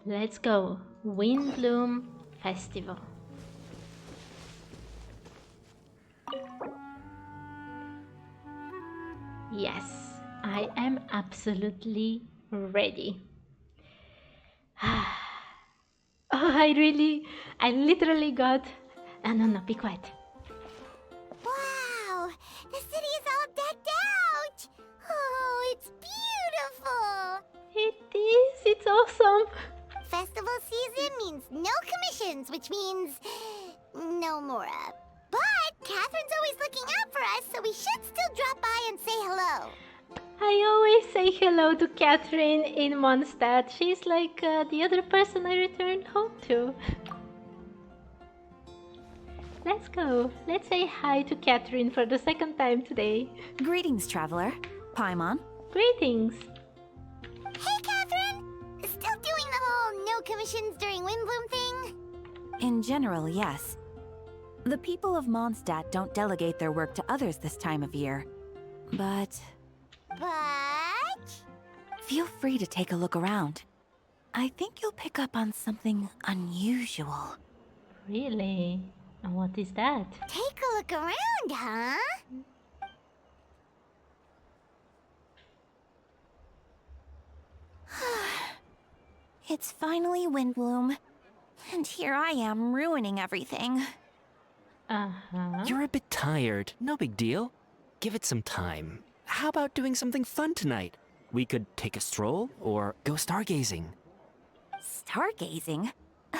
Let's go. Windbloom Festival. Yes, I am absolutely ready. Oh, I literally got. No, be quiet. Wow! The city is all decked out! Oh, it's beautiful! It's awesome. Festival season means no commissions, which means no Mora. But Catherine's always looking out for us, so we should still drop by and say hello. I always say hello to Catherine in Mondstadt. She's like the other person I returned home to. Let's go. Let's say hi to Catherine for the second time today. Greetings, traveler. Paimon. Greetings. Hey, Catherine! Still doing the whole no commissions during Windbloom thing? In general, yes. The people of Mondstadt don't delegate their work to others this time of year. But feel free to take a look around. I think you'll pick up on something unusual. Really? And what is that? Take a look around, huh? It's finally Windbloom. And here I am ruining everything. Uh-huh. You're a bit tired. No big deal. Give it some time. How about doing something fun tonight? We could take a stroll or go stargazing. Stargazing?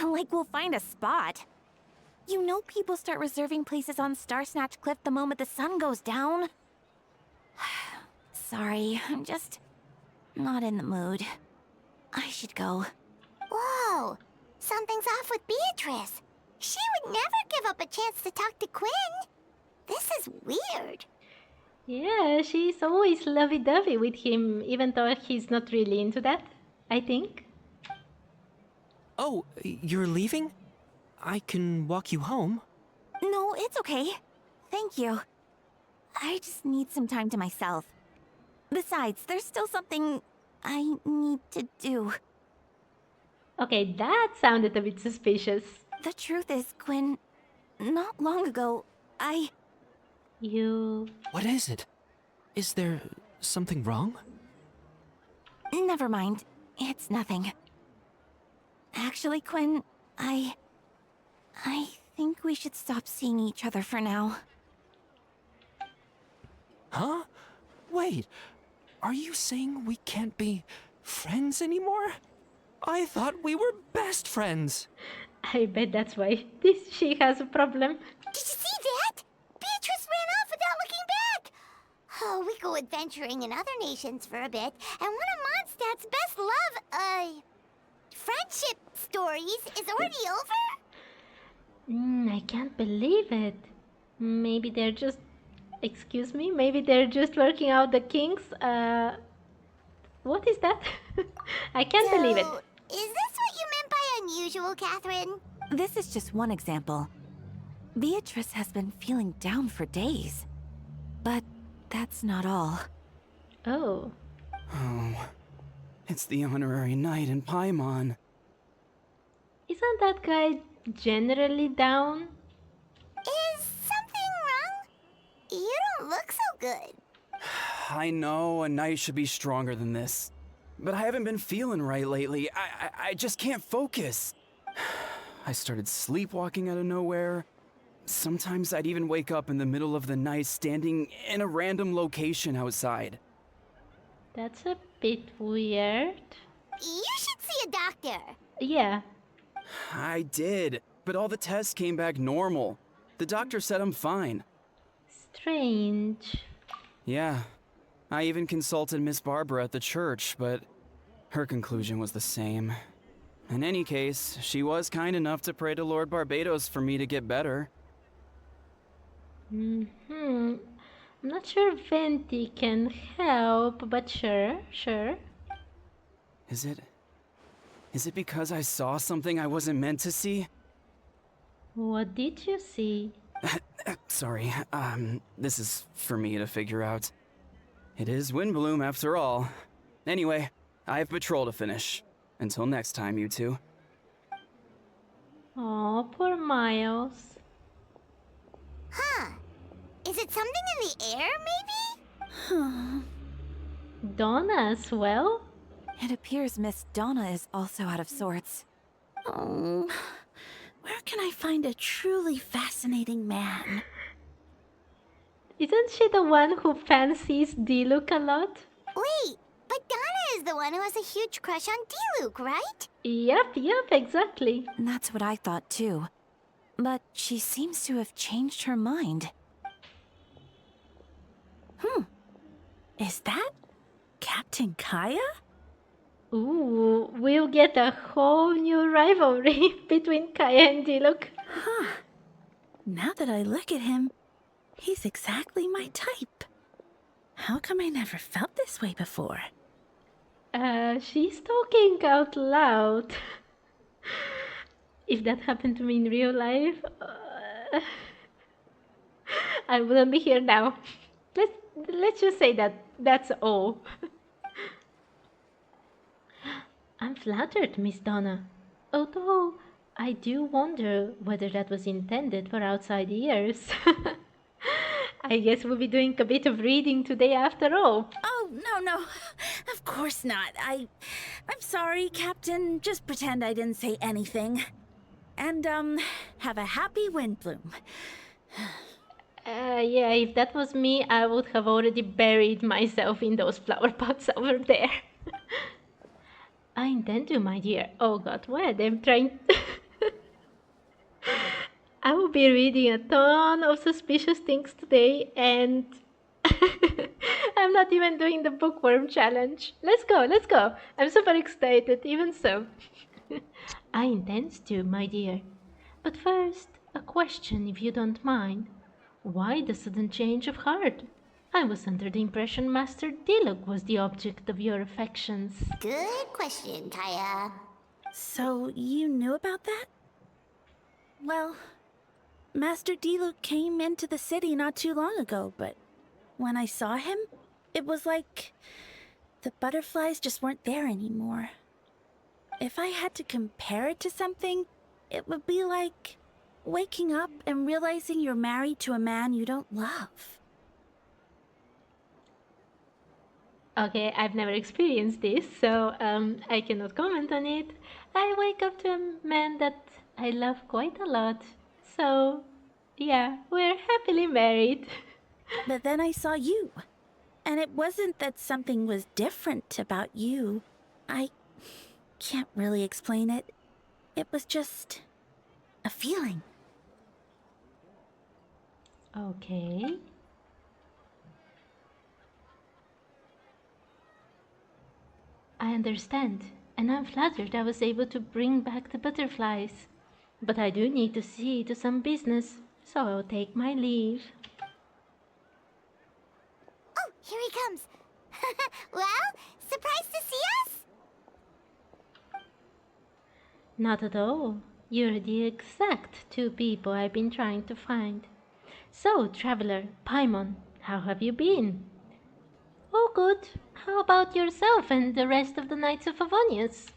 Like we'll find a spot. You know people start reserving places on Starsnatch Cliff the moment the sun goes down. Sorry, I'm just not in the mood. I should go. Whoa! Something's off with Beatrice. She would never give up a chance to talk to Quinn. This is weird. Yeah, she's always lovey-dovey with him, even though he's not really into that, I think. Oh, you're leaving? I can walk you home. No, it's okay. Thank you. I just need some time to myself. Besides, there's still something I need to do. Okay, that sounded a bit suspicious. The truth is, Quinn, not long ago, You... What is it? Is there something wrong? Never mind. It's nothing. Actually, Quinn, I think we should stop seeing each other for now. Huh? Wait, are you saying we can't be friends anymore? I thought we were best friends. I bet that's why she has a problem. Did you see that? Beatrice ran off without looking back. Oh, we go adventuring in other nations for a bit, and one of Mondstadt's best friendship stories is already over? I can't believe it. Maybe they're just... Excuse me? Maybe they're just working out the kinks? What is that? I can't believe it. Is this what you meant by unusual, Catherine? This is just one example. Beatrice has been feeling down for days. But that's not all. Oh. Oh, it's the honorary knight in Paimon. Isn't that guy generally down? Is something wrong? You don't look so good. I know a knight should be stronger than this, but I haven't been feeling right lately. I just can't focus. I started sleepwalking out of nowhere. Sometimes I'd even wake up in the middle of the night standing in a random location outside. That's a bit weird. You should see a doctor. Yeah. I did, but all the tests came back normal. The doctor said I'm fine. Strange. Yeah, I even consulted Miss Barbara at the church, but her conclusion was the same. In any case, she was kind enough to pray to Lord Barbados for me to get better. I'm not sure Venti can help, but sure. Is it because I saw something I wasn't meant to see? What did you see? Sorry, this is for me to figure out. It is Windbloom after all. Anyway, I have patrol to finish. Until next time, you two. Oh, poor Miles. Huh. Is it something in the air, maybe? Donna as well? It appears Miss Donna is also out of sorts. Oh, where can I find a truly fascinating man? Isn't she the one who fancies Diluc a lot? Wait, but Donna is the one who has a huge crush on Diluc, right? Yep, exactly. That's what I thought too. But she seems to have changed her mind. Is that Captain Kaya? Ooh, we'll get a whole new rivalry between Kaya and Diluc. Now that I look at him, he's exactly my type. How come I never felt this way before? She's talking out loud. If that happened to me in real life, I wouldn't be here now. Let's just say that's all. I'm flattered, Miss Donna. Although I do wonder whether that was intended for outside ears. I guess we'll be doing a bit of reading today after all. Oh, no. Of course not. I'm sorry, Captain. Just pretend I didn't say anything. And, have a happy Windbloom. Yeah, if that was me, I would have already buried myself in those flower pots over there. I intend to, my dear. Oh god, why are they trying... I will be reading a ton of suspicious things today, and I'm not even doing the bookworm challenge. Let's go. I'm super excited, even so. I intend to, my dear. But first, a question if you don't mind. Why the sudden change of heart? I was under the impression Master Diluc was the object of your affections. Good question, Kaya. So, you knew about that? Well, Master Diluc came into the city not too long ago, but when I saw him, it was like the butterflies just weren't there anymore. If I had to compare it to something, it would be like waking up and realizing you're married to a man you don't love. Okay, I've never experienced this, so I cannot comment on it. I wake up to a man that I love quite a lot. So, yeah, we're happily married. But then I saw you. And it wasn't that something was different about you. I can't really explain it. It was just a feeling. Okay. I understand, and I'm flattered I was able to bring back the butterflies. But I do need to see to some business, so I'll take my leave. Oh, here he comes. Well, surprised to see us? Not at all. You're the exact two people I've been trying to find. So, traveler, Paimon, how have you been? Oh, good. How about yourself and the rest of the Knights of Favonius?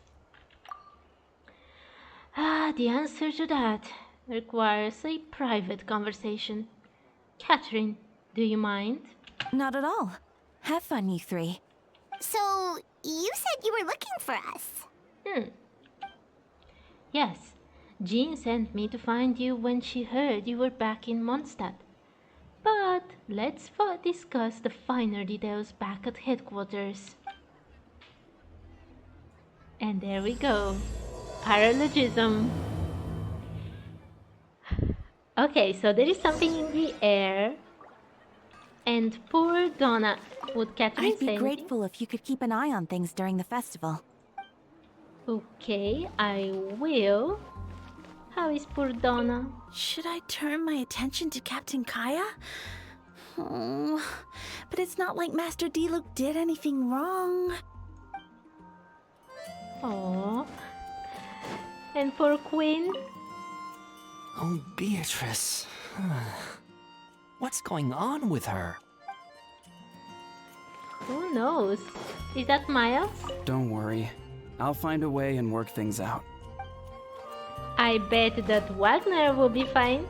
The answer to that requires a private conversation. Catherine, do you mind? Not at all. Have fun, you three. So, you said you were looking for us. Yes, Jean sent me to find you when she heard you were back in Mondstadt. But let's discuss the finer details back at headquarters. And there we go. Paralogism. Okay, so there is something in the air. And poor Donna. Would Catherine I'd be say anything? grateful if you could keep an eye on things during the festival. Okay, I will. How is poor Donna? Should I turn my attention to Captain Kaya? Oh, but it's not like Master Diluc did anything wrong. Aww. And poor Queen? Oh, Beatrice. What's going on with her? Who knows? Is that Miles? Don't worry. I'll find a way and work things out. I bet that Wagner will be fine.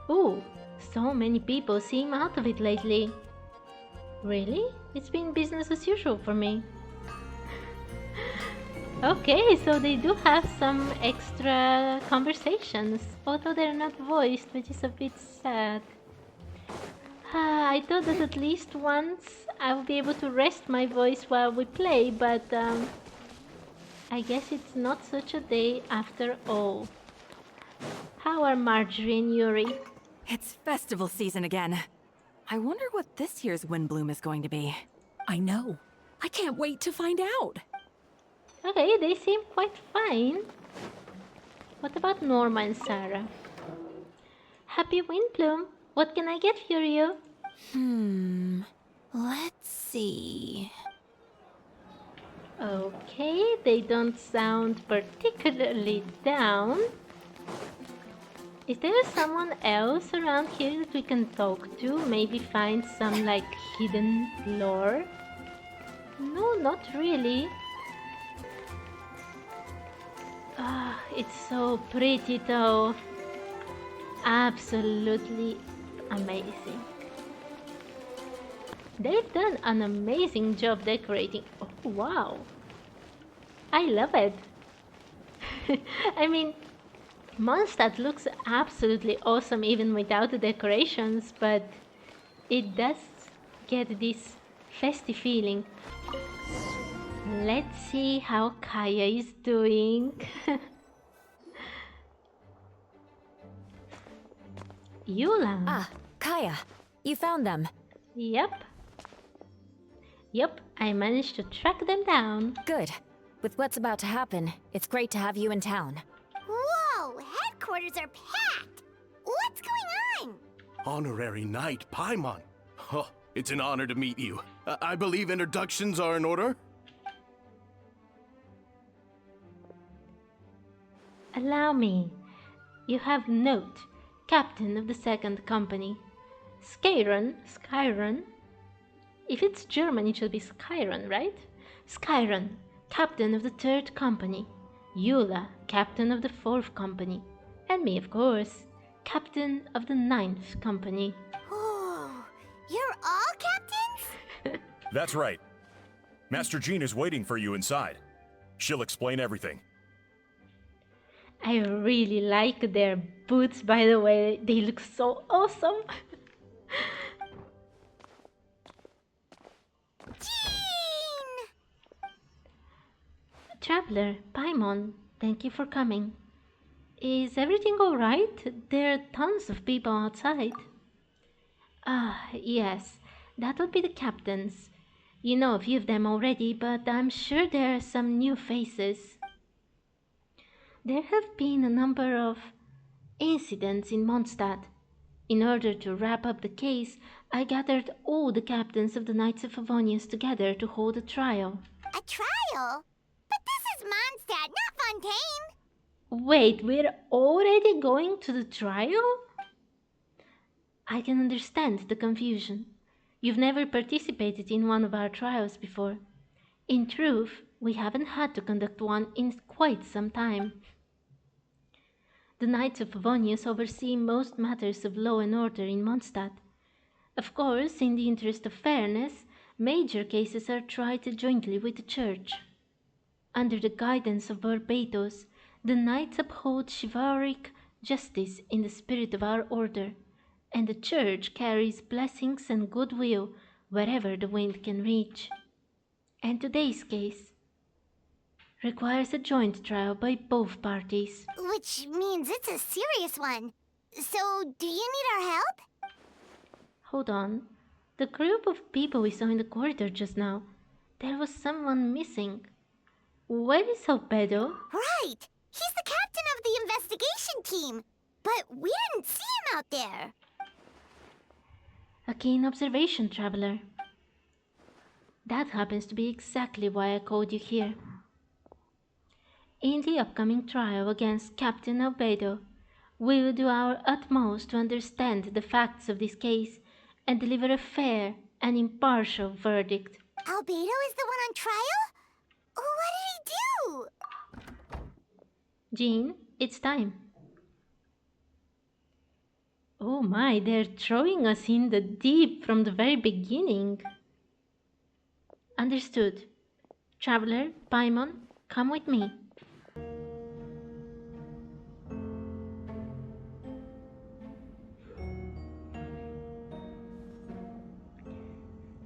Ooh, so many people seem out of it lately. Really? It's been business as usual for me. Okay, so they do have some extra conversations, although they're not voiced, which is a bit sad. I thought that at least once I will be able to rest my voice while we play, but I guess it's not such a day after all. How are Marjorie and Yuri? It's festival season again. I wonder what this year's Windbloom is going to be. I know. I can't wait to find out. Okay, they seem quite fine. What about Norma and Sarah? Happy Windbloom. What can I get for you? Let's see. Okay, they don't sound particularly down. Is there someone else around here that we can talk to? Maybe find some like hidden lore? No, not really. Ah, it's so pretty though. Absolutely amazing. They've done an amazing job decorating. Oh, wow. I love it. I mean, Mondstadt looks absolutely awesome even without the decorations, but it does get this festive feeling. Let's see how Kaya is doing. Yula. Ah, Kaya. You found them. Yep. Yep, I managed to track them down. Good. With what's about to happen, it's great to have you in town. Whoa, headquarters are packed! What's going on? Honorary Knight Paimon. Oh, it's an honor to meet you. I believe introductions are in order? Allow me. You have Note, Captain of the Second Company. Skyron. If it's German, it should be Skyron, right? Skyron, Captain of the Third Company. Eula, Captain of the Fourth Company. And me, of course, Captain of the Ninth Company. Oh, you're all captains? That's right. Master Jean is waiting for you inside. She'll explain everything. I really like their boots, by the way. They look so awesome. Jean! Traveler, Paimon, thank you for coming. Is everything alright? There are tons of people outside. Ah, yes, that would be the captains. You know a few of them already, but I'm sure there are some new faces. There have been a number of incidents in Mondstadt. In order to wrap up the case, I gathered all the captains of the Knights of Favonius together to hold a trial. A trial? But this is Mondstadt, not Fontaine! Wait, we're already going to the trial? I can understand the confusion. You've never participated in one of our trials before. In truth, we haven't had to conduct one in quite some time. The Knights of Favonius oversee most matters of law and order in Mondstadt. Of course, in the interest of fairness, major cases are tried jointly with the Church. Under the guidance of Barbados, the Knights uphold chivalric justice in the spirit of our order, and the Church carries blessings and goodwill wherever the wind can reach. And today's case requires a joint trial by both parties. Which means it's a serious one. So, do you need our help? Hold on. The group of people we saw in the corridor just now, there was someone missing. Where is Albedo? Right! He's the captain of the investigation team! But we didn't see him out there! A keen observation, traveler. That happens to be exactly why I called you here. In the upcoming trial against Captain Albedo, we will do our utmost to understand the facts of this case and deliver a fair and impartial verdict. Albedo is the one on trial? Jean, it's time. Oh my, they're throwing us in the deep from the very beginning. Understood. Traveler, Paimon, come with me.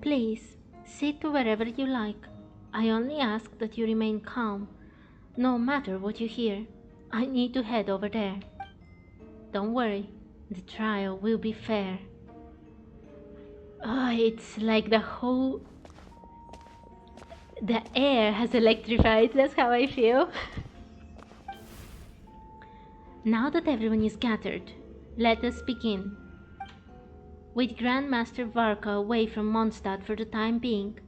Please, sit wherever you like. I only ask that you remain calm, no matter what you hear. I need to head over there. Don't worry, the trial will be fair. Oh, it's like the air has electrified, that's how I feel. Now that everyone is gathered, let us begin. With Grandmaster Varka away from Mondstadt for the time being,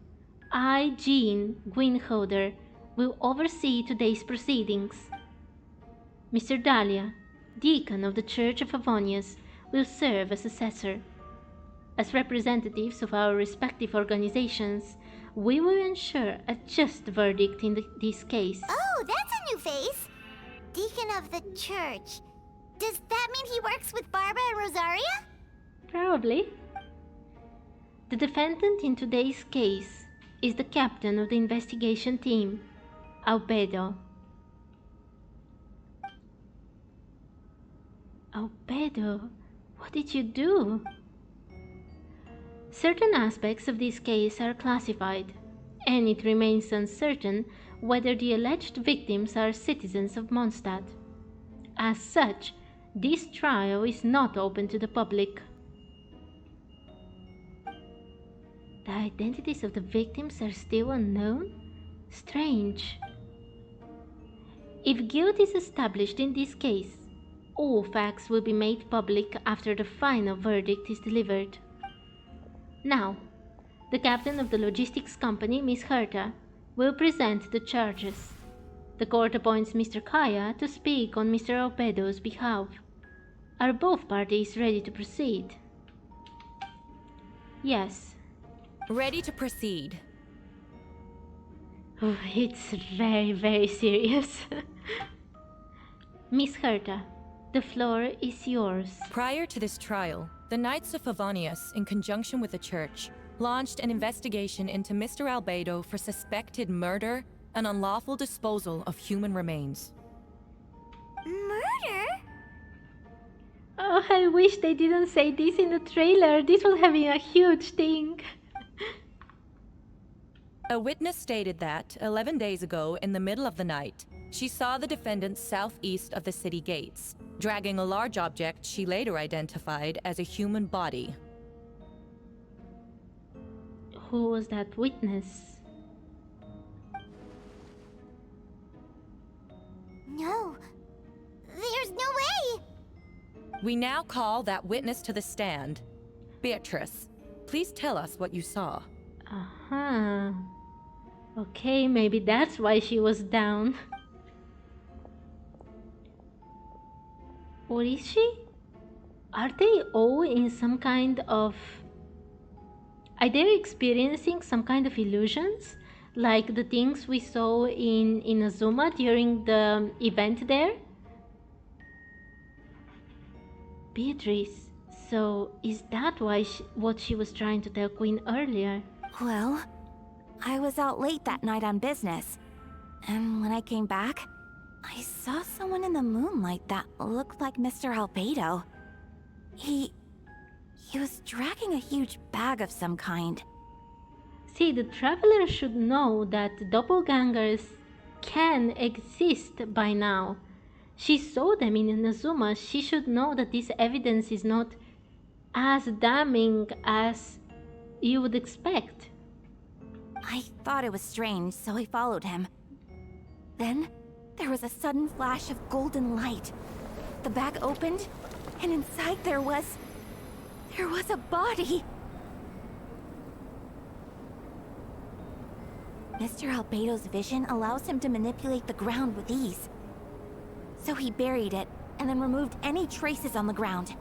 I, Jean Gwynholder, will oversee today's proceedings. Mr. Dahlia, Deacon of the Church of Favonius, will serve as assessor. As representatives of our respective organizations, we will ensure a just verdict in this case. Oh, that's a new face. Deacon of the church. Does that mean he works with Barbara and Rosaria? Probably. The defendant in today's case is the captain of the investigation team, Albedo. Albedo, what did you do? Certain aspects of this case are classified, and it remains uncertain whether the alleged victims are citizens of Mondstadt. As such, this trial is not open to the public. The identities of the victims are still unknown? Strange. If guilt is established in this case, all facts will be made public after the final verdict is delivered. Now, the captain of the logistics company, Miss Herta, will present the charges. The court appoints Mr. Kaya to speak on Mr. Albedo's behalf. Are both parties ready to proceed? Yes. Ready to proceed. Oh, it's very, very serious. Miss Herta, the floor is yours. Prior to this trial, the Knights of Favonius, in conjunction with the Church, launched an investigation into Mr. Albedo for suspected murder and unlawful disposal of human remains. Murder? Oh, I wish they didn't say this in the trailer. This would have been a huge thing. A witness stated that, 11 days ago, in the middle of the night, she saw the defendant southeast of the city gates, dragging a large object she later identified as a human body. Who was that witness? No. There's no way! We now call that witness to the stand. Beatrice, please tell us what you saw. Uh-huh. Okay, maybe that's why she was down. What is she? Are they all in some kind of... Are they experiencing some kind of illusions? Like the things we saw in Inazuma during the event there? Beatrice, so is that why what she was trying to tell Queen earlier? Well, I was out late that night on business, and when I came back, I saw someone in the moonlight that looked like Mr. Albedo. He was dragging a huge bag of some kind. See, the traveler should know that doppelgangers can exist by now. She saw them in Inazuma. She should know that this evidence is not as damning as you would expect. I thought it was strange, so I followed him. Then, there was a sudden flash of golden light. The bag opened, and inside there was a body! Mr. Albedo's vision allows him to manipulate the ground with ease. So he buried it, and then removed any traces on the ground.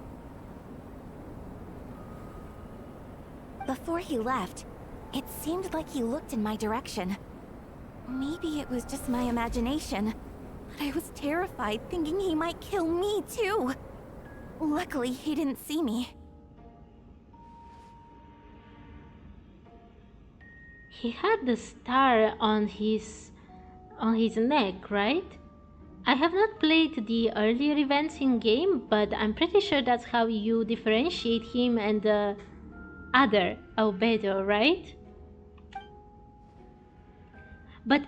Before he left, it seemed like he looked in my direction. Maybe it was just my imagination, but I was terrified, thinking he might kill me too. Luckily, he didn't see me. He had the star on his neck, right? I have not played the earlier events in game, but I'm pretty sure that's how you differentiate him and the other Albedo, right? But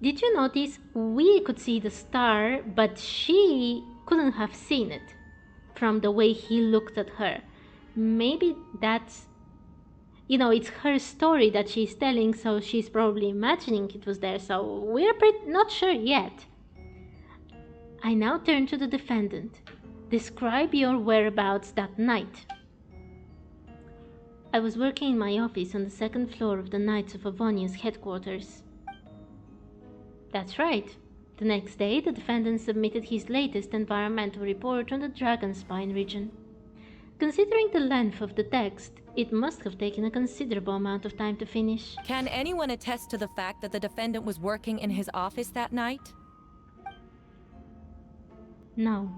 did you notice we could see the star, but she couldn't have seen it from the way he looked at her? Maybe that's, it's her story that she's telling, so she's probably imagining it was there, so we're not sure yet. I now turn to the defendant. Describe your whereabouts that night. I was working in my office on the second floor of the Knights of Avonia's headquarters. That's right. The next day, the defendant submitted his latest environmental report on the Dragonspine region. Considering the length of the text, it must have taken a considerable amount of time to finish. Can anyone attest to the fact that the defendant was working in his office that night? No.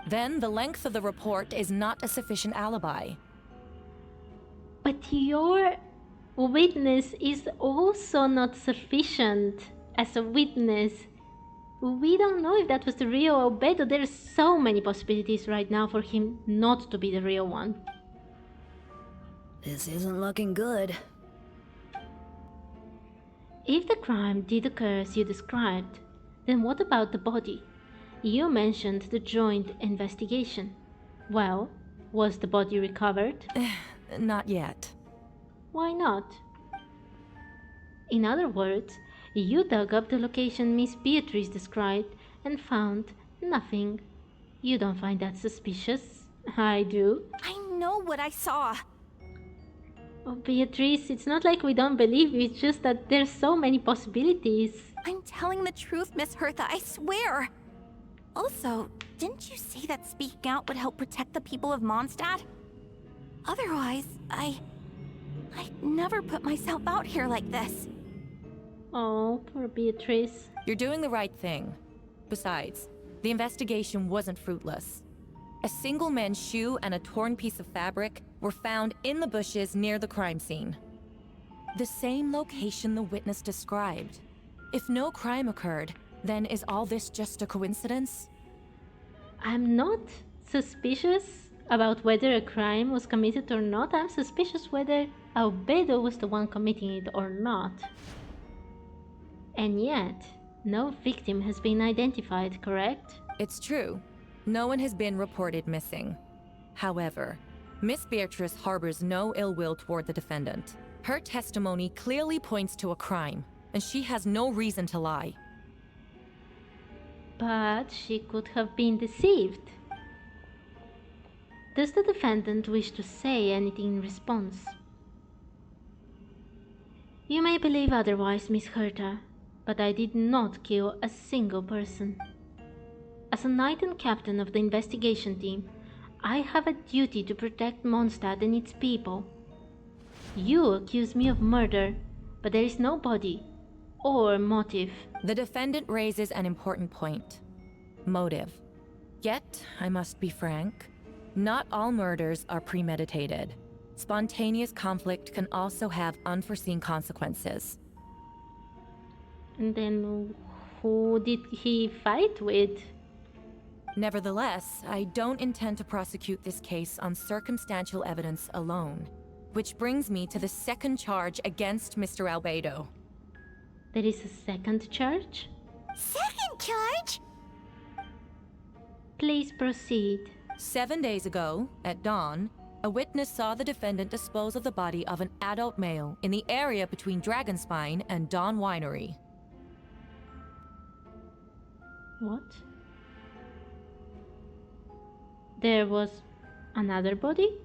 Then the length of the report is not a sufficient alibi. But your witness is also not sufficient as a witness. We don't know if that was the real Albedo. There's so many possibilities right now for him not to be the real one. This isn't looking good. If the crime did occur as you described, then what about the body? You mentioned the joint investigation. Well, was the body recovered? Not yet. Why not? In other words, you dug up the location Miss Beatrice described and found nothing. You don't find that suspicious? I do. I know what I saw. Oh, Beatrice, it's not like we don't believe you, it's just that there's so many possibilities. I'm telling the truth, Miss Hertha, I swear. Also, didn't you say that speaking out would help protect the people of Mondstadt? Otherwise, I'd never put myself out here like this. Oh, poor Beatrice. You're doing the right thing. Besides, the investigation wasn't fruitless. A single man's shoe and a torn piece of fabric were found in the bushes near the crime scene. The same location the witness described. If no crime occurred, then is all this just a coincidence? I'm not suspicious about whether a crime was committed or not. I'm suspicious whether Albedo was the one committing it or not. And yet, no victim has been identified, correct? It's true. No one has been reported missing. However, Miss Beatrice harbors no ill will toward the defendant. Her testimony clearly points to a crime, and she has no reason to lie. But she could have been deceived. Does the defendant wish to say anything in response? You may believe otherwise, Miss Hertha, but I did not kill a single person. As a knight and captain of the investigation team, I have a duty to protect Mondstadt and its people. You accuse me of murder, but there is no body or motive. The defendant raises an important point. Motive. Yet, I must be frank, not all murders are premeditated. Spontaneous conflict can also have unforeseen consequences. And then who did he fight with? Nevertheless, I don't intend to prosecute this case on circumstantial evidence alone. Which brings me to the second charge against Mr. Albedo. There is a second charge? Second charge? Please proceed. 7 days ago, at dawn, a witness saw the defendant dispose of the body of an adult male in the area between Dragonspine and Dawn Winery. What? There was another body?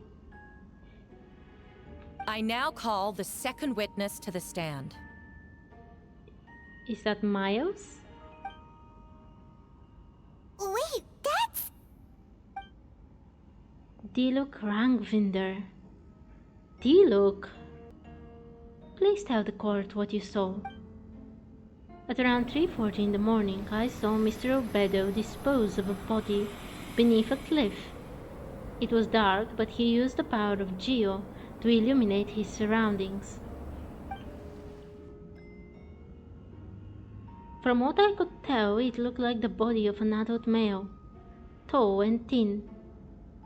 I now call the second witness to the stand. Is that Miles? Wait, that's... Diluc Rangvinder. Diluc? Please tell the court what you saw. At around 3:40 in the morning, I saw Mr. Albedo dispose of a body beneath a cliff. It was dark, but he used the power of Geo to illuminate his surroundings. From what I could tell, it looked like the body of an adult male, tall and thin,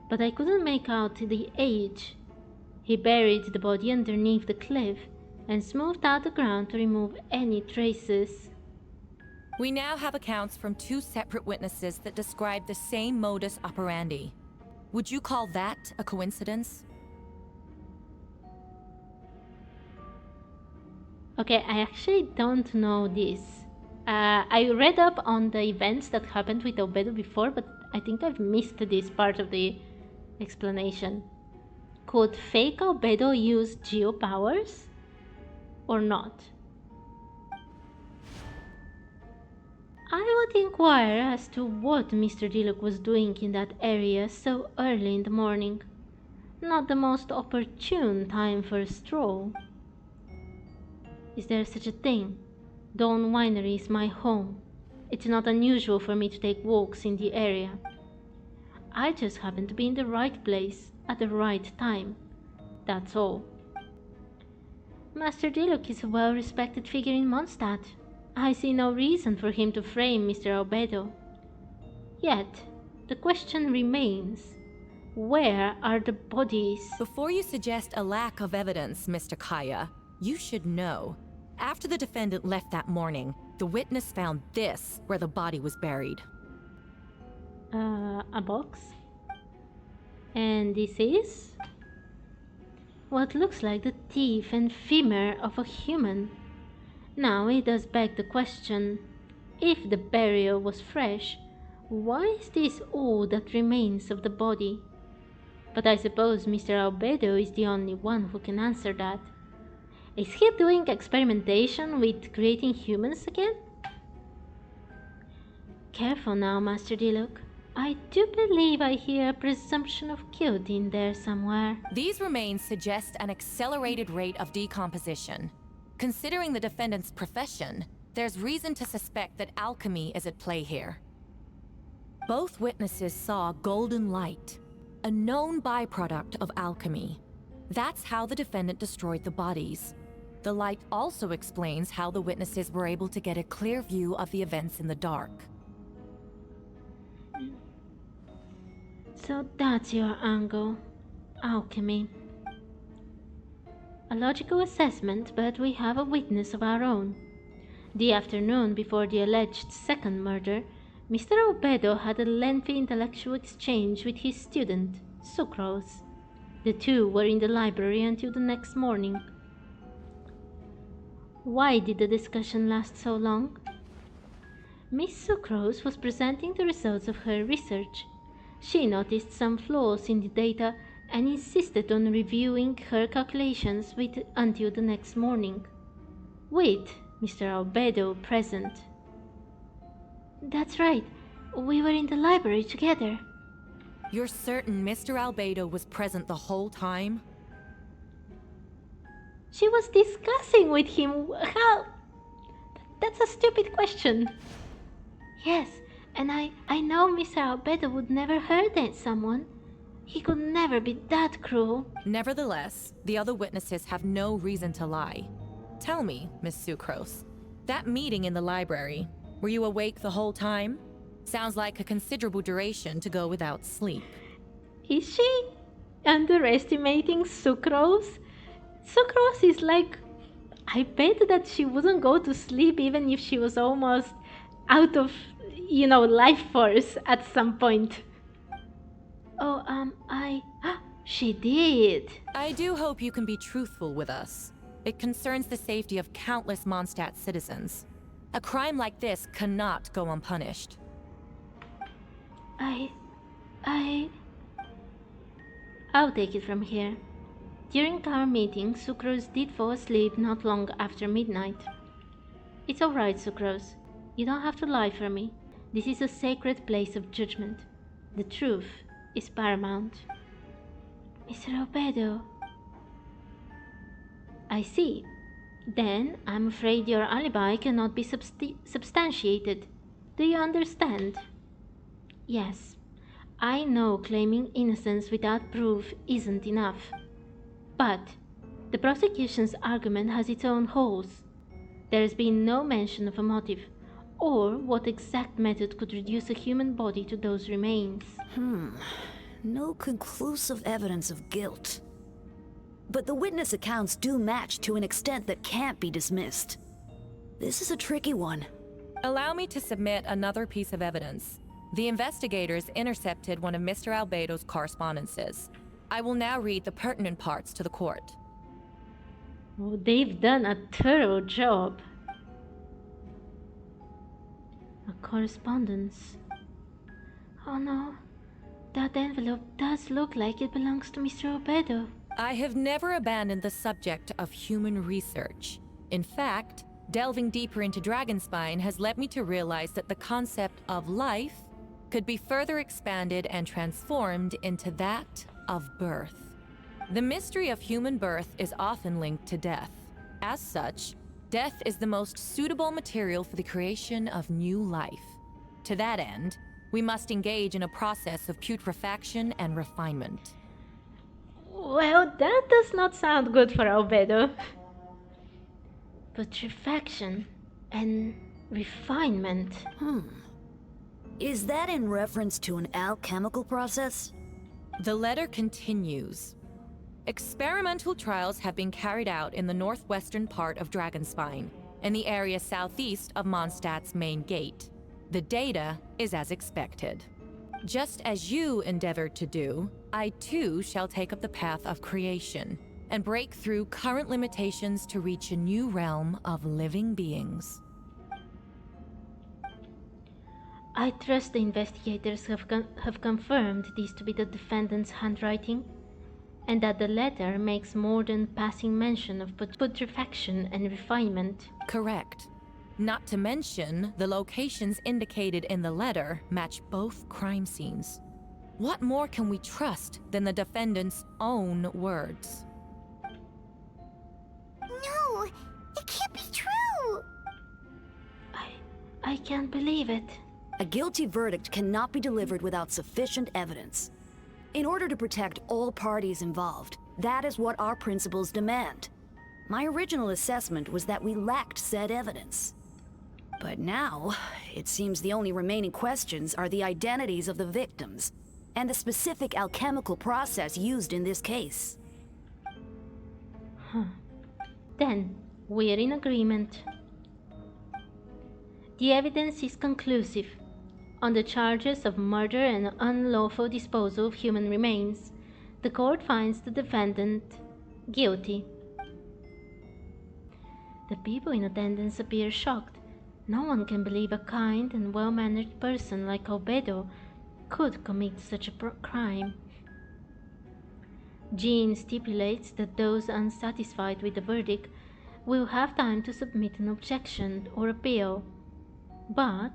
but I couldn't make out the age. He buried the body underneath the cliff and smoothed out the ground to remove any traces. We now have accounts from 2 separate witnesses that describe the same modus operandi. Would you call that a coincidence? Okay, I actually don't know this. I read up on the events that happened with Albedo before, but I think I've missed this part of the explanation. Could fake Albedo use Geo powers? Or not? I would inquire as to what Mr. Diluc was doing in that area so early in the morning. Not the most opportune time for a stroll. Is there such a thing? Dawn Winery is my home. It's not unusual for me to take walks in the area. I just happen to be in the right place at the right time. That's all. Master Diluc is a well-respected figure in Mondstadt. I see no reason for him to frame Mr. Albedo. Yet, the question remains, where are the bodies? Before you suggest a lack of evidence, Mr. Kaya, you should know. After the defendant left that morning, the witness found this where the body was buried. A box? And this is? What looks like the teeth and femur of a human. Now it does beg the question, if the burial was fresh, why is this all that remains of the body? But I suppose Mr. Albedo is the only one who can answer that. Is he doing experimentation with creating humans again? Careful now, Master Diluc. I do believe I hear a presumption of guilt in there somewhere. These remains suggest an accelerated rate of decomposition. Considering the defendant's profession, there's reason to suspect that alchemy is at play here. Both witnesses saw golden light, a known byproduct of alchemy. That's how the defendant destroyed the bodies. The light also explains how the witnesses were able to get a clear view of the events in the dark. So that's your angle. Alchemy. A logical assessment, but we have a witness of our own. The afternoon before the alleged second murder, Mr. Albedo had a lengthy intellectual exchange with his student, Sucrose. The two were in the library until the next morning. Why did the discussion last so long? Miss Sucrose was presenting the results of her research. She noticed some flaws in the data and insisted on reviewing her calculations until the next morning, with Mr. Albedo present. That's right, we were in the library together. You're certain Mr. Albedo was present the whole time? She was discussing with him how... That's a stupid question. Yes, and I know Mr. Albedo would never hurt someone. He could never be that cruel. Nevertheless, the other witnesses have no reason to lie. Tell me, Miss Sucrose, that meeting in the library, were you awake the whole time? Sounds like a considerable duration to go without sleep. Is she underestimating Sucrose? Sucrose is like... I bet that she wouldn't go to sleep even if she was almost out of, life force at some point. Oh, she did. I do hope you can be truthful with us. It concerns the safety of countless Mondstadt citizens. A crime like this cannot go unpunished. I'll take it from here. During our meeting, Sucrose did fall asleep not long after midnight. It's alright, Sucrose. You don't have to lie for me. This is a sacred place of judgment. The truth is paramount. Mr. Albedo. I see. Then I'm afraid your alibi cannot be substantiated. Do you understand? Yes, I know claiming innocence without proof isn't enough. But the prosecution's argument has its own holes. There has been no mention of a motive, or what exact method could reduce a human body to those remains. No conclusive evidence of guilt. But the witness accounts do match to an extent that can't be dismissed. This is a tricky one. Allow me to submit another piece of evidence. The investigators intercepted one of Mr. Albedo's correspondences. I will now read the pertinent parts to the court. Oh, they've done a thorough job. A correspondence. Oh no, that envelope does look like it belongs to Mr. Albedo. I have never abandoned the subject of human research. In fact, delving deeper into Dragonspine has led me to realize that the concept of life could be further expanded and transformed into that of birth. The mystery of human birth is often linked to death. As such, death is the most suitable material for the creation of new life. To that end, we must engage in a process of putrefaction and refinement. Well, that does not sound good for Albedo. Putrefaction and refinement. Is that in reference to an alchemical process? The letter continues. Experimental trials have been carried out in the northwestern part of Dragonspine, and the area southeast of Mondstadt's main gate. The data is as expected. Just as you endeavored to do, I too shall take up the path of creation, and break through current limitations to reach a new realm of living beings. I trust the investigators have confirmed this to be the defendant's handwriting, and that the letter makes more than passing mention of putrefaction and refinement. Correct. Not to mention, the locations indicated in the letter match both crime scenes. What more can we trust than the defendant's own words? No, it can't be true. I can't believe it. A guilty verdict cannot be delivered without sufficient evidence. In order to protect all parties involved, that is what our principles demand. My original assessment was that we lacked said evidence. But now, it seems the only remaining questions are the identities of the victims, and the specific alchemical process used in this case. Then, we're in agreement. The evidence is conclusive. On the charges of murder and unlawful disposal of human remains, the court finds the defendant guilty. The people in attendance appear shocked. No one can believe a kind and well-mannered person like Albedo could commit such a crime. Jean stipulates that those unsatisfied with the verdict will have time to submit an objection or appeal, but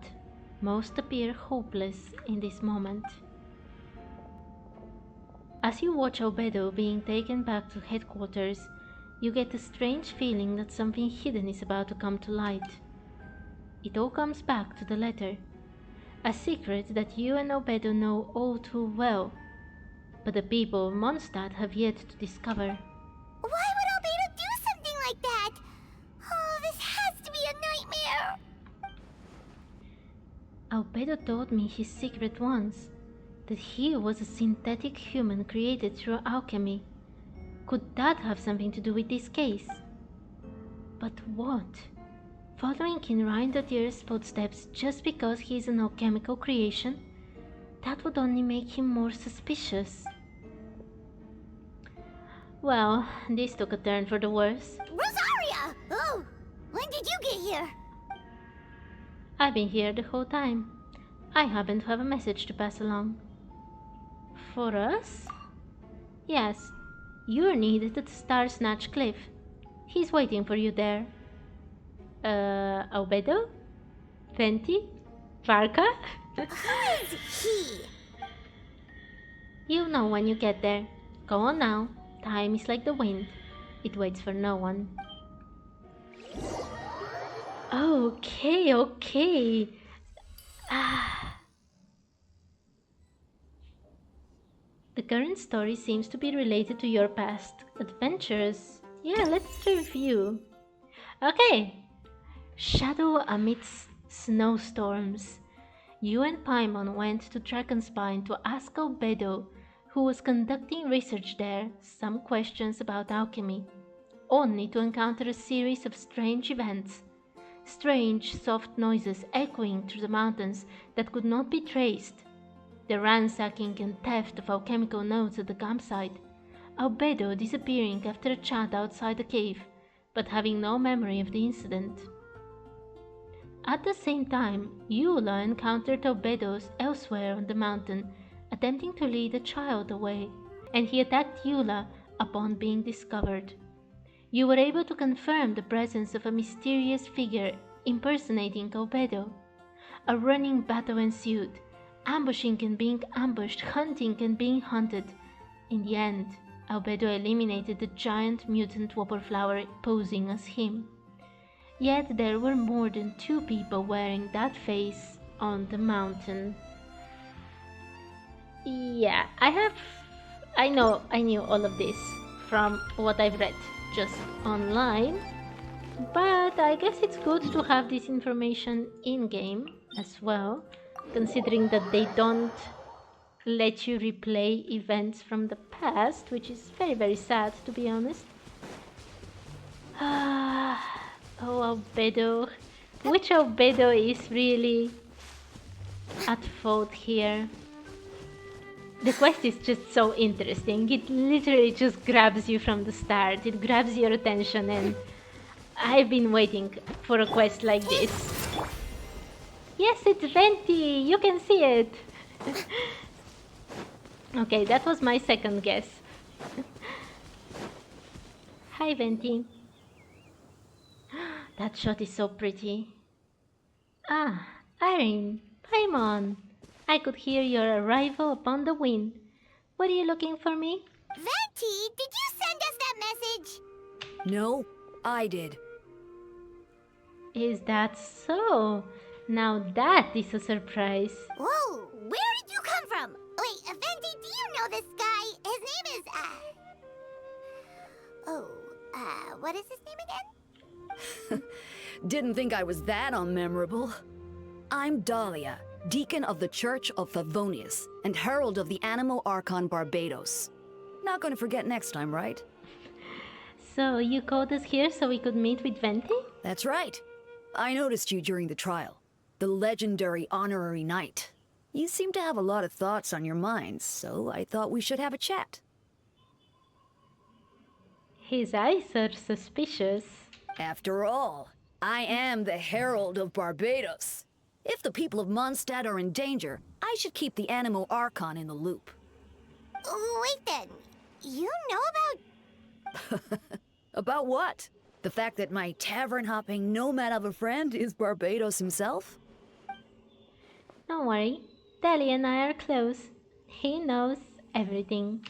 most appear hopeless in this moment. As you watch Albedo being taken back to headquarters, you get a strange feeling that something hidden is about to come to light. It all comes back to the letter, a secret that you and Albedo know all too well, but the people of Mondstadt have yet to discover. Why would Albedo do something like that? Oh, this has to be a nightmare. Albedo told me his secret once, that he was a synthetic human created through alchemy. Could that have something to do with this case? But what? Following Kinrain Dottir's footsteps just because he is an alchemical creation? That would only make him more suspicious. Well, this took a turn for the worse. Rosaria! Oh, when did you get here? I've been here the whole time. I happen to have a message to pass along. For us? Yes, you're needed at the Star Snatch Cliff. He's waiting for you there. Albedo? Venti? Varka? Who is he? You'll know when you get there. Go on now. Time is like the wind. It waits for no one. Okay, okay. Ah. The current story seems to be related to your past adventures. Yeah, let's review. Okay. Shadow amidst snowstorms. You and Paimon went to Dragonspine to ask Albedo, who was conducting research there, some questions about alchemy, only to encounter a series of strange events. Strange, soft noises echoing through the mountains that could not be traced. The ransacking and theft of alchemical notes at the campsite. Albedo disappearing after a chat outside the cave, but having no memory of the incident. At the same time, Eula encountered Albedos elsewhere on the mountain, attempting to lead a child away, and he attacked Eula upon being discovered. You were able to confirm the presence of a mysterious figure impersonating Albedo. A running battle ensued, ambushing and being ambushed, hunting and being hunted. In the end, Albedo eliminated the giant mutant wobbleflower posing as him. Yet there were more than 2 people wearing that face on the mountain. Yeah, I knew all of this from what I've read just online, but I guess it's good to have this information in-game as well, considering that they don't let you replay events from the past, which is very, very sad, to be honest. Oh, Albedo. Which Albedo is really at fault here? The quest is just so interesting. It literally just grabs you from the start. It grabs your attention, and I've been waiting for a quest like this. Yes, it's Venti. You can see it. Okay, that was my second guess. Hi, Venti. That shot is so pretty. Ah, Irene, Paimon. I could hear your arrival upon the wind. Were you looking for me? Venti, did you send us that message? No, I did. Is that so? Now that is a surprise. Whoa, where did you come from? Wait, Venti, do you know this guy? His name is, what is his name again? Didn't think I was that unmemorable. I'm Dahlia, Deacon of the Church of Favonius and Herald of the Animo Archon Barbados. Not gonna forget next time, right? So you called us here so we could meet with Venti? That's right. I noticed you during the trial. The legendary honorary knight. You seem to have a lot of thoughts on your mind, so I thought we should have a chat. His eyes are suspicious. After all, I am the Herald of Barbados. If the people of Mondstadt are in danger, I should keep the Animo Archon in the loop. Wait then, you know about... About what? The fact that my tavern-hopping nomad of a friend is Barbados himself? Don't worry, Dahlia and I are close. He knows everything.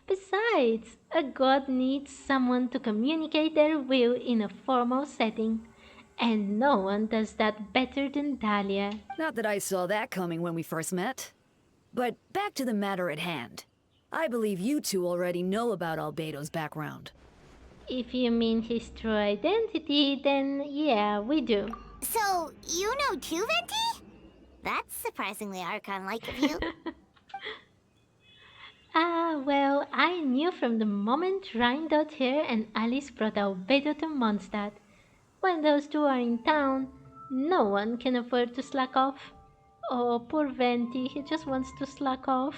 Besides, a god needs someone to communicate their will in a formal setting. And no one does that better than Dahlia. Not that I saw that coming when we first met. But back to the matter at hand. I believe you two already know about Albedo's background. If you mean his true identity, then yeah, we do. So, you know too, Venti? That's surprisingly Archon-like of you. Well, I knew from the moment Rhindot here and Alice brought Albedo to Mondstadt. When those two are in town, no one can afford to slack off. Oh, poor Venti, he just wants to slack off.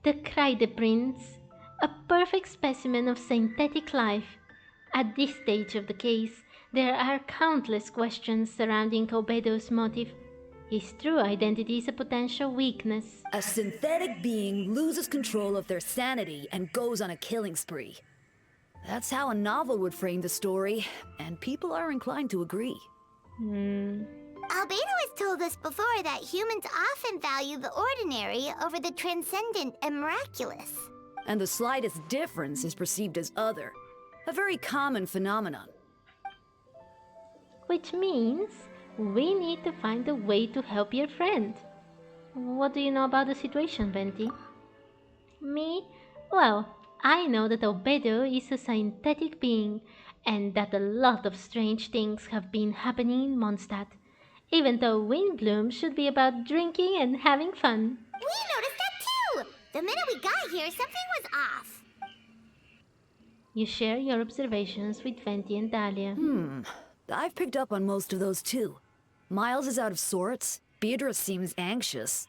The Kreide Prince, a perfect specimen of synthetic life. At this stage of the case, there are countless questions surrounding Albedo's motive. His true identity is a potential weakness. A synthetic being loses control of their sanity and goes on a killing spree. That's how a novel would frame the story, and people are inclined to agree. Albedo has told us before that humans often value the ordinary over the transcendent and miraculous. And the slightest difference is perceived as other. A very common phenomenon. which means we need to find a way to help your friend. What do you know about the situation, Venti? Me? Well, I know that Albedo is a synthetic being and that a lot of strange things have been happening in Mondstadt, even though Windbloom should be about drinking and having fun. We noticed that too! The minute we got here, something was off. You share your observations with Venti and Dahlia. I've picked up on most of those too. Miles is out of sorts. Beatrice seems anxious.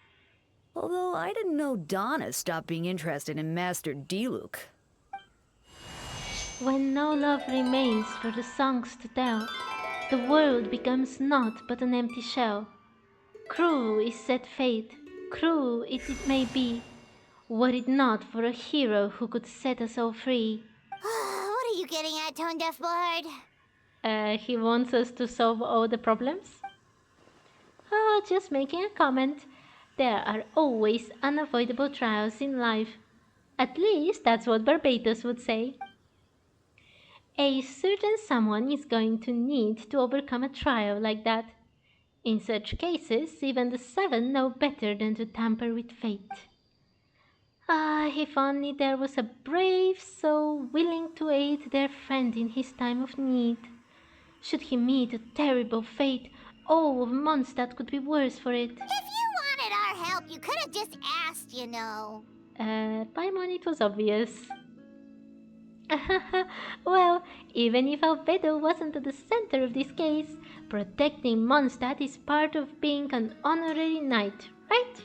Although I didn't know Donna stopped being interested in Master Diluc. When no love remains for the songs to tell, the world becomes naught but an empty shell. Cruel is said fate, cruel it may be, were it not for a hero who could set us all free. What are you getting at, Tone Deaf Board? He wants us to solve all the problems? Oh, just making a comment. There are always unavoidable trials in life. At least that's what Barbatos would say. A certain someone is going to need to overcome a trial like that. In such cases, even the Seven know better than to tamper with fate. Ah, if only there was a brave soul willing to aid their friend in his time of need. Should he meet a terrible fate, all of Mondstadt could be worse for it. If you wanted our help, you could have just asked, you know. Paimon, it was obvious. Well, even if Albedo wasn't at the center of this case, protecting Mondstadt is part of being an honorary knight, right?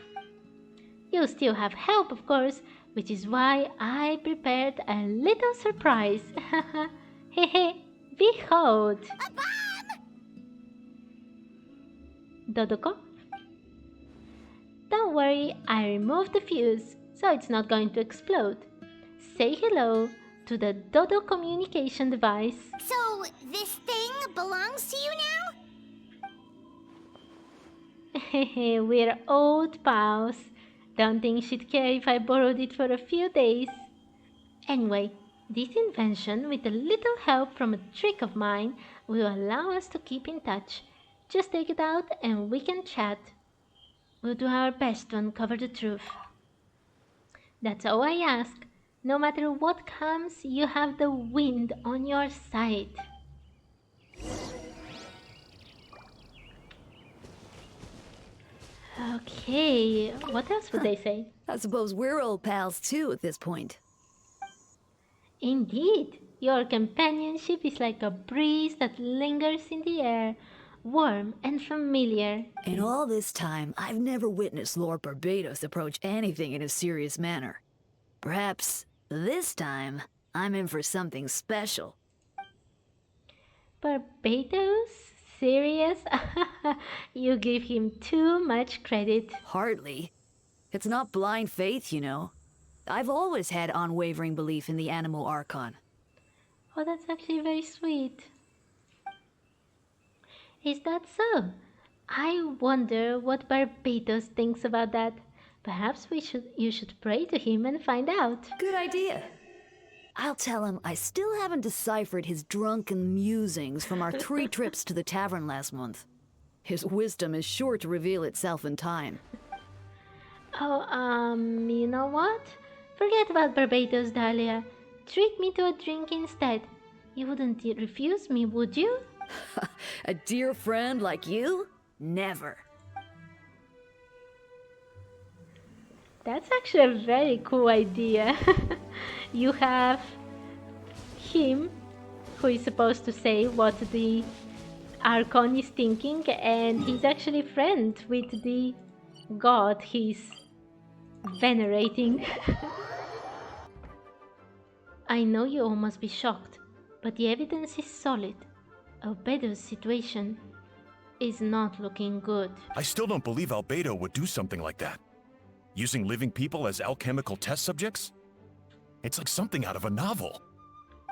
You still have help, of course, which is why I prepared a little surprise. Hehe, behold! A bomb! Dodoko? Don't worry, I removed the fuse, so it's not going to explode. Say hello to the Dodo communication device. So, this thing belongs to you now? Hehe, we're old pals. Don't think she'd care if I borrowed it for a few days. Anyway, this invention, with a little help from a trick of mine, will allow us to keep in touch. Just take it out and we can chat. We'll do our best to uncover the truth. That's all I ask. No matter what comes, you have the wind on your side. Okay, what else would they say? I suppose we're old pals too at this point. Indeed, your companionship is like a breeze that lingers in the air, warm and familiar. In all this time, I've never witnessed Lord Barbatos approach anything in a serious manner. Perhaps this time, I'm in for something special. Barbatos? Serious? You give him too much credit. Hardly. It's not blind faith, you know. I've always had unwavering belief in the animal Archon. Oh, that's actually very sweet. Is that so? I wonder what Barbatos thinks about that. Perhaps you should pray to him and find out. Good idea. I'll tell him I still haven't deciphered his drunken musings from our 3 trips to the tavern last month. His wisdom is sure to reveal itself in time. Oh, you know what? Forget about Barbatos, Dahlia. Treat me to a drink instead. You wouldn't refuse me, would you? A dear friend like you? Never. That's actually a very cool idea. You have him, who is supposed to say what the Archon is thinking, and he's actually friend with the god he's venerating. I know you all must be shocked, but the evidence is solid. Albedo's situation is not looking good. I still don't believe Albedo would do something like that. Using living people as alchemical test subjects? It's like something out of a novel.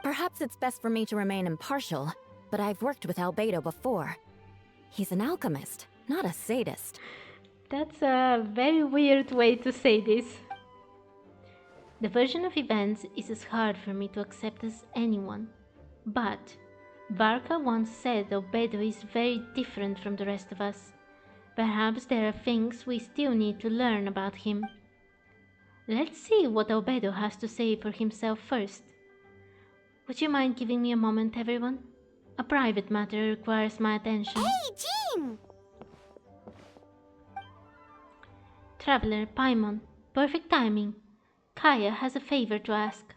Perhaps it's best for me to remain impartial, but I've worked with Albedo before. He's an alchemist, not a sadist. That's a very weird way to say this. The version of events is as hard for me to accept as anyone, but Varka once said Albedo is very different from the rest of us. Perhaps there are things we still need to learn about him. Let's see what Albedo has to say for himself first. Would you mind giving me a moment, everyone? A private matter requires my attention. Hey, Jean! Traveler, Paimon, perfect timing. Kaya has a favor to ask.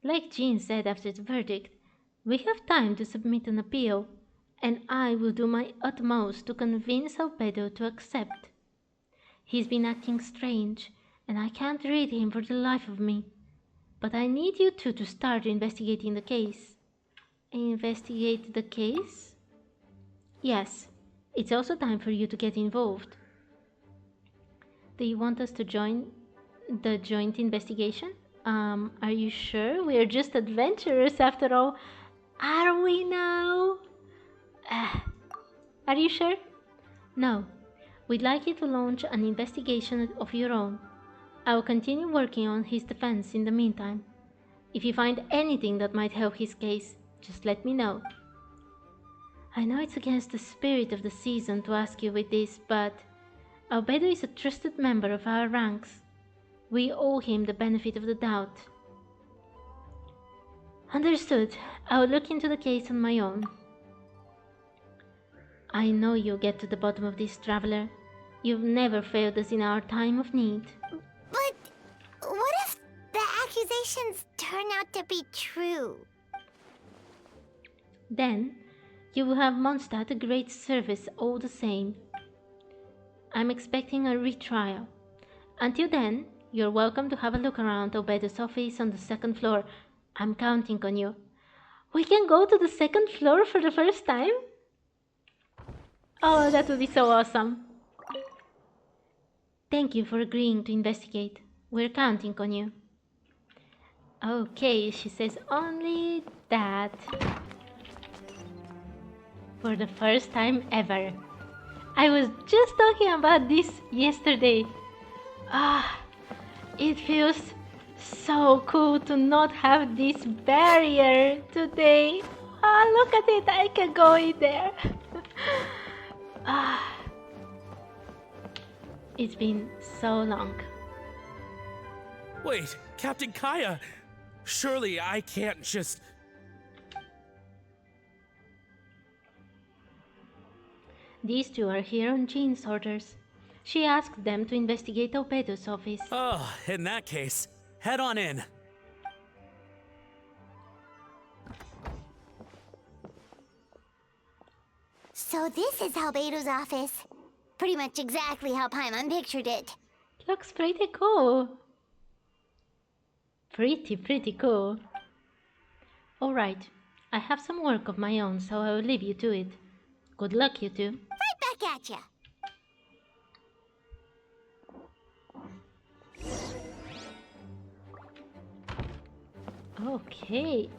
Like Jean said after the verdict, we have time to submit an appeal, and I will do my utmost to convince Albedo to accept. He's been acting strange, and I can't read him for the life of me. But I need you two to start investigating the case. Investigate the case? Yes, it's also time for you to get involved. Do you want us to join the joint investigation? Are you sure? We're just adventurers after all. Are we now? Are you sure? No. We'd like you to launch an investigation of your own. I will continue working on his defense in the meantime. If you find anything that might help his case, just let me know. I know it's against the spirit of the season to ask you with this, but Albedo is a trusted member of our ranks. We owe him the benefit of the doubt. Understood. I will look into the case on my own. I know you'll get to the bottom of this, Traveler. You've never failed us in our time of need. But what if the accusations turn out to be true? Then, you will have Mondstadt a great service all the same. I'm expecting a retrial. Until then, you're welcome to have a look around Albedo's office on the second floor. I'm counting on you. We can go to the second floor for the first time? Oh, that would be so awesome. Thank you for agreeing to investigate. We're counting on you. Okay, she says only that. For the first time ever. I was just talking about this yesterday. It feels so cool to not have this barrier today. Look at it, I can go in there. It's been so long. Wait, Captain Kaya! Surely I can't just... These two are here on Jean's orders. She asked them to investigate Albedo's office. Oh, in that case, head on in. So this is Albedo's office. Pretty much exactly how Paimon pictured it. Looks pretty cool. Pretty cool. Alright, I have some work of my own, so I will leave you to it. Good luck, you two. Right back at ya. Okay.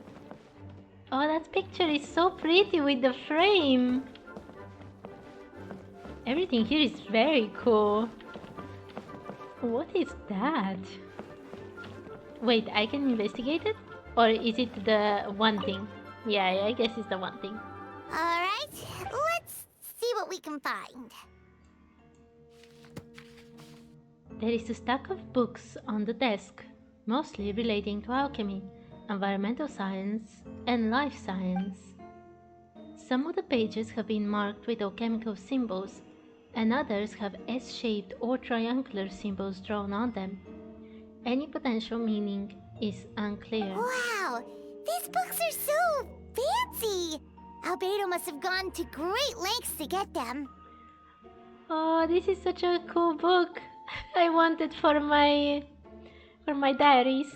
Oh, that picture is so pretty with the frame. Everything here is very cool. What is that? Wait, I can investigate it? Or is it the one thing? Yeah, I guess it's the one thing. Alright, let's see what we can find. There is a stack of books on the desk, mostly relating to alchemy, environmental science, and life science. Some of the pages have been marked with alchemical symbols, and others have S-shaped or triangular symbols drawn on them. Any potential meaning is unclear. Wow, these books are so fancy! Albedo must have gone to great lengths to get them. Oh, this is such a cool book. I want it for my diaries.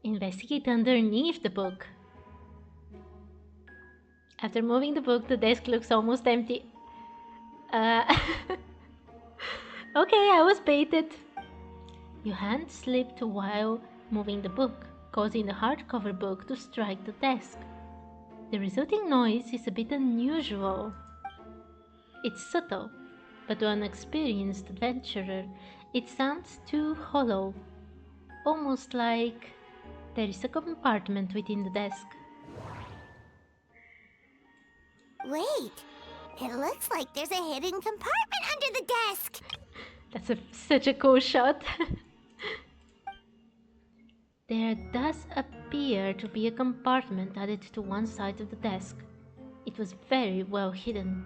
Investigate underneath the book. After moving the book, the desk looks almost empty. Okay, I was baited. Your hand slipped while moving the book, causing the hardcover book to strike the desk. The resulting noise is a bit unusual. It's subtle, but to an experienced adventurer, it sounds too hollow, almost like there is a compartment within the desk. Wait, it looks like there's a hidden compartment under the desk. That's such a cool shot. There does appear to be a compartment added to one side of the desk. It was very well hidden.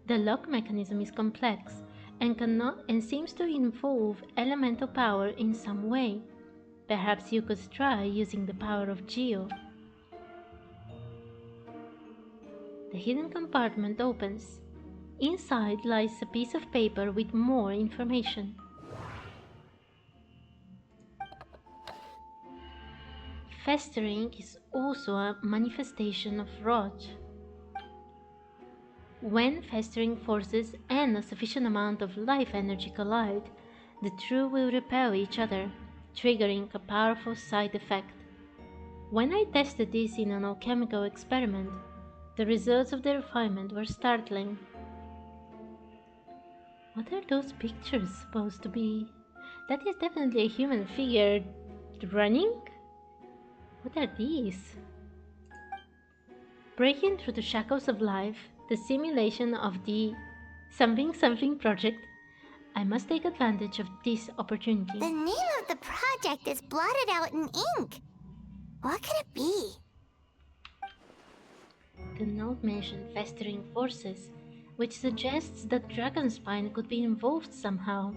The lock mechanism is complex and seems to involve elemental power in some way. Perhaps you could try using the power of Geo. The hidden compartment opens. Inside lies a piece of paper with more information. Festering is also a manifestation of rot. When festering forces and a sufficient amount of life energy collide, the two will repel each other, triggering a powerful side effect. When I tested this in an alchemical experiment, the results of the refinement were startling. What are those pictures supposed to be? That is definitely a human figure running? What are these? Breaking through the shackles of life, the simulation of the something something project, I must take advantage of this opportunity. The name of the project is blotted out in ink. What could it be? The note mentioned festering forces, which suggests that Dragonspine could be involved somehow.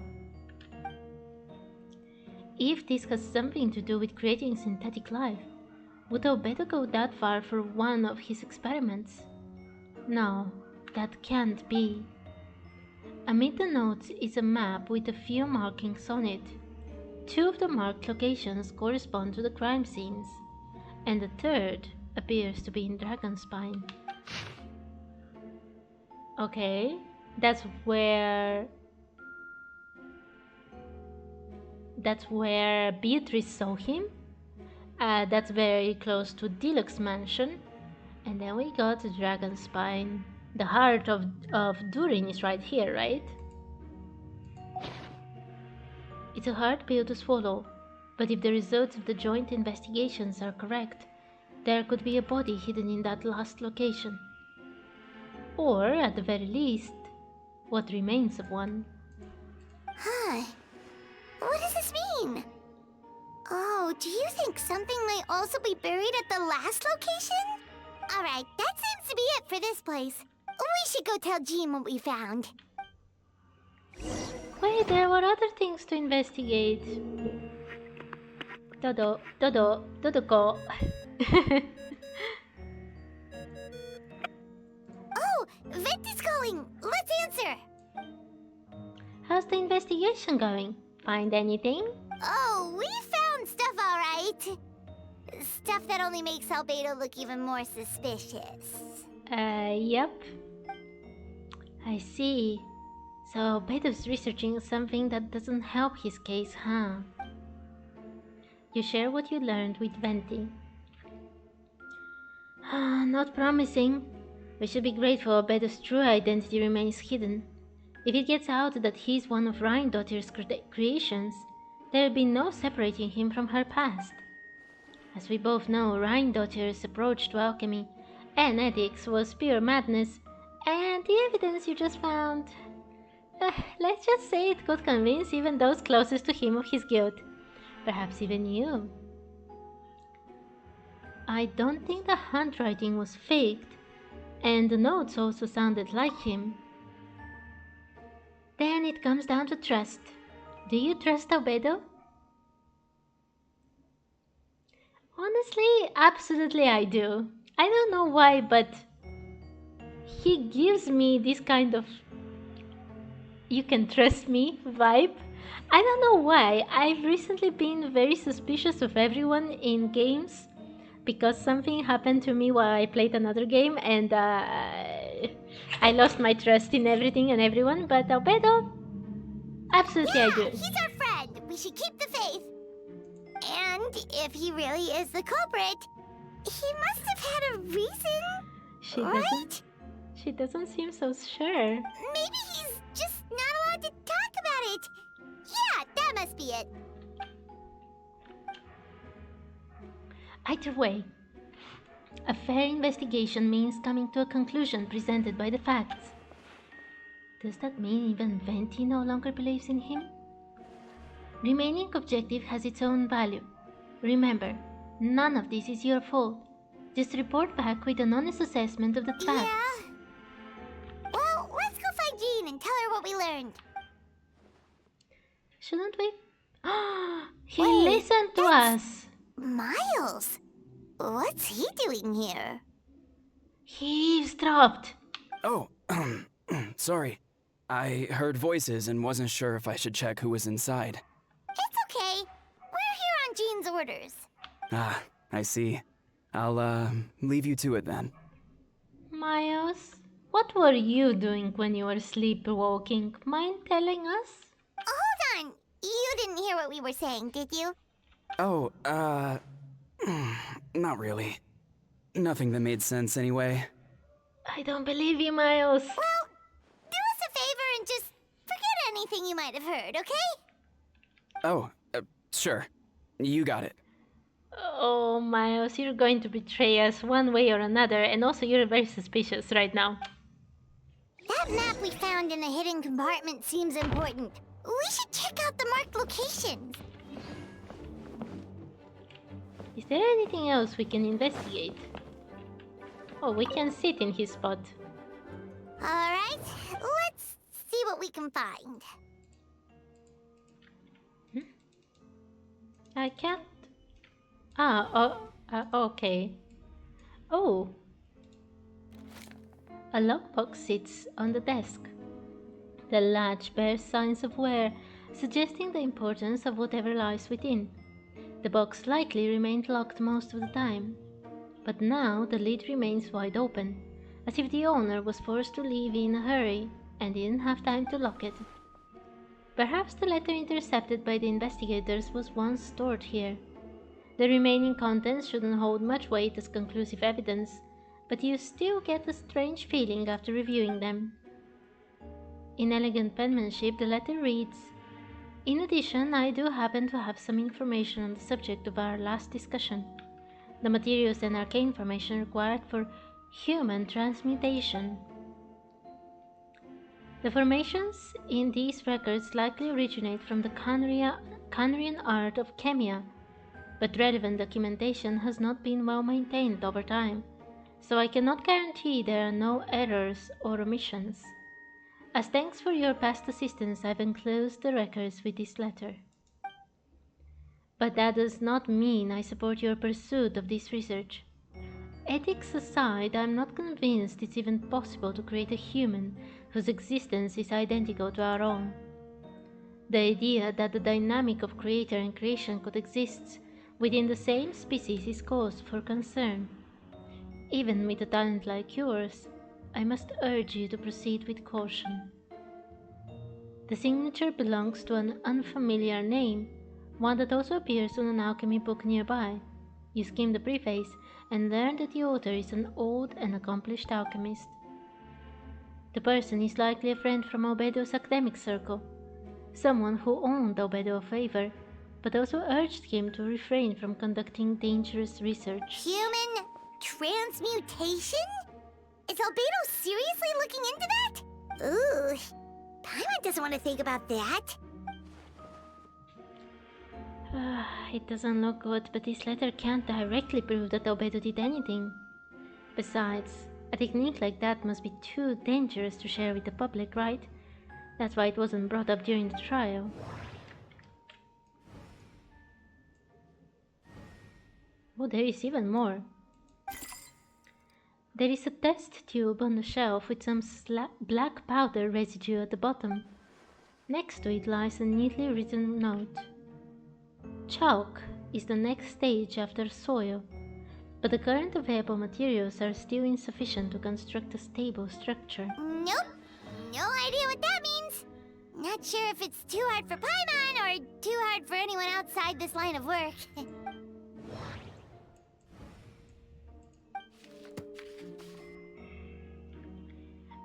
If this has something to do with creating synthetic life, would Albedo go that far for one of his experiments? No, that can't be. Amid the notes is a map with a few markings on it. Two of the marked locations correspond to the crime scenes, and the third appears to be in Dragonspine. Okay, that's where Beatrice saw him. That's very close to Deluxe Mansion. And then we go to Dragonspine. The heart of Durin is right here, right? It's a hard pill to swallow, but if the results of the joint investigations are correct, there could be a body hidden in that last location. Or, at the very least, what remains of one. Huh. What does this mean? Oh, do you think something might also be buried at the last location? Alright, that seems to be it for this place. We should go tell Jean what we found. Wait, there were other things to investigate. Dodo-ko. Oh, Vent is calling! Let's answer! How's the investigation going? Find anything? Oh, we found stuff alright. Stuff that only makes Albedo look even more suspicious. Yep. I see. So Albedo's researching something that doesn't help his case, huh? You share what you learned with Venti. Not promising. We should be grateful Albedo's true identity remains hidden. If it gets out that he's one of Rhindottir's creations, there will be no separating him from her past. As we both know, Rhindottir's approach to alchemy and ethics was pure madness, and the evidence you just found... let's just say it could convince even those closest to him of his guilt. Perhaps even you. I don't think the handwriting was faked, and the notes also sounded like him. Then it comes down to trust. Do you trust Albedo? Honestly, absolutely I do. I don't know why, but he gives me this kind of you can trust me vibe. I don't know why. I've recently been very suspicious of everyone in games because something happened to me while I played another game, and I lost my trust in everything and everyone, but Albedo, absolutely I do. He's our friend. We should keep the faith. And if he really is the culprit, he must have had a reason, right? She doesn't seem so sure. Maybe he's just not allowed to talk about it. Yeah, that must be it. Either way, A fair investigation means coming to a conclusion presented by the facts. Does that mean even Venti no longer believes in him? Remaining objective has its own value. Remember, none of this is your fault. Just report back with an honest assessment of the facts. Yeah. Well, let's go find Jean and tell her what we learned. Shouldn't we? He Wait, listened to us. Miles, what's he doing here? He eavesdropped. Oh, sorry. I heard voices and wasn't sure if I should check who was inside. It's okay. We're here on Jean's orders. Ah, I see. I'll, leave you to it then. Miles, what were you doing when you were sleepwalking? Mind telling us? Hold on. You didn't hear what we were saying, did you? Oh, not really. Nothing that made sense anyway. I don't believe you, Miles. Well, do us a favor and just forget anything you might have heard, okay? Oh, sure. You got it. Oh, Miles, you're going to betray us one way or another, and also you're very suspicious right now. That map we found in the hidden compartment seems important. We should check out the marked locations. Is there anything else we can investigate? Oh, we can sit in his spot. Alright, let's see what we can find. I can't... okay. Oh. A lockbox sits on the desk. The latch bears signs of wear, suggesting the importance of whatever lies within. The box likely remained locked most of the time, but now the lid remains wide open, as if the owner was forced to leave in a hurry and didn't have time to lock it. Perhaps the letter intercepted by the investigators was once stored here. The remaining contents shouldn't hold much weight as conclusive evidence, but you still get a strange feeling after reviewing them. In elegant penmanship, the letter reads, "In addition, I do happen to have some information on the subject of our last discussion. The materials and arcane formation required for human transmutation. The formations in these records likely originate from the Canarian art of Chemia, but relevant documentation has not been well maintained over time, so I cannot guarantee there are no errors or omissions. As thanks for your past assistance, I've enclosed the records with this letter. But that does not mean I support your pursuit of this research. Ethics aside, I'm not convinced it's even possible to create a human whose existence is identical to our own. The idea that the dynamic of creator and creation could exist within the same species is cause for concern. Even with a talent like yours, I must urge you to proceed with caution." The signature belongs to an unfamiliar name, one that also appears on an alchemy book nearby. You skim the preface and learn that the author is an old and accomplished alchemist. The person is likely a friend from Albedo's academic circle, someone who owed Albedo a favor, but also urged him to refrain from conducting dangerous research. Human transmutation? Is Albedo seriously looking into that? Ooh, Paimon doesn't want to think about that. It doesn't look good, but this letter can't directly prove that Albedo did anything. Besides, a technique like that must be too dangerous to share with the public, right? That's why it wasn't brought up during the trial. Oh, there is even more. There is a test tube on the shelf with some black powder residue at the bottom. Next to it lies a neatly written note. Chalk is the next stage after soil, but the current available materials are still insufficient to construct a stable structure. Nope, no idea what that means. Not sure if it's too hard for Paimon or too hard for anyone outside this line of work.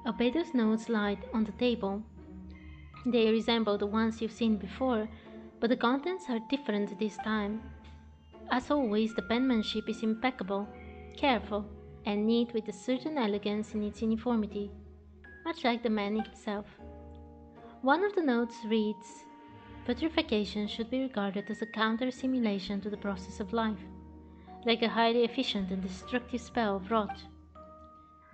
Albedo's notes lie on the table. They resemble the ones you've seen before, but the contents are different this time. As always, the penmanship is impeccable. careful, and neat with a certain elegance in its uniformity, much like the man himself. One of the notes reads, "Putrefaction should be regarded as a counter-simulation to the process of life, like a highly efficient and destructive spell of rot.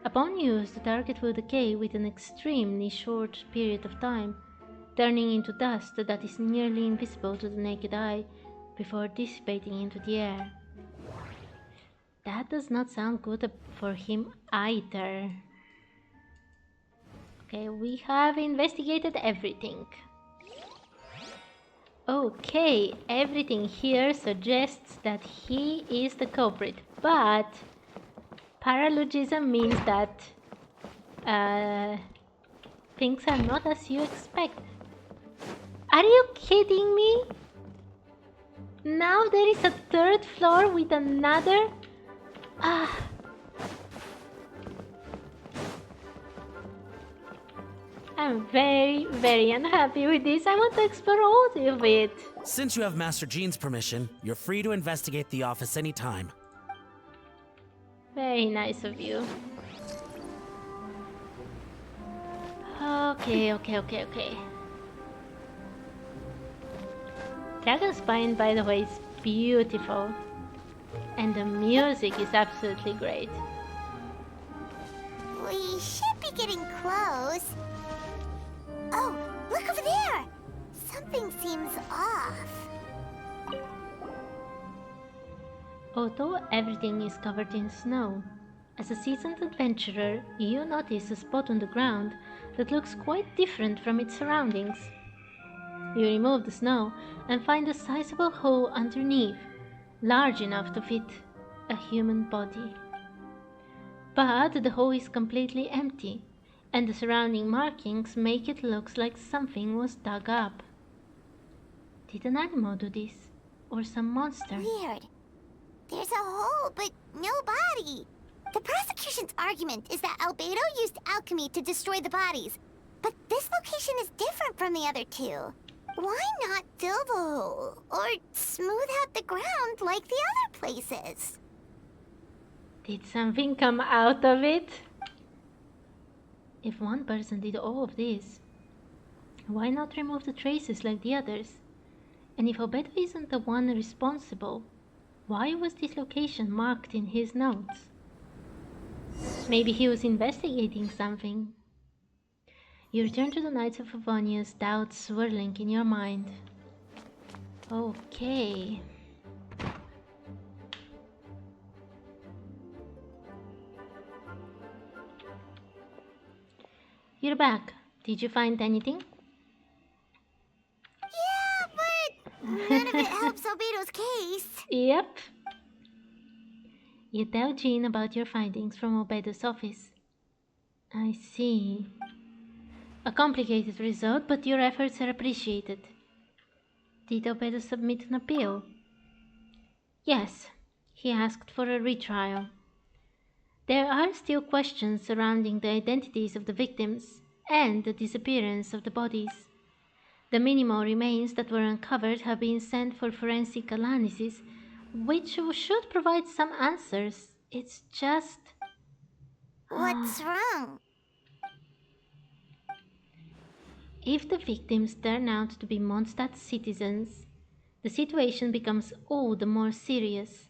Upon use, the target will decay with an extremely short period of time, turning into dust that is nearly invisible to the naked eye before dissipating into the air." That does not sound good for him either. Okay, we have investigated everything. Okay, everything here suggests that he is the culprit, but paralogism means that things are not as you expect. Are you kidding me? Now there is a third floor with another... I'm very, very unhappy with this. I want to explore all of it. Since you have Master Jean's permission, you're free to investigate the office anytime. Very nice of you. Okay. Dragon Spine, by the way, is beautiful. And the music is absolutely great. We should be getting close. Oh, look over there! Something seems off. Although everything is covered in snow, as a seasoned adventurer, you notice a spot on the ground that looks quite different from its surroundings. You remove the snow and find a sizable hole underneath, large enough to fit a human body. But the hole is completely empty, and the surrounding markings make it look like something was dug up. Did an animal do this? Or some monster? Weird. There's a hole, but no body. The prosecution's argument is that Albedo used alchemy to destroy the bodies, but this location is different from the other two. Why not fill the hole, or smooth out the ground like the other places? Did something come out of it? If one person did all of this, why not remove the traces like the others? And if Albedo isn't the one responsible, why was this location marked in his notes? Maybe he was investigating something. You return to the Knights of Favonius, doubts swirling in your mind. Okay. You're back. Did you find anything? Yeah, but none of it helps Albedo's case. Yep. You tell Jean about your findings from Albedo's office. I see. A complicated result, but your efforts are appreciated. Did Albedo submit an appeal? Yes, he asked for a retrial. There are still questions surrounding the identities of the victims and the disappearance of the bodies. The minimal remains that were uncovered have been sent for forensic analysis, which should provide some answers. It's just... What's wrong? If the victims turn out to be Mondstadt citizens, the situation becomes all the more serious.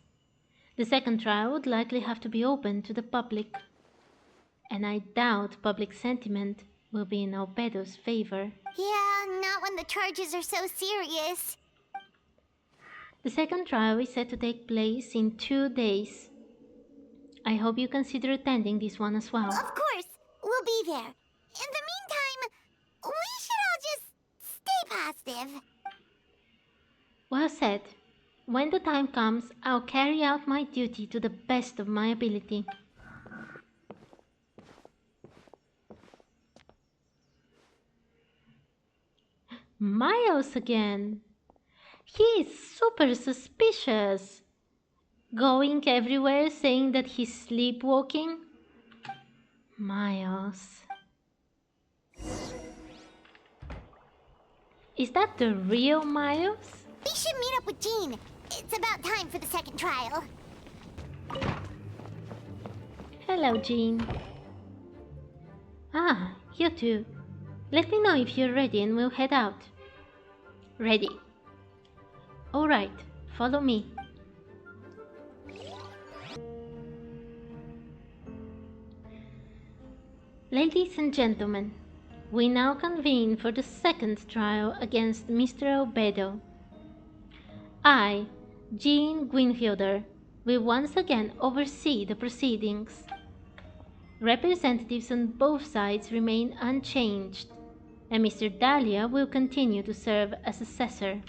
The second trial would likely have to be open to the public, and I doubt public sentiment will be in Albedo's favor. Yeah, not when the charges are so serious. The second trial is set to take place in 2 days. I hope you consider attending this one as well. Of course, we'll be there. In the meantime, we should all just stay positive. Well said. When the time comes, I'll carry out my duty to the best of my ability. Miles again. He is super suspicious. Going everywhere saying that he's sleepwalking. Miles. Is that the real Miles? We should meet up with Jean. It's about time for the second trial. Hello, Jean. Ah, you too. Let me know if you're ready and we'll head out. Ready. Alright, follow me. Ladies and gentlemen, we now convene for the second trial against Mr. Albedo. I, Jean Gwynfielder, will once again oversee the proceedings. Representatives on both sides remain unchanged, and Mr. Dahlia will continue to serve as assessor.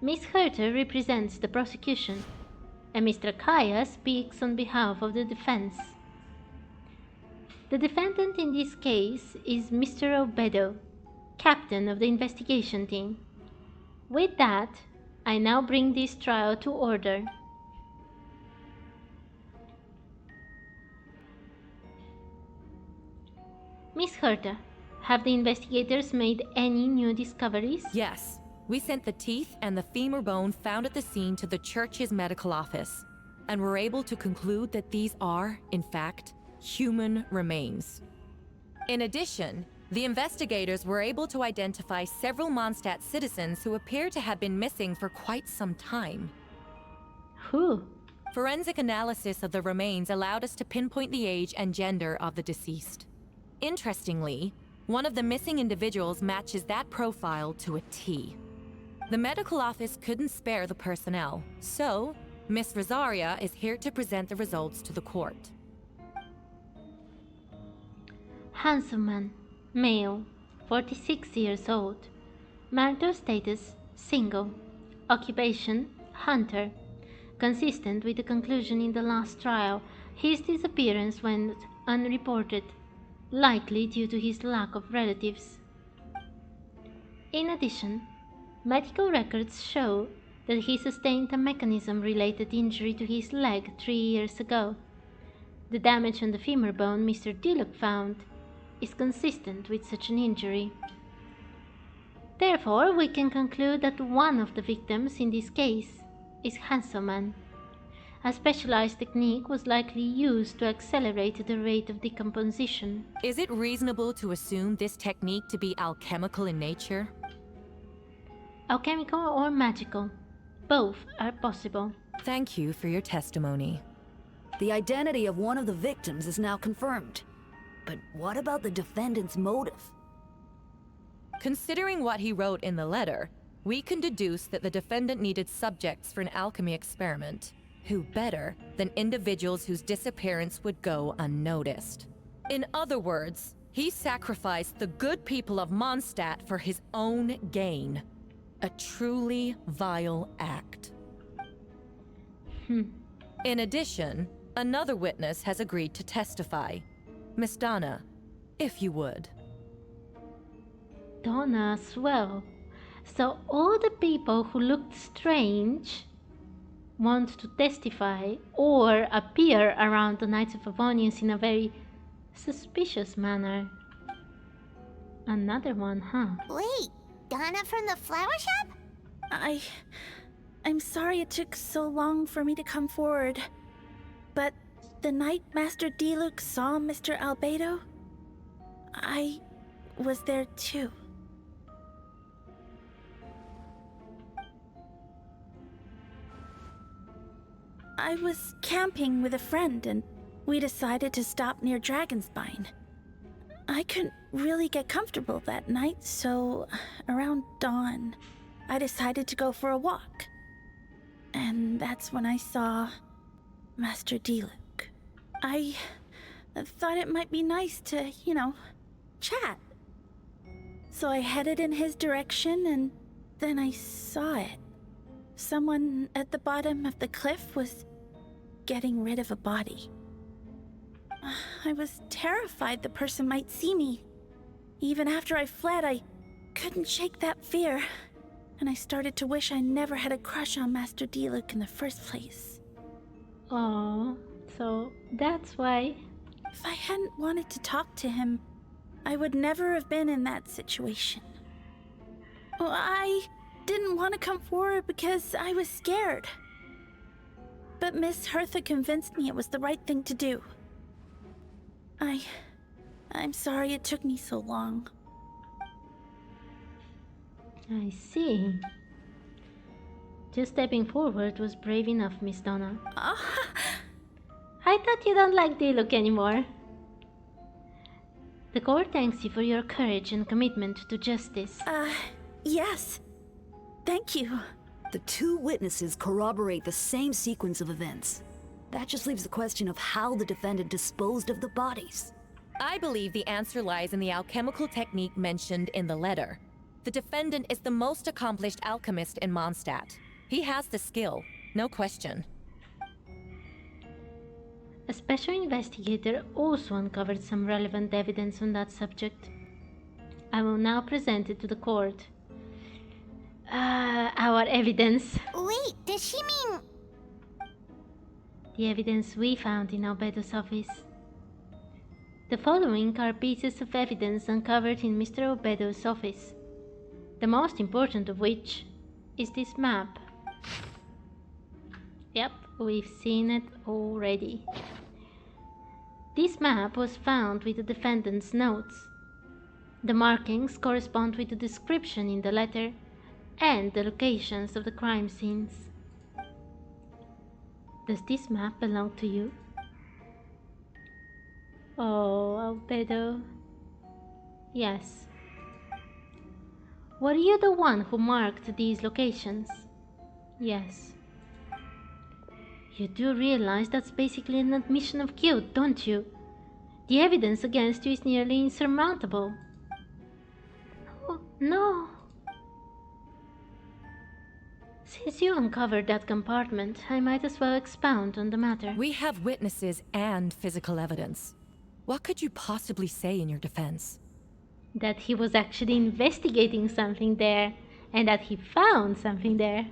Miss Herter represents the prosecution, and Mr. Kaya speaks on behalf of the defense. The defendant in this case is Mr. Albedo, captain of the investigation team. With that, I now bring this trial to order. Miss Herta, have the investigators made any new discoveries? Yes. We sent the teeth and the femur bone found at the scene to the church's medical office, and were able to conclude that these are, in fact, human remains. In addition, the investigators were able to identify several Mondstadt citizens who appear to have been missing for quite some time. Who? Forensic analysis of the remains allowed us to pinpoint the age and gender of the deceased. Interestingly, one of the missing individuals matches that profile to a T. The medical office couldn't spare the personnel, so Miss Rosaria is here to present the results to the court. Handsome man, male, 46 years old. Marital status, single. Occupation, hunter. Consistent with the conclusion in the last trial, his disappearance went unreported, likely due to his lack of relatives. In addition, medical records show that he sustained a mechanism-related injury to his leg 3 years ago. The damage on the femur bone Mr. Diluk found is consistent with such an injury. Therefore, we can conclude that one of the victims in this case is Hanselman. A specialized technique was likely used to accelerate the rate of decomposition. Is it reasonable to assume this technique to be alchemical in nature? Alchemical or magical, both are possible. Thank you for your testimony. The identity of one of the victims is now confirmed. But what about the defendant's motive? Considering what he wrote in the letter, we can deduce that the defendant needed subjects for an alchemy experiment. Who better than individuals whose disappearance would go unnoticed? In other words, he sacrificed the good people of Mondstadt for his own gain. A truly vile act. In addition, another witness has agreed to testify. Miss Donna, if you would. Donna as well. So all the people who looked strange want to testify or appear around the Knights of Favonius in a very suspicious manner. Another one, huh? Wait, Donna from the flower shop? I'm sorry it took so long for me to come forward, but the night Master Diluk saw Mr. Albedo, I was there too. I was camping with a friend and we decided to stop near Dragonspine. I couldn't really get comfortable that night, so around dawn, I decided to go for a walk. And that's when I saw Master Diluk. I thought it might be nice to, chat. So I headed in his direction and then I saw it. Someone at the bottom of the cliff was getting rid of a body. I was terrified the person might see me. Even after I fled, I couldn't shake that fear. And I started to wish I never had a crush on Master Diluk in the first place. Oh, so that's why. If I hadn't wanted to talk to him, I would never have been in that situation. Well, I didn't want to come forward because I was scared. But Miss Hertha convinced me it was the right thing to do. I'm sorry it took me so long. I see. Just stepping forward was brave enough, Miss Donna. I thought you don't like Diluc anymore. The court thanks you for your courage and commitment to justice. Yes. Thank you. The two witnesses corroborate the same sequence of events. That just leaves the question of how the defendant disposed of the bodies. I believe the answer lies in the alchemical technique mentioned in the letter. The defendant is the most accomplished alchemist in Mondstadt. He has the skill, no question. A special investigator also uncovered some relevant evidence on that subject. I will now present it to the court. Our evidence. Wait, does she mean... The evidence we found in Albedo's office. The following are pieces of evidence uncovered in Mr. Albedo's office. The most important of which is this map. Yep, we've seen it already. This map was found with the defendant's notes. The markings correspond with the description in the letter and the locations of the crime scenes. Does this map belong to you? Oh, Albedo. Yes. Were you the one who marked these locations? Yes. You do realize that's basically an admission of guilt, don't you? The evidence against you is nearly insurmountable. Oh, no. Since you uncovered that compartment, I might as well expound on the matter. We have witnesses and physical evidence. What could you possibly say in your defense? That he was actually investigating something there, and that he found something there.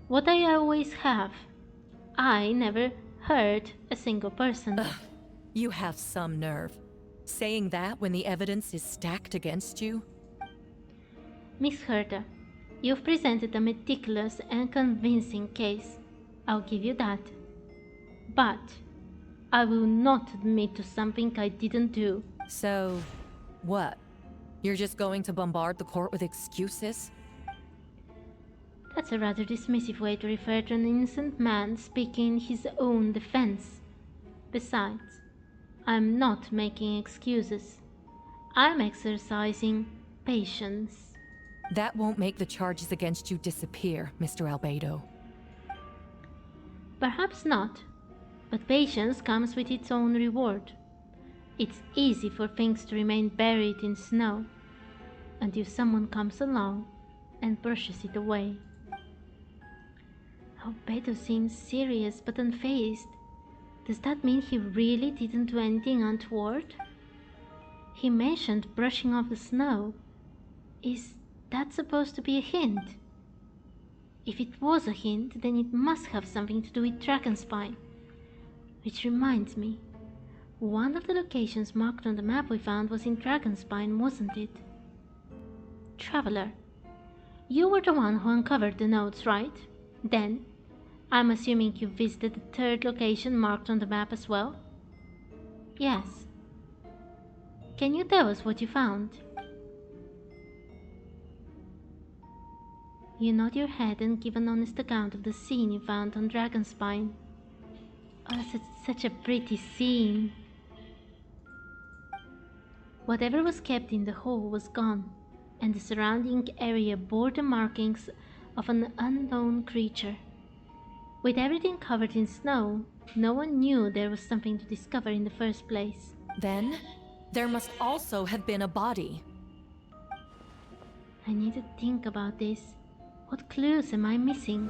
What I always have. I never hurt a single person. Ugh, you have some nerve. Saying that when the evidence is stacked against you? Miss Herta, you've presented a meticulous and convincing case. I'll give you that. But I will not admit to something I didn't do. So, what? You're just going to bombard the court with excuses? That's a rather dismissive way to refer to an innocent man speaking in his own defense. Besides, I'm not making excuses. I'm exercising patience. That won't make the charges against you disappear, Mr. Albedo. Perhaps not, but patience comes with its own reward. It's easy for things to remain buried in snow until someone comes along and brushes it away. Albedo seems serious but unfazed. Does that mean he really didn't do anything untoward? He mentioned brushing off the snow. Is that supposed to be a hint? If it was a hint, then it must have something to do with Dragonspine. Which reminds me, one of the locations marked on the map we found was in Dragonspine, wasn't it? Traveler, you were the one who uncovered the notes, right? Then, I'm assuming you visited the third location marked on the map as well? Yes. Can you tell us what you found? You nod your head and give an honest account of the scene you found on Dragonspine. Oh, such a pretty scene. Whatever was kept in the hole was gone, and the surrounding area bore the markings of an unknown creature. With everything covered in snow, no one knew there was something to discover in the first place. Then, there must also have been a body. I need to think about this. What clues am I missing?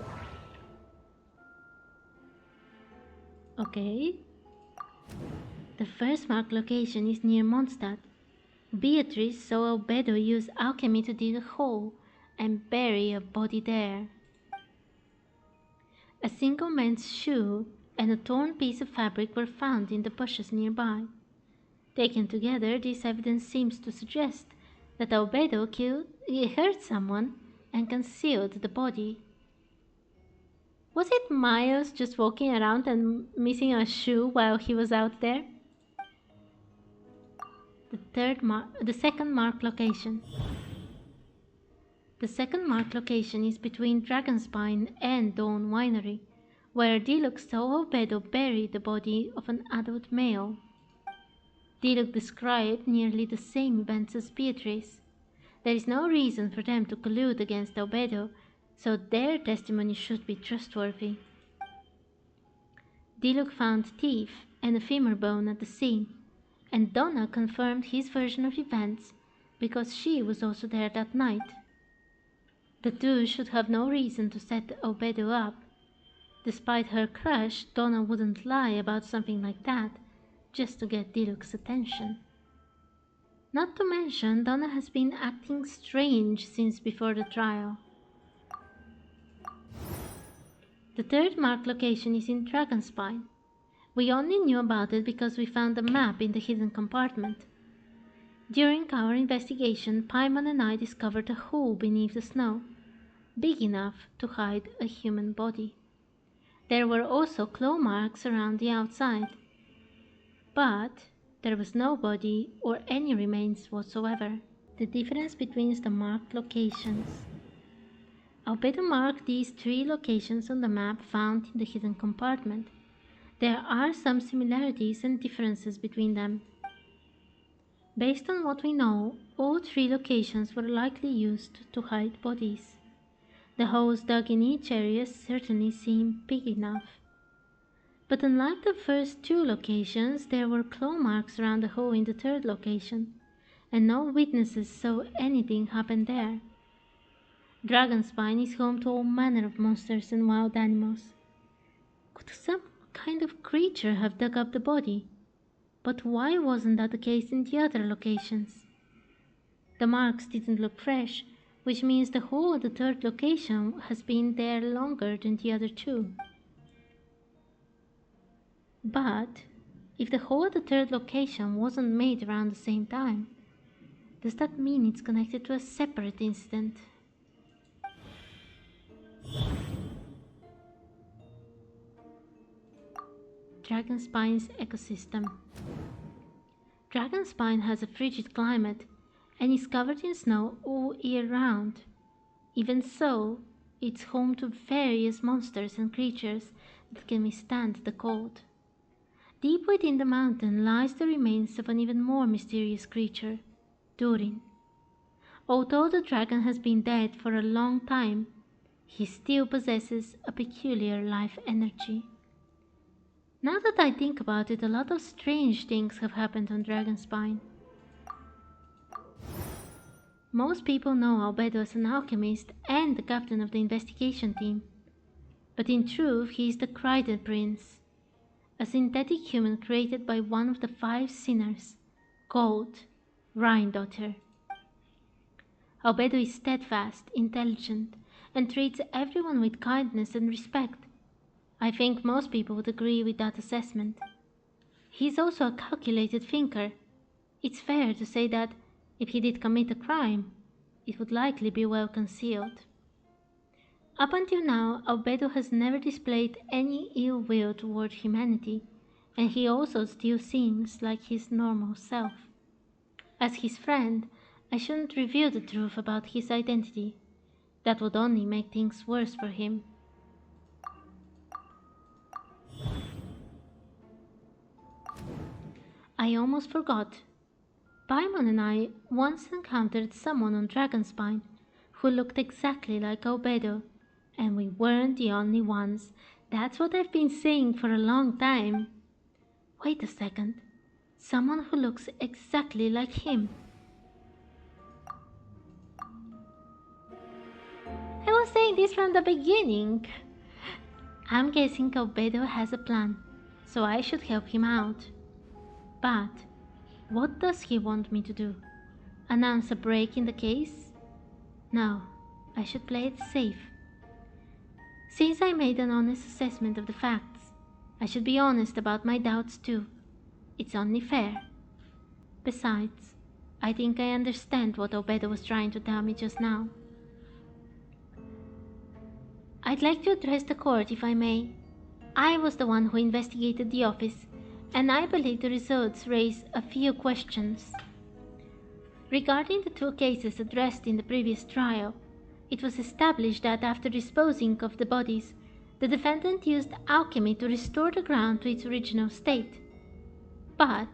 Okay. The first marked location is near Mondstadt. Beatrice saw Albedo use alchemy to dig a hole and bury a body there. A single man's shoe and a torn piece of fabric were found in the bushes nearby. Taken together, this evidence seems to suggest that Albedo hurt someone and concealed the body. Was it Miles just walking around and missing a shoe while he was out there? The second marked location. The second marked location is between Dragonspine and Dawn Winery, where Diluc saw Albedo bury the body of an adult male. Diluc described nearly the same events as Beatrice. There is no reason for them to collude against Albedo, so their testimony should be trustworthy. Diluc found teeth and a femur bone at the scene, and Donna confirmed his version of events because she was also there that night. The two should have no reason to set Albedo up. Despite her crush, Donna wouldn't lie about something like that just to get Diluc's attention. Not to mention, Donna has been acting strange since before the trial. The third marked location is in Dragonspine. We only knew about it because we found a map in the hidden compartment. During our investigation, Paimon and I discovered a hole beneath the snow, big enough to hide a human body. There were also claw marks around the outside, but there was no body or any remains whatsoever. The difference between the marked locations. Albedo marked these 3 locations on the map found in the hidden compartment. There are some similarities and differences between them. Based on what we know, all 3 locations were likely used to hide bodies. The holes dug in each area certainly seem big enough. But unlike the first 2 locations, there were claw marks around the hole in the 3rd location, and no witnesses saw anything happen there. Dragonspine is home to all manner of monsters and wild animals. Could some kind of creature have dug up the body? But why wasn't that the case in the other locations? The marks didn't look fresh, which means the hole at the 3rd location has been there longer than the other 2. But if the hole at the 3rd location wasn't made around the same time, does that mean it's connected to a separate incident? Dragonspine's ecosystem. Dragonspine has a frigid climate and is covered in snow all year round. Even so, it's home to various monsters and creatures that can withstand the cold. Deep within the mountain lies the remains of an even more mysterious creature, Durin. Although the dragon has been dead for a long time, he still possesses a peculiar life energy. Now that I think about it, a lot of strange things have happened on Dragonspine. Most people know Albedo as an alchemist and the captain of the investigation team, but in truth he is the Cryden Prince, a synthetic human created by one of the 5 sinners, called Rhindaughter. Albedo is steadfast, intelligent, and treats everyone with kindness and respect. I think most people would agree with that assessment. He's also a calculated thinker. It's fair to say that if he did commit a crime, it would likely be well concealed. Up until now, Albedo has never displayed any ill will toward humanity, and he also still seems like his normal self. As his friend, I shouldn't reveal the truth about his identity. That would only make things worse for him. I almost forgot. Paimon and I once encountered someone on Dragonspine who looked exactly like Albedo, and we weren't the only ones. That's what I've been saying for a long time. Wait a second. Someone who looks exactly like him. I was saying this from the beginning. I'm guessing Albedo has a plan, so I should help him out. But what does he want me to do? Announce a break in the case? No, I should play it safe. Since I made an honest assessment of the facts, I should be honest about my doubts too. It's only fair. Besides, I think I understand what Albedo was trying to tell me just now. I'd like to address the court if I may. I was the one who investigated the office, and I believe the results raise a few questions. Regarding the 2 cases addressed in the previous trial, it was established that after disposing of the bodies, the defendant used alchemy to restore the ground to its original state. But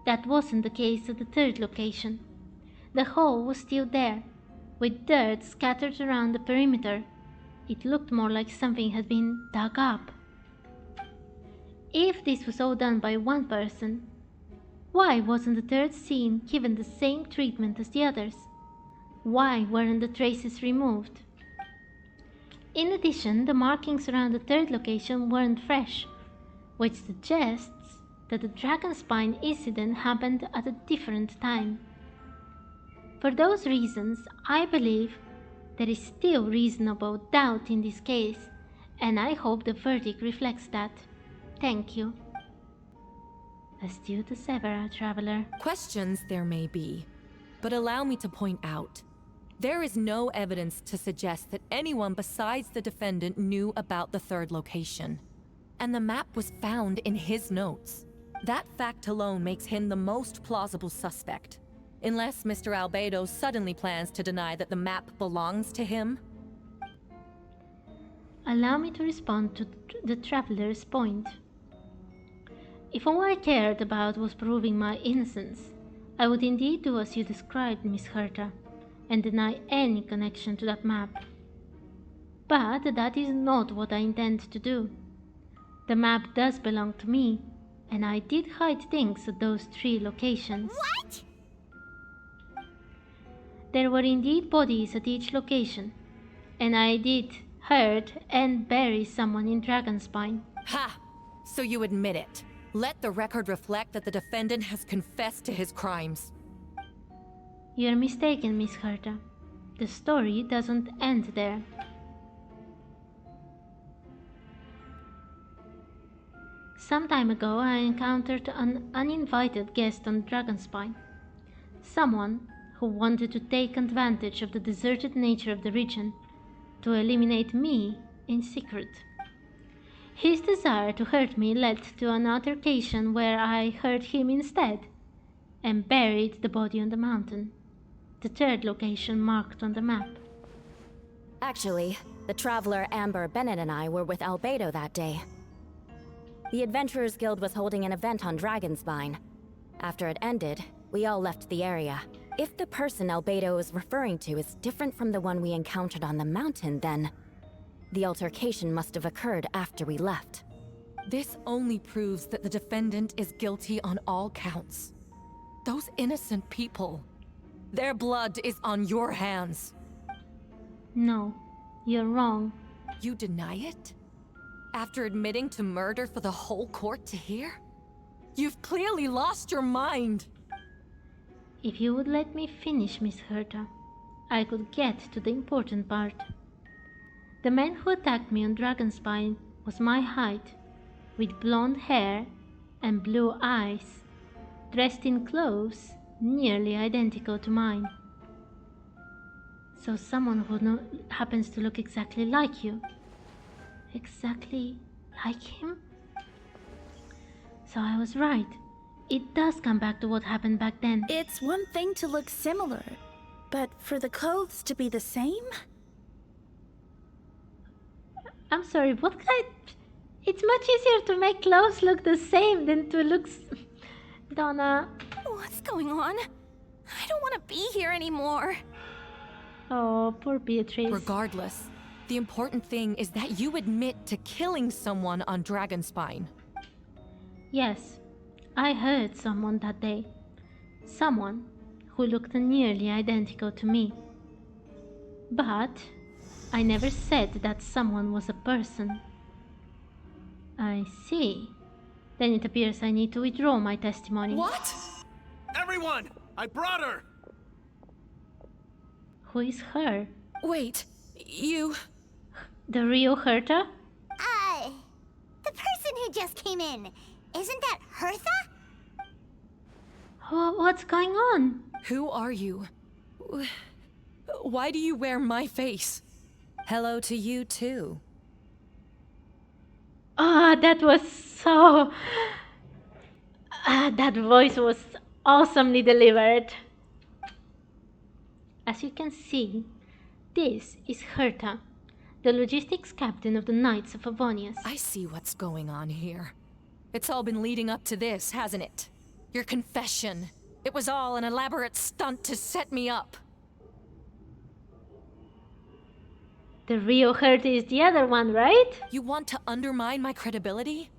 that wasn't the case at the 3rd location. The hole was still there, with dirt scattered around the perimeter. It looked more like something had been dug up. If this was all done by one person, why wasn't the 3rd scene given the same treatment as the others? Why weren't the traces removed? In addition, the markings around the 3rd location weren't fresh, which suggests that the dragon spine incident happened at a different time. For those reasons, I believe there is still reasonable doubt in this case, and I hope the verdict reflects that. Thank you. Astute as ever, traveler. Questions there may be, but allow me to point out. There is no evidence to suggest that anyone besides the defendant knew about the 3rd location. And the map was found in his notes. That fact alone makes him the most plausible suspect. Unless Mr. Albedo suddenly plans to deny that the map belongs to him. Allow me to respond to the traveler's point. If all I cared about was proving my innocence, I would indeed do as you described, Miss Herta, and deny any connection to that map. But that is not what I intend to do. The map does belong to me, and I did hide things at those 3 locations. What? There were indeed bodies at each location, and I did hurt and bury someone in Dragonspine. Ha! So you admit it. Let the record reflect that the defendant has confessed to his crimes. You're mistaken, Miss Herta. The story doesn't end there. Some time ago, I encountered an uninvited guest on Dragonspine. Someone who wanted to take advantage of the deserted nature of the region to eliminate me in secret. His desire to hurt me led to an altercation where I hurt him instead and buried the body on the mountain, the 3rd location marked on the map. Actually, the traveler Amber Bennett and I were with Albedo that day. The Adventurers Guild was holding an event on Dragonspine. After it ended, we all left the area. If the person Albedo is referring to is different from the one we encountered on the mountain, then the altercation must have occurred after we left. This only proves that the defendant is guilty on all counts. Those innocent people, their blood is on your hands. No, you're wrong. You deny it? After admitting to murder for the whole court to hear? You've clearly lost your mind. If you would let me finish, Miss Herta, I could get to the important part. The man who attacked me on Dragonspine was my height, with blonde hair and blue eyes, dressed in clothes nearly identical to mine. So someone who happens to look exactly like you. Exactly like him? So I was right. It does come back to what happened back then. It's one thing to look similar, but for the clothes to be the same? I'm sorry, what kind? It's much easier to make clothes look the same than to look... Donna... What's going on? I don't want to be here anymore. Oh, poor Beatrice. Regardless, the important thing is that you admit to killing someone on Dragonspine. Yes, I hurt someone that day. Someone who looked nearly identical to me. But I never said that someone was a person. I see. Then it appears I need to withdraw my testimony. What? Everyone! I brought her! Who is her? Wait, you... The real Herta? The person who just came in. Isn't that Hertha? What's going on? Who are you? Why do you wear my face? Hello to you too. Oh, that was so... that voice was awesomely delivered. As you can see, this is Herta, the logistics captain of the Knights of Favonius. I see what's going on here. It's all been leading up to this, hasn't it? Your confession. It was all an elaborate stunt to set me up. The real Herta is the other one, right? You want to undermine my credibility?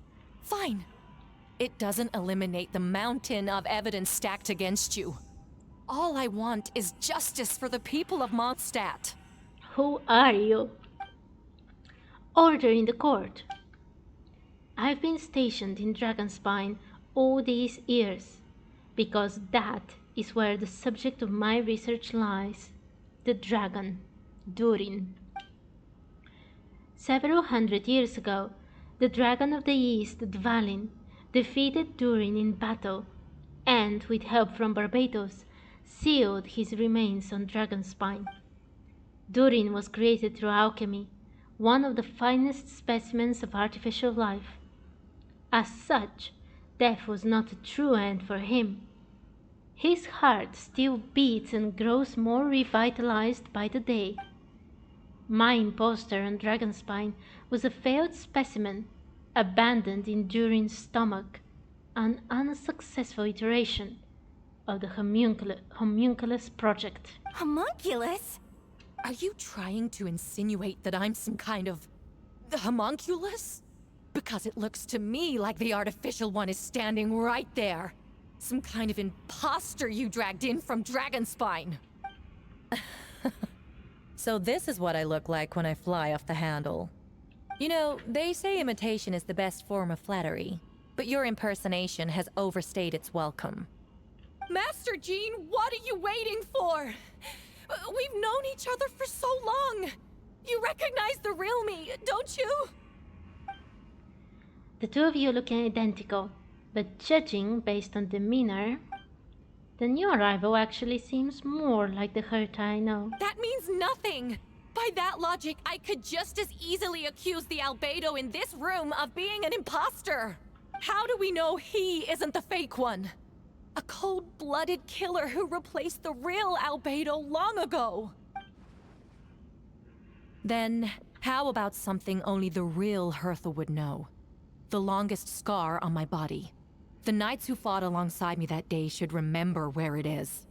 Fine. It doesn't eliminate the mountain of evidence stacked against you. All I want is justice for the people of Mondstadt. Who are you? Order in the court. I've been stationed in Dragonspine all these years, because that is where the subject of my research lies. The dragon, Durin. Several hundred years ago, the dragon of the east, Dvalin, defeated Durin in battle, and with help from Barbatos, sealed his remains on Dragonspine. Durin was created through alchemy, one of the finest specimens of artificial life. As such, death was not a true end for him. His heart still beats and grows more revitalized by the day. My imposter on Dragonspine was a failed specimen, abandoned in Durin's stomach, an unsuccessful iteration of the homunculus project. Homunculus? Are you trying to insinuate that I'm some kind of homunculus? Because it looks to me like the artificial one is standing right there. Some kind of imposter you dragged in from Dragonspine. So this is what I look like when I fly off the handle. You know, they say imitation is the best form of flattery, but your impersonation has overstayed its welcome. Master Jean, what are you waiting for? We've known each other for so long. You recognize the real me, don't you? The two of you look identical, but judging based on demeanor, the new arrival actually seems more like the Herta I know. That means nothing! By that logic, I could just as easily accuse the Albedo in this room of being an imposter! How do we know he isn't the fake one? A cold-blooded killer who replaced the real Albedo long ago! Then, how about something only the real Hertha would know? The longest scar on my body. The knights who fought alongside me that day should remember where it is.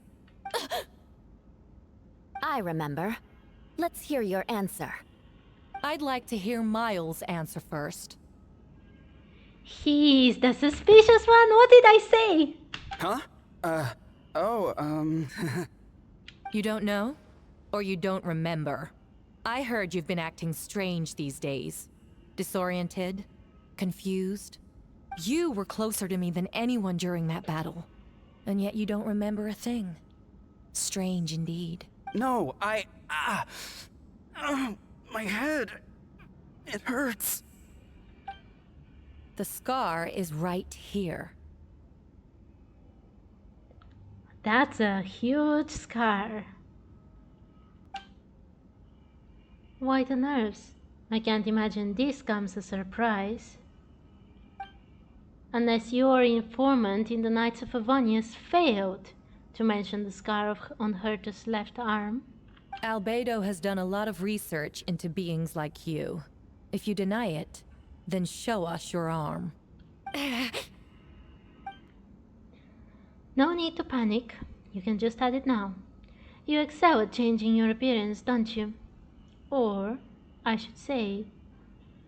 I remember. Let's hear your answer. I'd like to hear Miles' answer first. He's the suspicious one? What did I say? Huh? You don't know? Or you don't remember? I heard you've been acting strange these days. Disoriented? Confused? You were closer to me than anyone during that battle. And yet you don't remember a thing. Strange indeed. No, my head. It hurts. The scar is right here. That's a huge scar. Why the nerves? I can't imagine this comes as a surprise. Unless your informant in the Knights of Favonius failed to mention the scar on Herta's left arm. Albedo has done a lot of research into beings like you. If you deny it, then show us your arm. No need to panic. You can just add it now. You excel at changing your appearance, don't you? Or, I should say,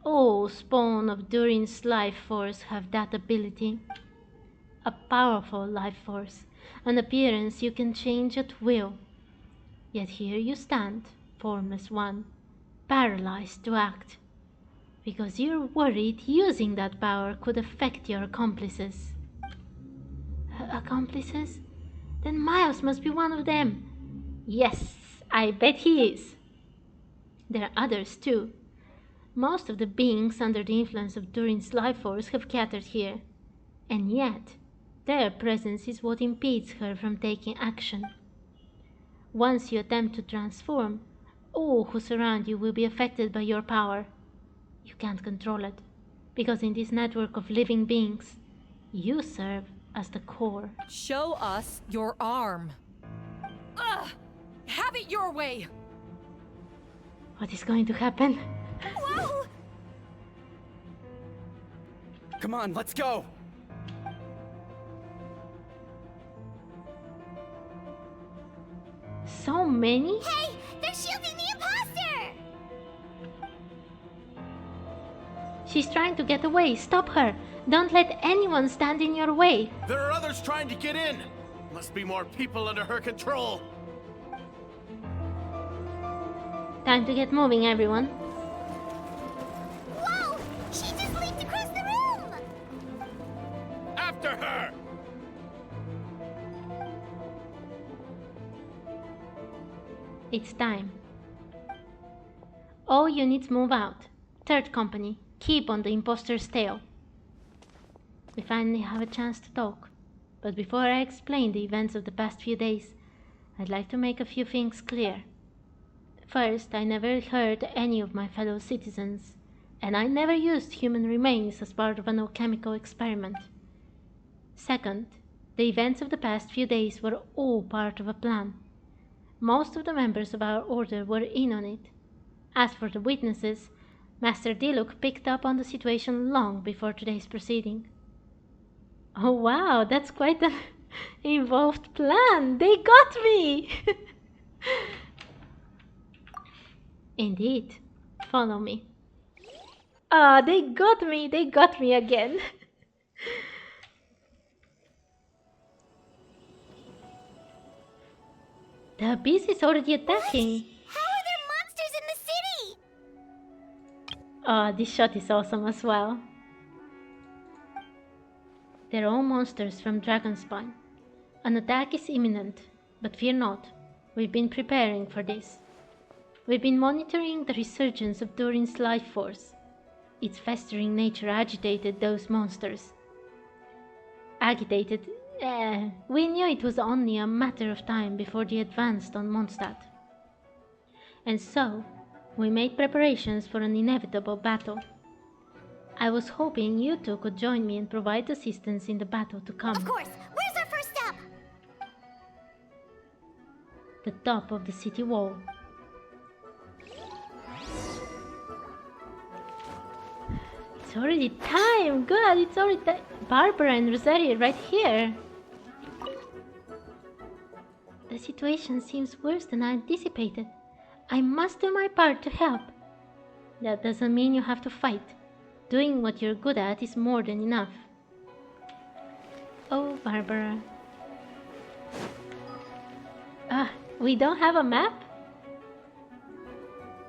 all spawn of Durin's life force have that ability. A powerful life force, an appearance you can change at will. Yet here you stand, formless one, paralyzed to act, because you're worried using that power could affect your accomplices. Accomplices? Then Miles must be one of them. Yes, I bet he is. There are others too. Most of the beings under the influence of Durin's life force have gathered here, and yet their presence is what impedes her from taking action. Once you attempt to transform, all who surround you will be affected by your power. You can't control it, Because in this network of living beings, you serve as the core. Show us your arm. Ugh! Have it your way! What is going to happen? Whoa! Come on, let's go! So many? Hey, they're shielding the imposter! She's trying to get away. Stop her. Don't let anyone stand in your way. There are others trying to get in. Must be more people under her control. Time to get moving, everyone. Whoa! She just leaped across the room! After her! It's time. All units move out. Third company, keep on the imposter's tail. We finally have a chance to talk. But before I explain the events of the past few days, I'd like to make a few things clear. First, I never hurt any of my fellow citizens, and I never used human remains as part of an alchemical experiment. Second, the events of the past few days were all part of a plan. Most of the members of our order were in on it. As for the witnesses, Master Diluc picked up on the situation long before today's proceeding. Oh wow, that's quite an involved plan! They got me! Indeed. Follow me. Ah, they got me again. The beast is already attacking. How are there monsters in the city? Ah, this shot is awesome as well. They're all monsters from Dragonspawn. An attack is imminent, but fear not. We've been preparing for this. We've been monitoring the resurgence of Durin's life force. Its festering nature agitated those monsters. We knew it was only a matter of time before they advanced on Mondstadt. And so, we made preparations for an inevitable battle. I was hoping you two could join me and provide assistance in the battle to come. Of course! Where's our first step? The top of the city wall. It's already time! God, it's already time! Barbara and Rosario right here! The situation seems worse than I anticipated. I must do my part to help. That doesn't mean you have to fight. Doing what you're good at is more than enough. Oh, Barbara. Ah, we don't have a map?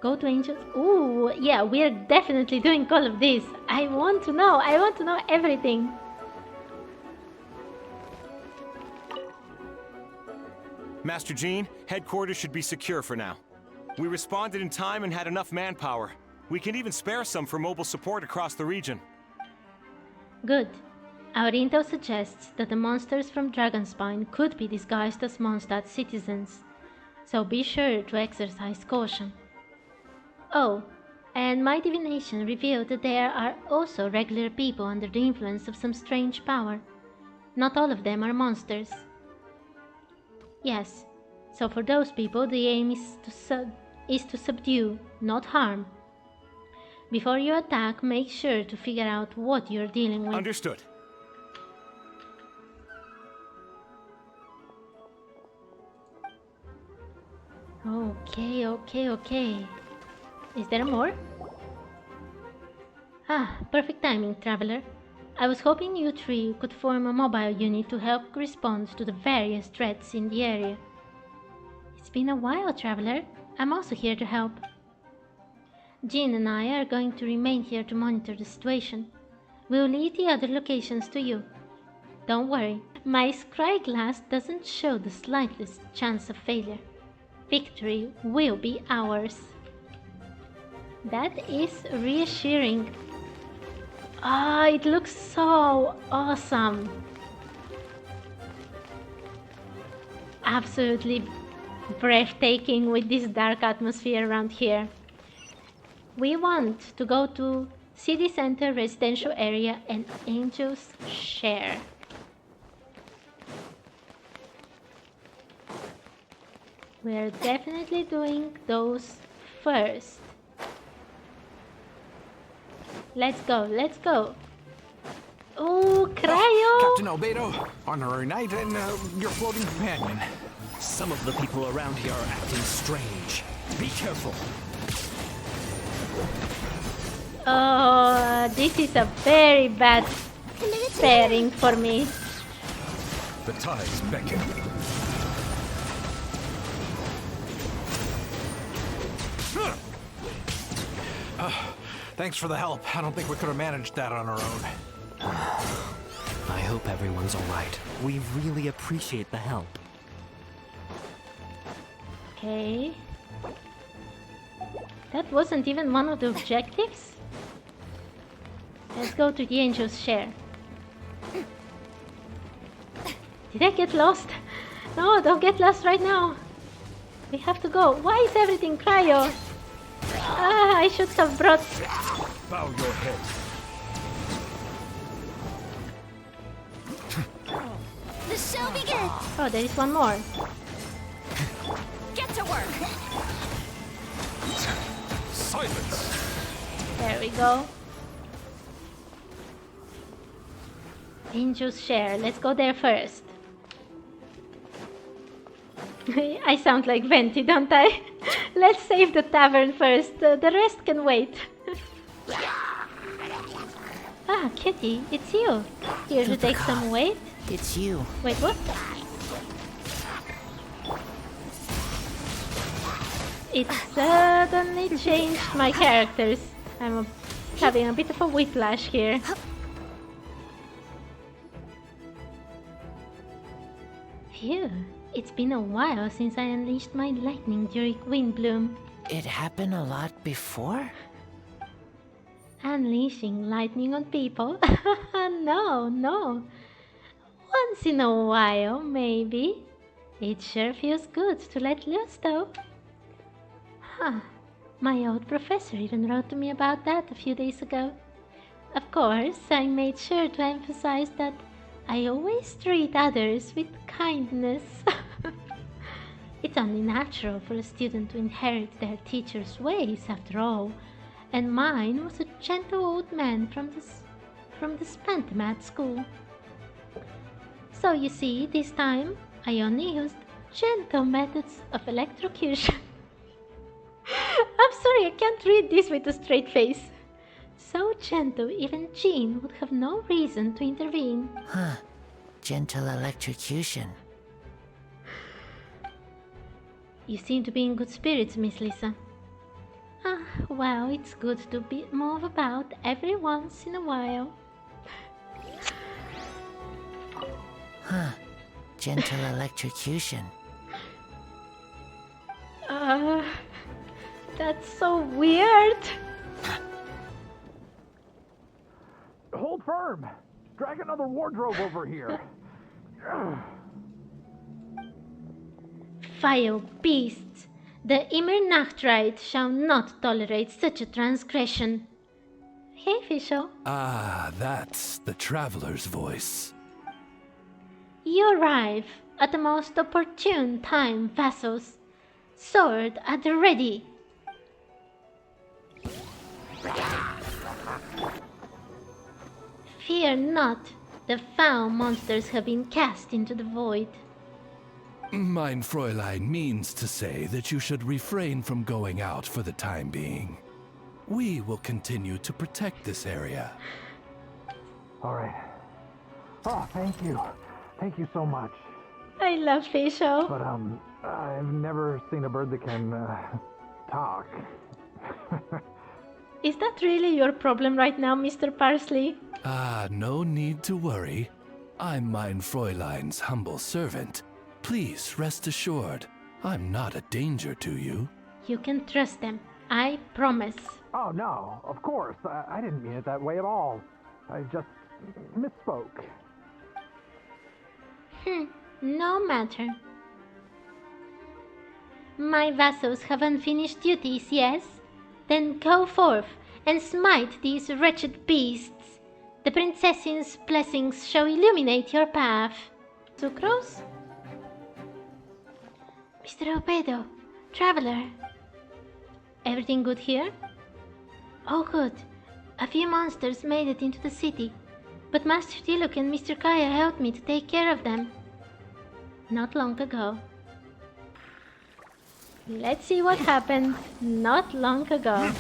Go to Angels. Ooh, yeah, we're definitely doing all of this. I want to know everything. Master Jean, headquarters should be secure for now. We responded in time and had enough manpower. We can even spare some for mobile support across the region. Good. Our intel suggests that the monsters from Dragonspine could be disguised as Mondstadt citizens, so be sure to exercise caution. Oh, and my divination revealed that there are also regular people under the influence of some strange power. Not all of them are monsters. Yes, so for those people the aim is to subdue, not harm. Before you attack, make sure to figure out what you're dealing with. Understood. Okay. Is there more? Ah, perfect timing, Traveler. I was hoping you three could form a mobile unit to help respond to the various threats in the area. It's been a while, Traveler. I'm also here to help. Jean and I are going to remain here to monitor the situation. We'll leave the other locations to you. Don't worry, my scry glass doesn't show the slightest chance of failure. Victory will be ours. That is reassuring. Ah, it looks so awesome. Absolutely breathtaking with this dark atmosphere around here. We want to go to City center, residential area, and Angel's Share. We're definitely doing those first. Let's go, let's go. Oh, Cryo! Captain Albedo, honorary knight, and your floating companion. Some of the people around here are acting strange. Be careful. Oh, this is a very bad pairing for me. The tides beckon. Thanks for the help. I don't think we could have managed that on our own. I hope everyone's alright. We really appreciate the help. Okay. That wasn't even one of the objectives? Let's go to the Angel's Share. Did I get lost? No, don't get lost right now. We have to go. Why is everything cryo? Ah, I should have brought... Bow your head. The show begins! Oh, there is one more. Get to work! Silence! There we go. Angel's Share. Let's go there first. I sound like Venti, don't I? Let's save the tavern first. The rest can wait. Ah, Kitty, it's you. Here to take some weight. It's you. Wait, what? It suddenly changed my characters. I'm having a bit of a whiplash here. Phew, it's been a while since I unleashed my lightning during Windbloom. It happened a lot before? Unleashing lightning on people? No. Once in a while, maybe. It sure feels good to let loose, though. Huh. My old professor even wrote to me about that a few days ago. Of course, I made sure to emphasize that I always treat others with kindness. It's only natural for a student to inherit their teacher's ways, after all, and mine was a gentle old man from the Spantamat school. So you see, this time I only used gentle methods of electrocution. I'm sorry, I can't read this with a straight face. So gentle, even Jean would have no reason to intervene. Huh. Gentle electrocution. You seem to be in good spirits, Miss Lisa. Ah, well, it's good to move about every once in a while. Huh. Gentle electrocution. That's so weird. Hold firm! Drag another wardrobe over here. Vile beasts! The Immer Nachtrite shall not tolerate such a transgression. Hey, Fischl. Ah, that's the traveler's voice. You arrive at the most opportune time, vassals. Sword at the ready. Fear not, the foul monsters have been cast into the void. Mein Fräulein means to say that you should refrain from going out for the time being. We will continue to protect this area. All right. Oh, thank you. Thank you so much. I love Fischl. But, I've never seen a bird that can, talk. Is that really your problem right now, Mr. Parsley? Ah, no need to worry. I'm Mein Fräulein's humble servant. Please rest assured, I'm not a danger to you. You can trust them. I promise. Oh, no, of course. I didn't mean it that way at all. I just misspoke. No matter. My vassals have unfinished duties, yes? Then go forth and smite these wretched beasts. The princess's blessings shall illuminate your path. Sucrose? Mr. Albedo, traveler. Everything good here? Oh good. A few monsters made it into the city, but Master Diluc and Mr. Kaya helped me to take care of them. Not long ago. Let's see what happened not long ago.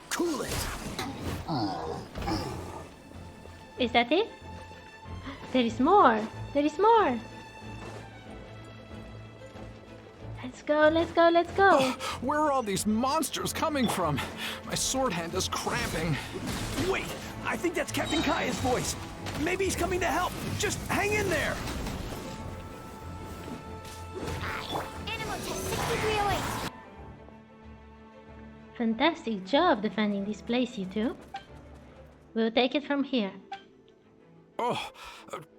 Cool it. Is that it? There is more! There is more! Let's go, let's go, let's go! Where are all these monsters coming from? My sword hand is cramping. Wait, I think that's Captain Kaya's voice. Maybe he's coming to help. Just hang in there. Animal test 6308. Fantastic job defending this place, you two. We'll take it from here. Oh,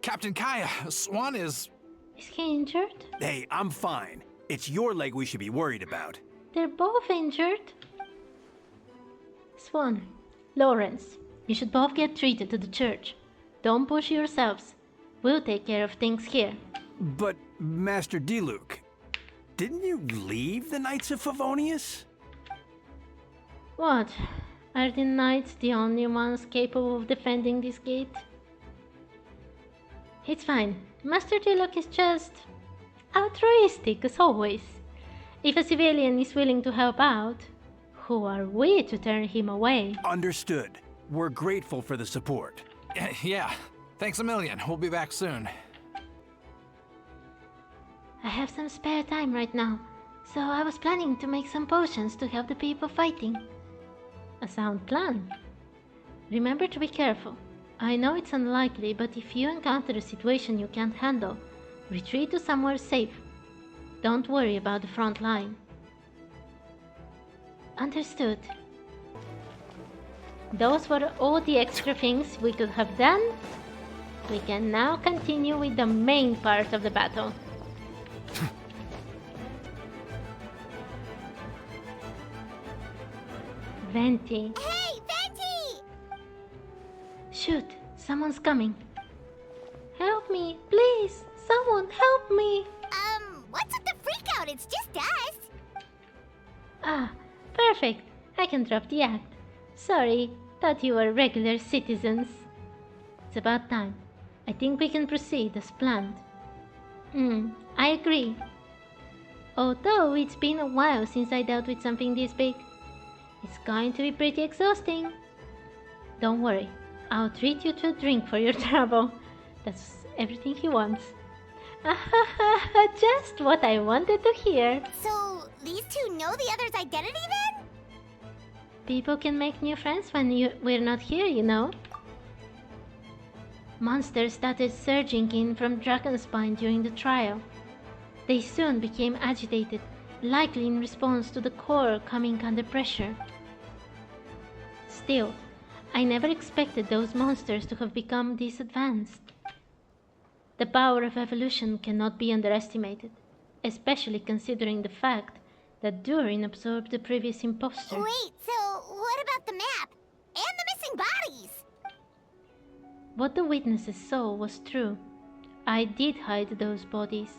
Captain Kaya, Swan is... Is he injured? Hey, I'm fine. It's your leg we should be worried about. They're both injured. Swan, Lawrence, you should both get treated to the church. Don't push yourselves. We'll take care of things here. But, Master Diluc, didn't you leave the Knights of Favonius? What? Are the knights the only ones capable of defending this gate? It's fine. Master Diluc is just altruistic as always. If a civilian is willing to help out, who are we to turn him away? Understood. We're grateful for the support. Yeah, thanks a million. We'll be back soon. I have some spare time right now, so I was planning to make some potions to help the people fighting. A sound plan. Remember to be careful. I know it's unlikely, but if you encounter a situation you can't handle, retreat to somewhere safe. Don't worry about the front line. Understood. Those were all the extra things we could have done. We can now continue with the main part of the battle. Venti. Hey, Venti! Shoot, someone's coming. Help me, please! Someone help me! What's with the freak out? It's just us! Ah, perfect. I can drop the act. Sorry, thought you were regular citizens. It's about time. I think we can proceed as planned. I agree. Although it's been a while since I dealt with something this big, it's going to be pretty exhausting. Don't worry, I'll treat you to a drink for your trouble. That's everything he wants. Just what I wanted to hear. So, these two know the other's identity then? People can make new friends when we're not here, you know. Monsters started surging in from Dragonspine during the trial. They soon became agitated, likely in response to the core coming under pressure. Still, I never expected those monsters to have become this advanced. The power of evolution cannot be underestimated, especially considering the fact that Durin absorbed the previous imposter. Wait, so what about the map? And the missing bodies? What the witnesses saw was true. I did hide those bodies.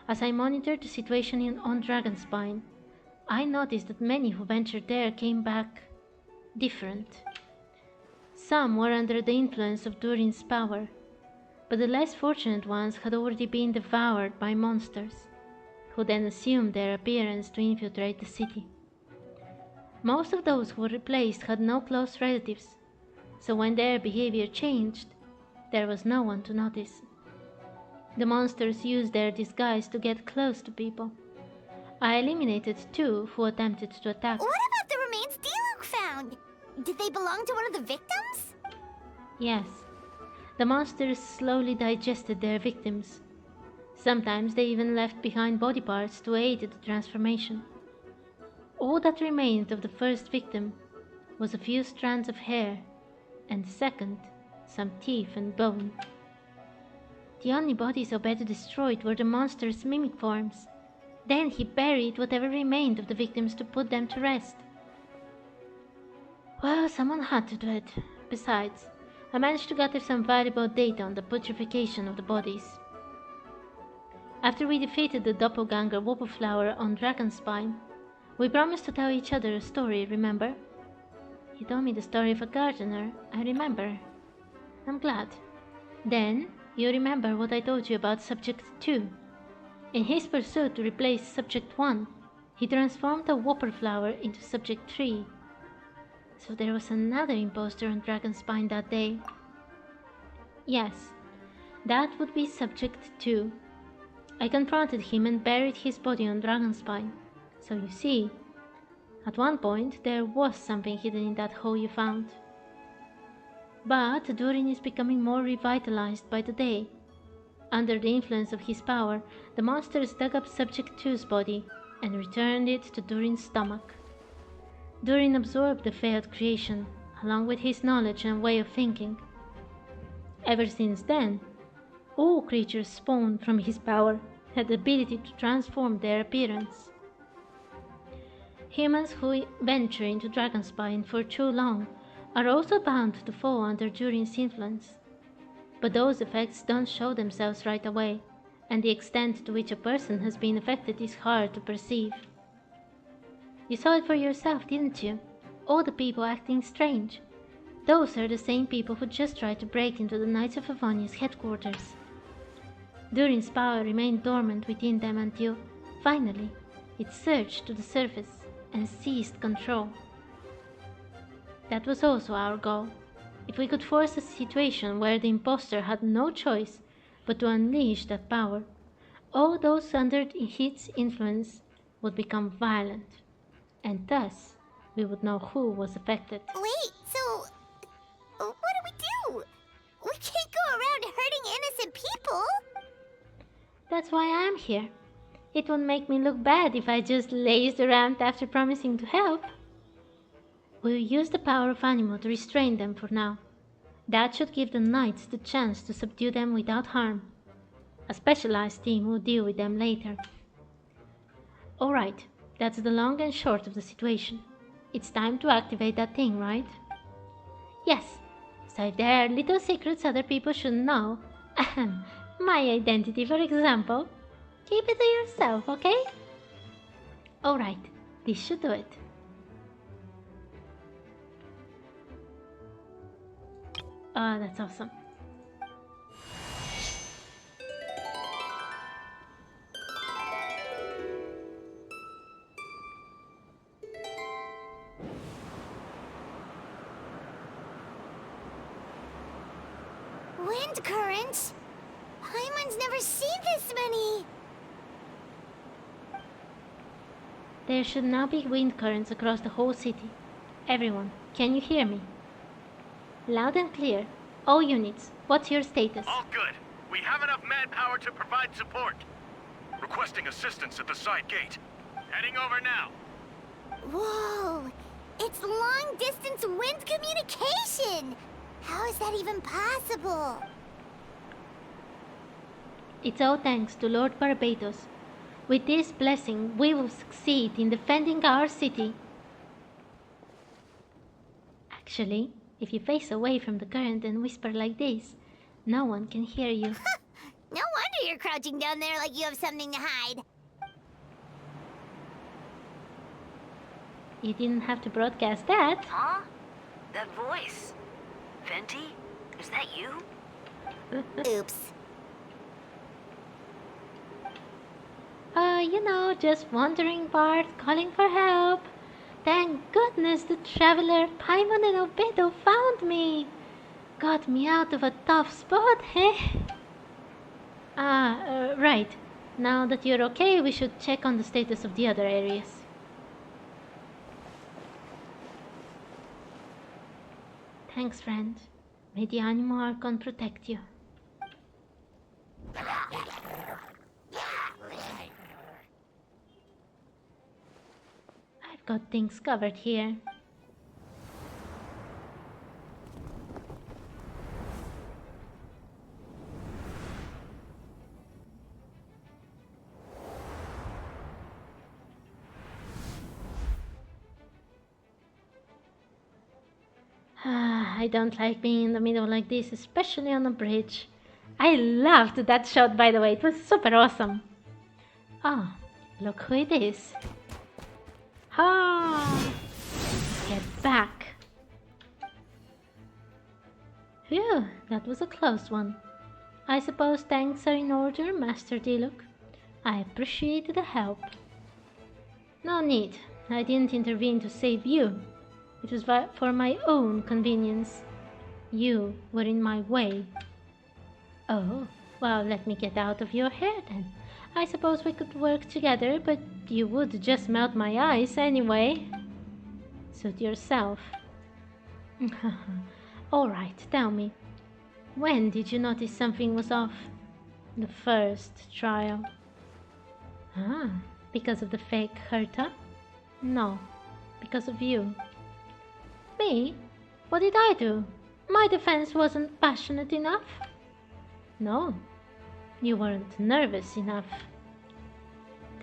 As I monitored the situation on Dragonspine, I noticed that many who ventured there came back different. Some were under the influence of Durin's power, but the less fortunate ones had already been devoured by monsters, who then assumed their appearance to infiltrate the city. Most of those who were replaced had no close relatives, so when their behavior changed, there was no one to notice. The monsters used their disguise to get close to people. I eliminated 2 who attempted to attack. What about the remains Diluc found? Did they belong to one of the victims? Yes. The monsters slowly digested their victims. Sometimes they even left behind body parts to aid the transformation. All that remained of the first victim was a few strands of hair, and the second, some teeth and bone. The only bodies Albedo destroyed were the monsters' mimic forms. Then he buried whatever remained of the victims to put them to rest. Well, someone had to do it. Besides, I managed to gather some valuable data on the putrefaction of the bodies. After we defeated the doppelganger Wobbleflower on Dragonspine, we promised to tell each other a story, remember? You told me the story of a gardener, I remember. I'm glad. Then, you remember what I told you about Subject 2. In his pursuit to replace Subject 1, he transformed the Wobbleflower into Subject 3. So there was another imposter on Dragonspine that day. Yes, that would be Subject 2. I confronted him and buried his body on Dragonspine. So you see, at one point there was something hidden in that hole you found. But Durin is becoming more revitalized by the day. Under the influence of his power, the monsters dug up Subject 2's body and returned it to Durin's stomach. Durin absorbed the failed creation, along with his knowledge and way of thinking. Ever since then, all creatures spawned from his power had the ability to transform their appearance. Humans who venture into Dragonspine for too long are also bound to fall under Durin's influence. But those effects don't show themselves right away, and the extent to which a person has been affected is hard to perceive. You saw it for yourself, didn't you? All the people acting strange. Those are the same people who just tried to break into the Knights of Favonia's headquarters. Durin's power remained dormant within them until, finally, it surged to the surface and seized control. That was also our goal. If we could force a situation where the imposter had no choice but to unleash that power, all those under its influence would become violent, and thus we would know who was affected. Wait, so what do? We can't go around hurting innocent people! That's why I'm here. It would make me look bad if I just lazed around after promising to help. We'll use the power of Animo to restrain them for now. That should give the knights the chance to subdue them without harm. A specialized team will deal with them later. Alright, that's the long and short of the situation. It's time to activate that thing, right? Yes, so if there are little secrets other people shouldn't know, my identity for example, keep it to yourself, okay? Alright, this should do it. Oh, that's awesome. Wind currents? Paimon's never seen this many! There should now be wind currents across the whole city. Everyone, can you hear me? Loud and clear. All units, what's your status? All good. We have enough manpower to provide support. Requesting assistance at the side gate. Heading over now. Whoa! It's long-distance wind communication! How is that even possible? It's all thanks to Lord Barbatos. With this blessing, we will succeed in defending our city. Actually, if you face away from the current and whisper like this, no one can hear you. No wonder you're crouching down there like you have something to hide. You didn't have to broadcast that. Huh? That voice? Venti? Is that you? Oops. You know, just wandering Bart, calling for help. Thank goodness the traveler Paimon and Albedo found me. Got me out of a tough spot, eh? Right. Now that you're okay, we should check on the status of the other areas. Thanks, friend. May the Animo Archon protect you. I've got things covered here. I don't like being in the middle like this, especially on a bridge. I loved that shot, by the way. It was super awesome. Oh, look who it is. Ah, get back. Phew, that was a close one. I suppose thanks are in order, Master Diluc. I appreciate the help. No need. I didn't intervene to save you. It was for my own convenience. You were in my way. Oh, well, let me get out of your hair then. I suppose we could work together, but you would just melt my eyes anyway. Suit yourself. Alright, tell me. When did you notice something was off? The first trial. Ah, because of the fake Herta? No, because of you. Me? What did I do? My defense wasn't passionate enough? No, you weren't nervous enough.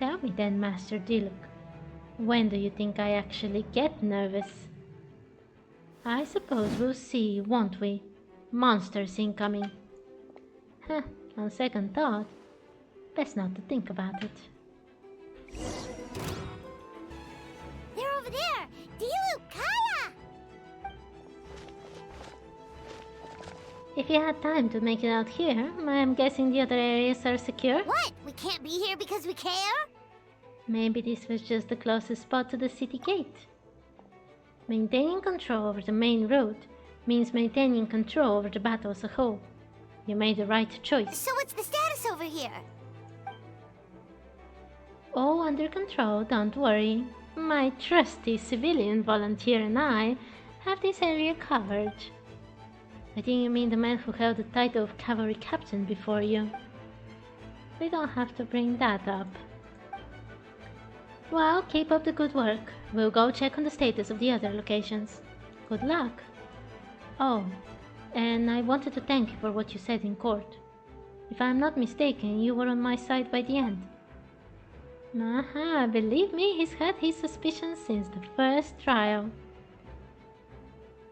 Tell me then, Master Diluc, when do you think I actually get nervous? I suppose we'll see, won't we? Monsters incoming. Huh, on second thought, best not to think about it. They're over there! Diluc, Kaya! If you had time to make it out here, I'm guessing the other areas are secure? What? We can't be here because we care? Maybe this was just the closest spot to the city gate. Maintaining control over the main road means maintaining control over the battle as a whole. You made the right choice. So what's the status over here? All under control, don't worry. My trusty civilian volunteer and I have this area covered. I think you mean the man who held the title of cavalry captain before you. We don't have to bring that up. Well, keep up the good work. We'll go check on the status of the other locations. Good luck. Oh, and I wanted to thank you for what you said in court. If I'm not mistaken, you were on my side by the end. Believe me, he's had his suspicions since the first trial.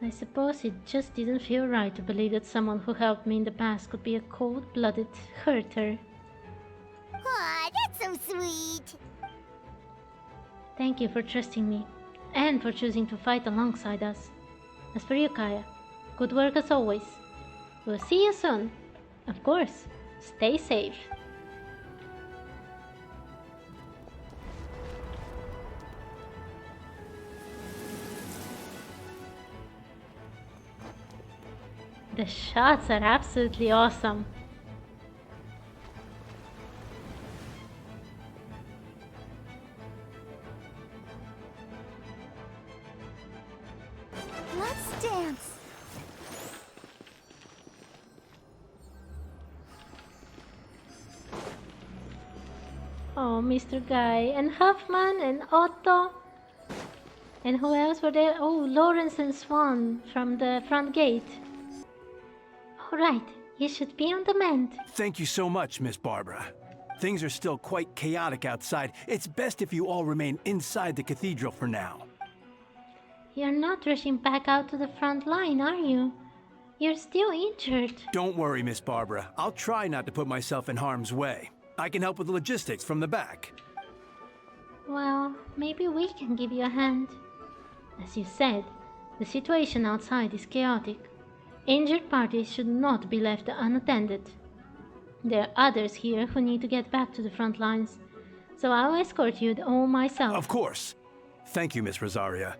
I suppose it just didn't feel right to believe that someone who helped me in the past could be a cold-blooded hurter. Aw, that's so sweet! Thank you for trusting me, and for choosing to fight alongside us. As for you, Kaya, good work as always. We'll see you soon. Of course, stay safe. The shots are absolutely awesome. Let's dance. Oh, Mr. Guy, and Huffman, and Otto. And who else were there? Oh, Lawrence and Swan from the front gate. Alright, you should be on the mend. Thank you so much, Miss Barbara. Things are still quite chaotic outside. It's best if you all remain inside the cathedral for now. You're not rushing back out to the front line, are you? You're still injured. Don't worry, Miss Barbara. I'll try not to put myself in harm's way. I can help with the logistics from the back. Well, maybe we can give you a hand. As you said, the situation outside is chaotic. Injured parties should not be left unattended. There are others here who need to get back to the front lines, so I'll escort you all myself. Of course. Thank you, Miss Rosaria.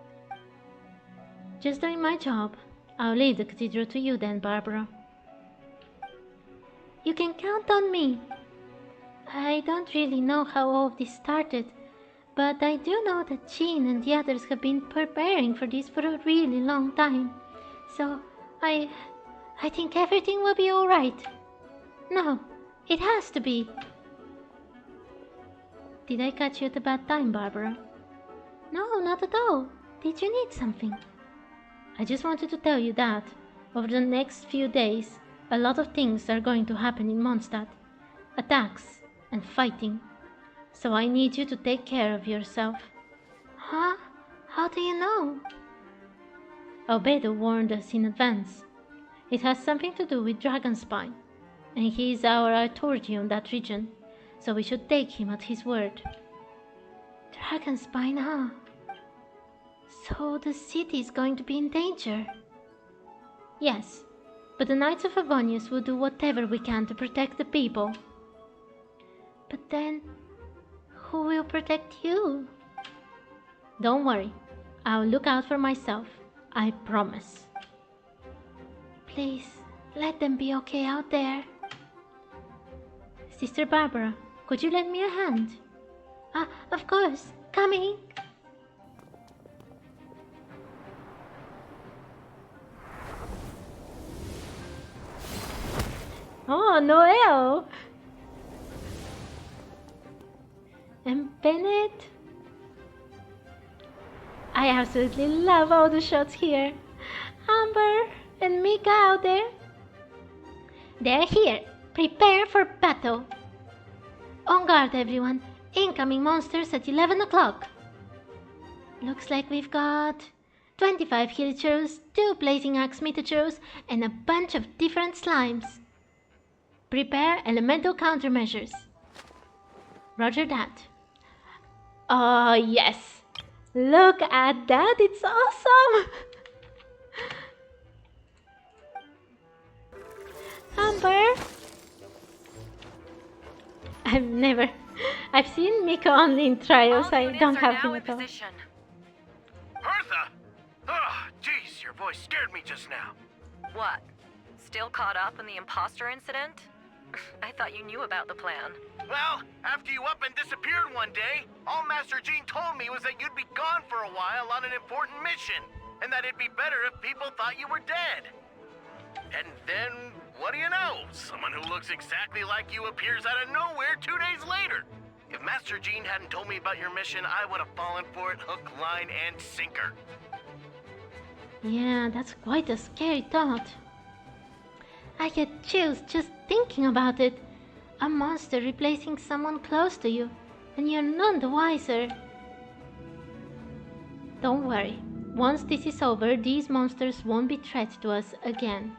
Just doing my job. I'll leave the cathedral to you then, Barbara. You can count on me. I don't really know how all of this started, but I do know that Jean and the others have been preparing for this for a really long time. So, I think everything will be alright. No, it has to be. Did I catch you at a bad time, Barbara? No, not at all. Did you need something? I just wanted to tell you that, over the next few days, a lot of things are going to happen in Mondstadt. Attacks and fighting. So I need you to take care of yourself. Huh? How do you know? Albedo warned us in advance. It has something to do with Dragonspine, and he is our authority on that region, so we should take him at his word. Dragonspine, huh? So the city is going to be in danger? Yes, but the Knights of Favonius will do whatever we can to protect the people. But then, who will protect you? Don't worry, I'll look out for myself, I promise. Please, let them be okay out there. Sister Barbara, could you lend me a hand? Of course, coming. Oh, Noel! And Bennett? I absolutely love all the shots here. Amber and Mika out there. They're here. Prepare for battle. On guard, everyone. Incoming monsters at 11 o'clock. Looks like we've got 25 Hilichurus, 2 Blazing Axe Mitachurus, and a bunch of different slimes. Prepare elemental countermeasures. Roger that. Oh, yes. Look at that. It's awesome. Amber. I've seen Miko only in trials. I don't have him at all. Hertha! Oh, jeez, your voice scared me just now. What? Still caught up in the imposter incident? I thought you knew about the plan. Well, after you up and disappeared one day, all Master Jean told me was that you'd be gone for a while on an important mission, and that it'd be better if people thought you were dead. And then, what do you know? Someone who looks exactly like you appears out of nowhere 2 days later. If Master Jean hadn't told me about your mission, I would have fallen for it hook, line, and sinker. Yeah, that's quite a scary thought. I get chills just thinking about it. A monster replacing someone close to you, and you're none the wiser. Don't worry. Once this is over, these monsters won't be threat to us again.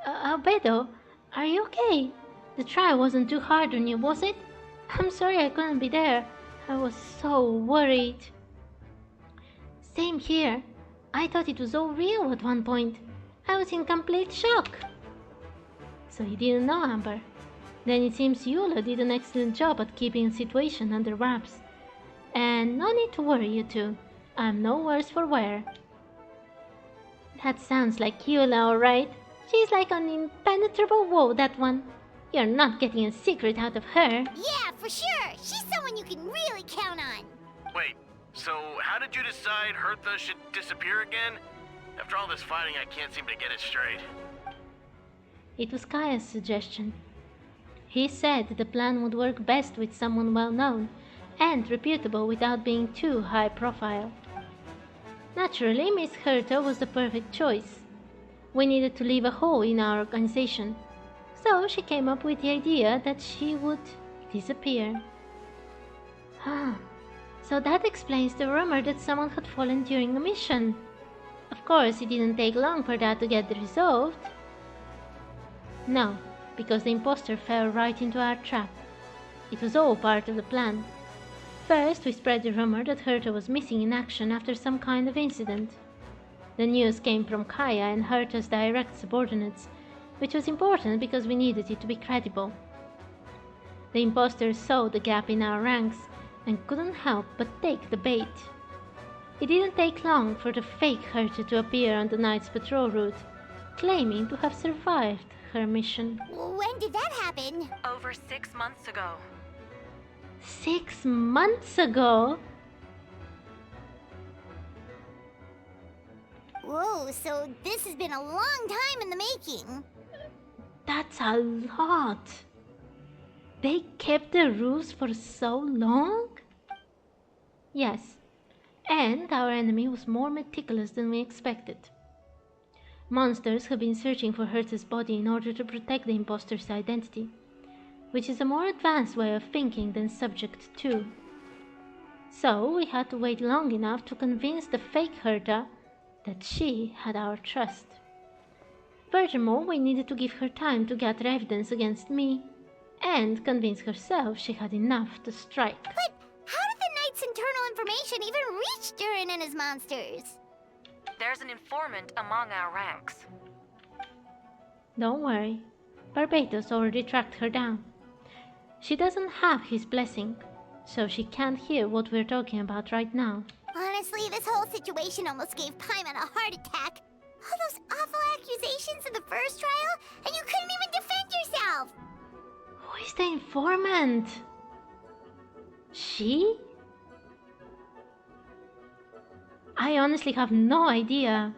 Albedo, are you okay? The trial wasn't too hard on you, was it? I'm sorry I couldn't be there. I was so worried. Same here. I thought it was all real at one point. I was in complete shock. So you didn't know, Amber? Then it seems Eula did an excellent job at keeping the situation under wraps. And no need to worry, you two. I'm no worse for wear. That sounds like Eula, alright. She's like an impenetrable wall, that one. You're not getting a secret out of her. Yeah, for sure. She's someone you can really count on. Wait, so how did you decide Hertha should disappear again? After all this fighting, I can't seem to get it straight. It was Kaya's suggestion. He said the plan would work best with someone well-known and reputable without being too high profile. Naturally, Miss Hertha was the perfect choice. We needed to leave a hole in our organization, so she came up with the idea that she would disappear. So that explains the rumor that someone had fallen during the mission. Of course, it didn't take long for that to get resolved. No, because the imposter fell right into our trap. It was all part of the plan. First, we spread the rumor that Hertha was missing in action after some kind of incident. The news came from Kaya and Hertha's direct subordinates, which was important because we needed it to be credible. The imposters saw the gap in our ranks and couldn't help but take the bait. It didn't take long for the fake Hertha to appear on the night's patrol route, claiming to have survived her mission. When did that happen? Over 6 months ago. 6 months ago? Whoa, so this has been a long time in the making. That's a lot. They kept the ruse for so long? Yes, and our enemy was more meticulous than we expected. Monsters have been searching for Hertha's body in order to protect the imposter's identity, which is a more advanced way of thinking than Subject 2. So we had to wait long enough to convince the fake Hertha that she had our trust. Furthermore, we needed to give her time to gather evidence against me and convince herself she had enough to strike. But how did the Knight's internal information even reach Durin and his monsters? There's an informant among our ranks. Don't worry, Barbatos already tracked her down. She doesn't have his blessing, so she can't hear what we're talking about right now. Honestly, this whole situation almost gave Paimon a heart attack. All those awful accusations in the first trial, and you couldn't even defend yourself! Who is the informant? She? I honestly have no idea.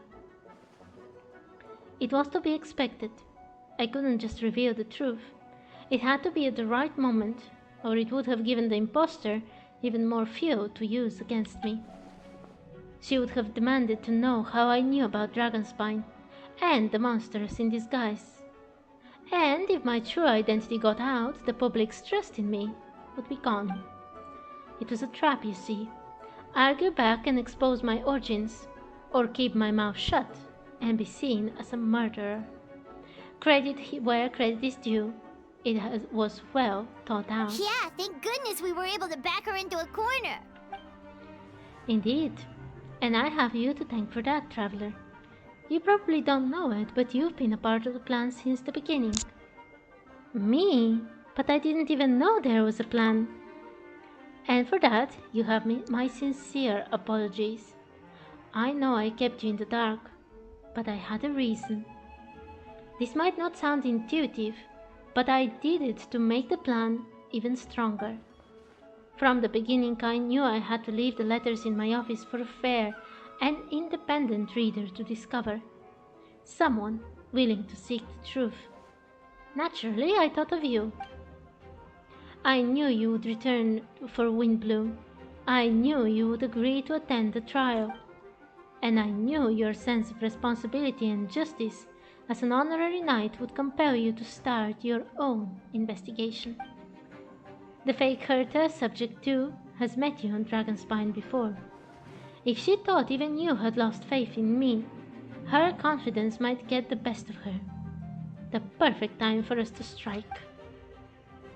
It was to be expected. I couldn't just reveal the truth. It had to be at the right moment, or it would have given the imposter even more fuel to use against me. She would have demanded to know how I knew about Dragonspine and the monsters in disguise. And if my true identity got out, the public's trust in me would be gone. It was a trap, you see. Argue back and expose my origins, or keep my mouth shut and be seen as a murderer. Credit where credit is due. It was well thought out. Yeah, thank goodness we were able to back her into a corner. Indeed. And I have you to thank for that, Traveler. You probably don't know it, but you've been a part of the plan since the beginning. Me? But I didn't even know there was a plan. And for that, you have my sincere apologies. I know I kept you in the dark, but I had a reason. This might not sound intuitive, but I did it to make the plan even stronger. From the beginning, I knew I had to leave the letters in my office for a fair and independent reader to discover. Someone willing to seek the truth. Naturally, I thought of you. I knew you would return for Windbloom. I knew you would agree to attend the trial. And I knew your sense of responsibility and justice as an honorary knight would compel you to start your own investigation. The fake Herta, subject 2, has met you on Dragonspine before. If she thought even you had lost faith in me, her confidence might get the best of her. The perfect time for us to strike.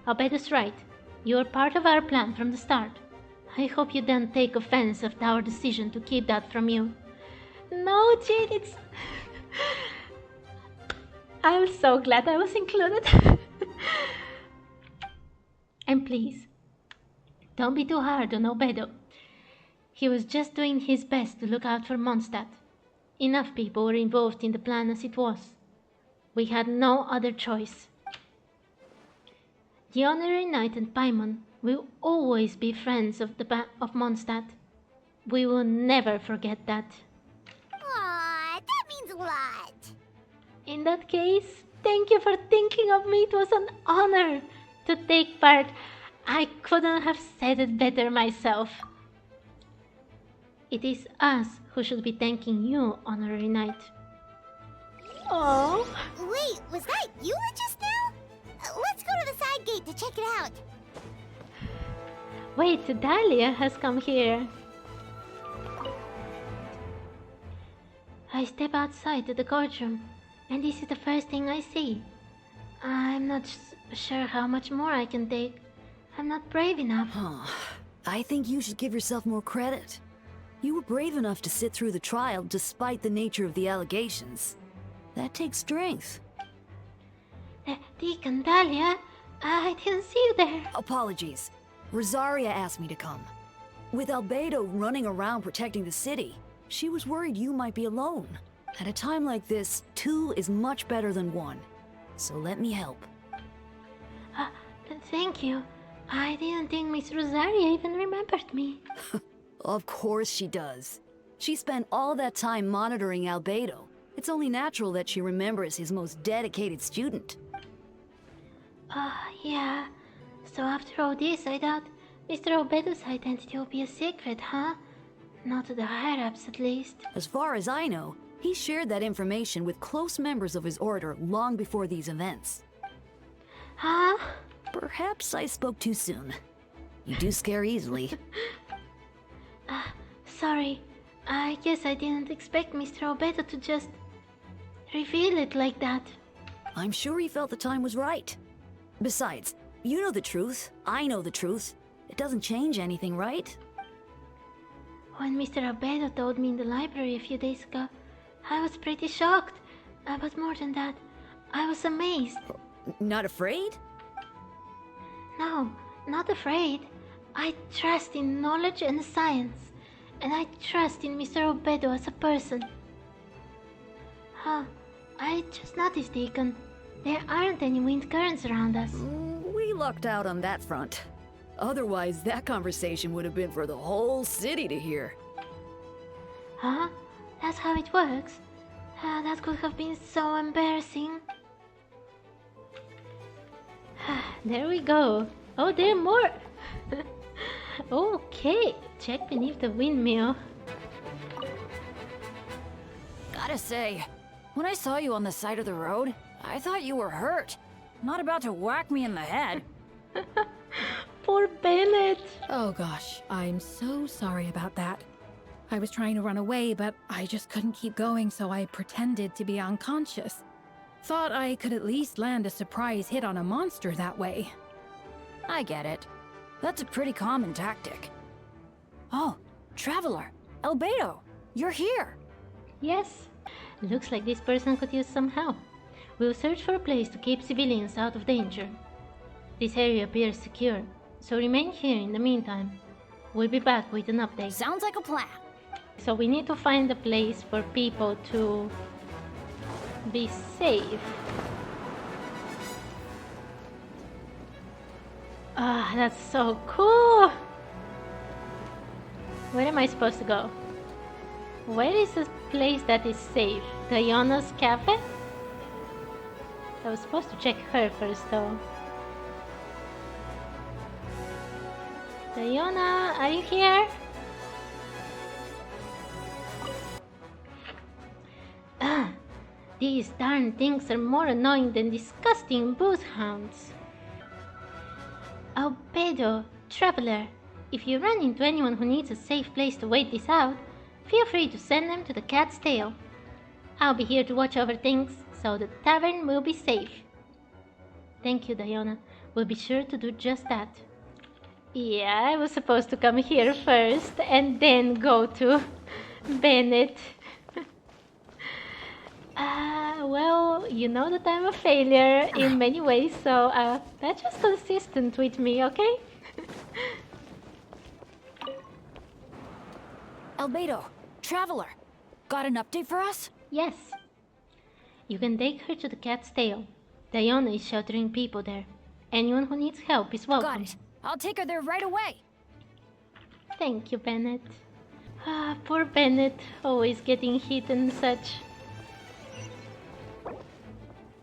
Albedo's right. You were part of our plan from the start. I hope you don't take offense at our decision to keep that from you. No, Jade, it's... I'm so glad I was included. And please, don't be too hard on Albedo. He was just doing his best to look out for Mondstadt. Enough people were involved in the plan as it was. We had no other choice. The Honorary Knight and Paimon will always be friends of Mondstadt. We will never forget that. Aww, that means a lot. In that case, thank you for thinking of me. It was an honor to take part. I couldn't have said it better myself. It is us who should be thanking you, Honorary Knight. Oh. Wait, was that you just now? Let's go to the side gate to check it out. Wait, Dahlia has come here. I step outside to the courtroom, and this is the first thing I see. I'm not sure how much more I can take. I'm not brave enough. I think you should give yourself more credit. You were brave enough to sit through the trial despite the nature of the allegations. That takes strength. Deacon Dahlia, I didn't see you there. Apologies. Rosaria asked me to come. With Albedo running around protecting the city, she was worried you might be alone. At a time like this, 2 is much better than 1. So let me help. Thank you. I didn't think Miss Rosaria even remembered me. Of course she does. She spent all that time monitoring Albedo. It's only natural that she remembers his most dedicated student. Yeah. So after all this, I thought Mr. Albedo's identity will be a secret, huh? Not to the higher-ups, at least. As far as I know, he shared that information with close members of his order long before these events. Huh? Perhaps I spoke too soon. You do scare easily. Sorry. I guess I didn't expect Mr. Albedo to just reveal it like that. I'm sure he felt the time was right. Besides, you know the truth. I know the truth. It doesn't change anything, right? When Mr. Albedo told me in the library a few days ago, I was pretty shocked. But more than that, I was amazed. Not afraid? No, not afraid. I trust in knowledge and science. And I trust in Mr. Albedo as a person. I just noticed, Deacon. There aren't any wind currents around us. We lucked out on that front. Otherwise, that conversation would have been for the whole city to hear. Huh? That's how it works? That could have been so embarrassing. There we go. Oh, there are more. Okay, check beneath the windmill. Gotta say, when I saw you on the side of the road, I thought you were hurt. Not about to whack me in the head. Poor Bennett. Oh gosh, I'm so sorry about that. I was trying to run away, but I just couldn't keep going, so I pretended to be unconscious. Thought I could at least land a surprise hit on a monster that way. I get it. That's a pretty common tactic. Oh, Traveler, Albedo, you're here. Yes. Looks like this person could use some help. We'll search for a place to keep civilians out of danger. This area appears secure, so remain here in the meantime. We'll be back with an update. Sounds like a plan. So we need to find a place for people to be safe. Ah, that's so cool! Where am I supposed to go? Where is this place that is safe? Diana's cafe? I was supposed to check her first though. Diana, are you here? These darn things are more annoying than disgusting booth hounds. Albedo, Traveler, if you run into anyone who needs a safe place to wait this out, feel free to send them to the Cat's Tail. I'll be here to watch over things, so the tavern will be safe. Thank you, Diana. We'll be sure to do just that. Yeah, I was supposed to come here first and then go to Bennett. Well, you know that I'm a failure in many ways, so that's just consistent with me, okay? Albedo, Traveler, got an update for us? Yes. You can take her to the Cat's Tail. Diana is sheltering people there. Anyone who needs help is welcome. Got it. I'll take her there right away. Thank you, Bennett. Poor Bennett, always getting hit and such.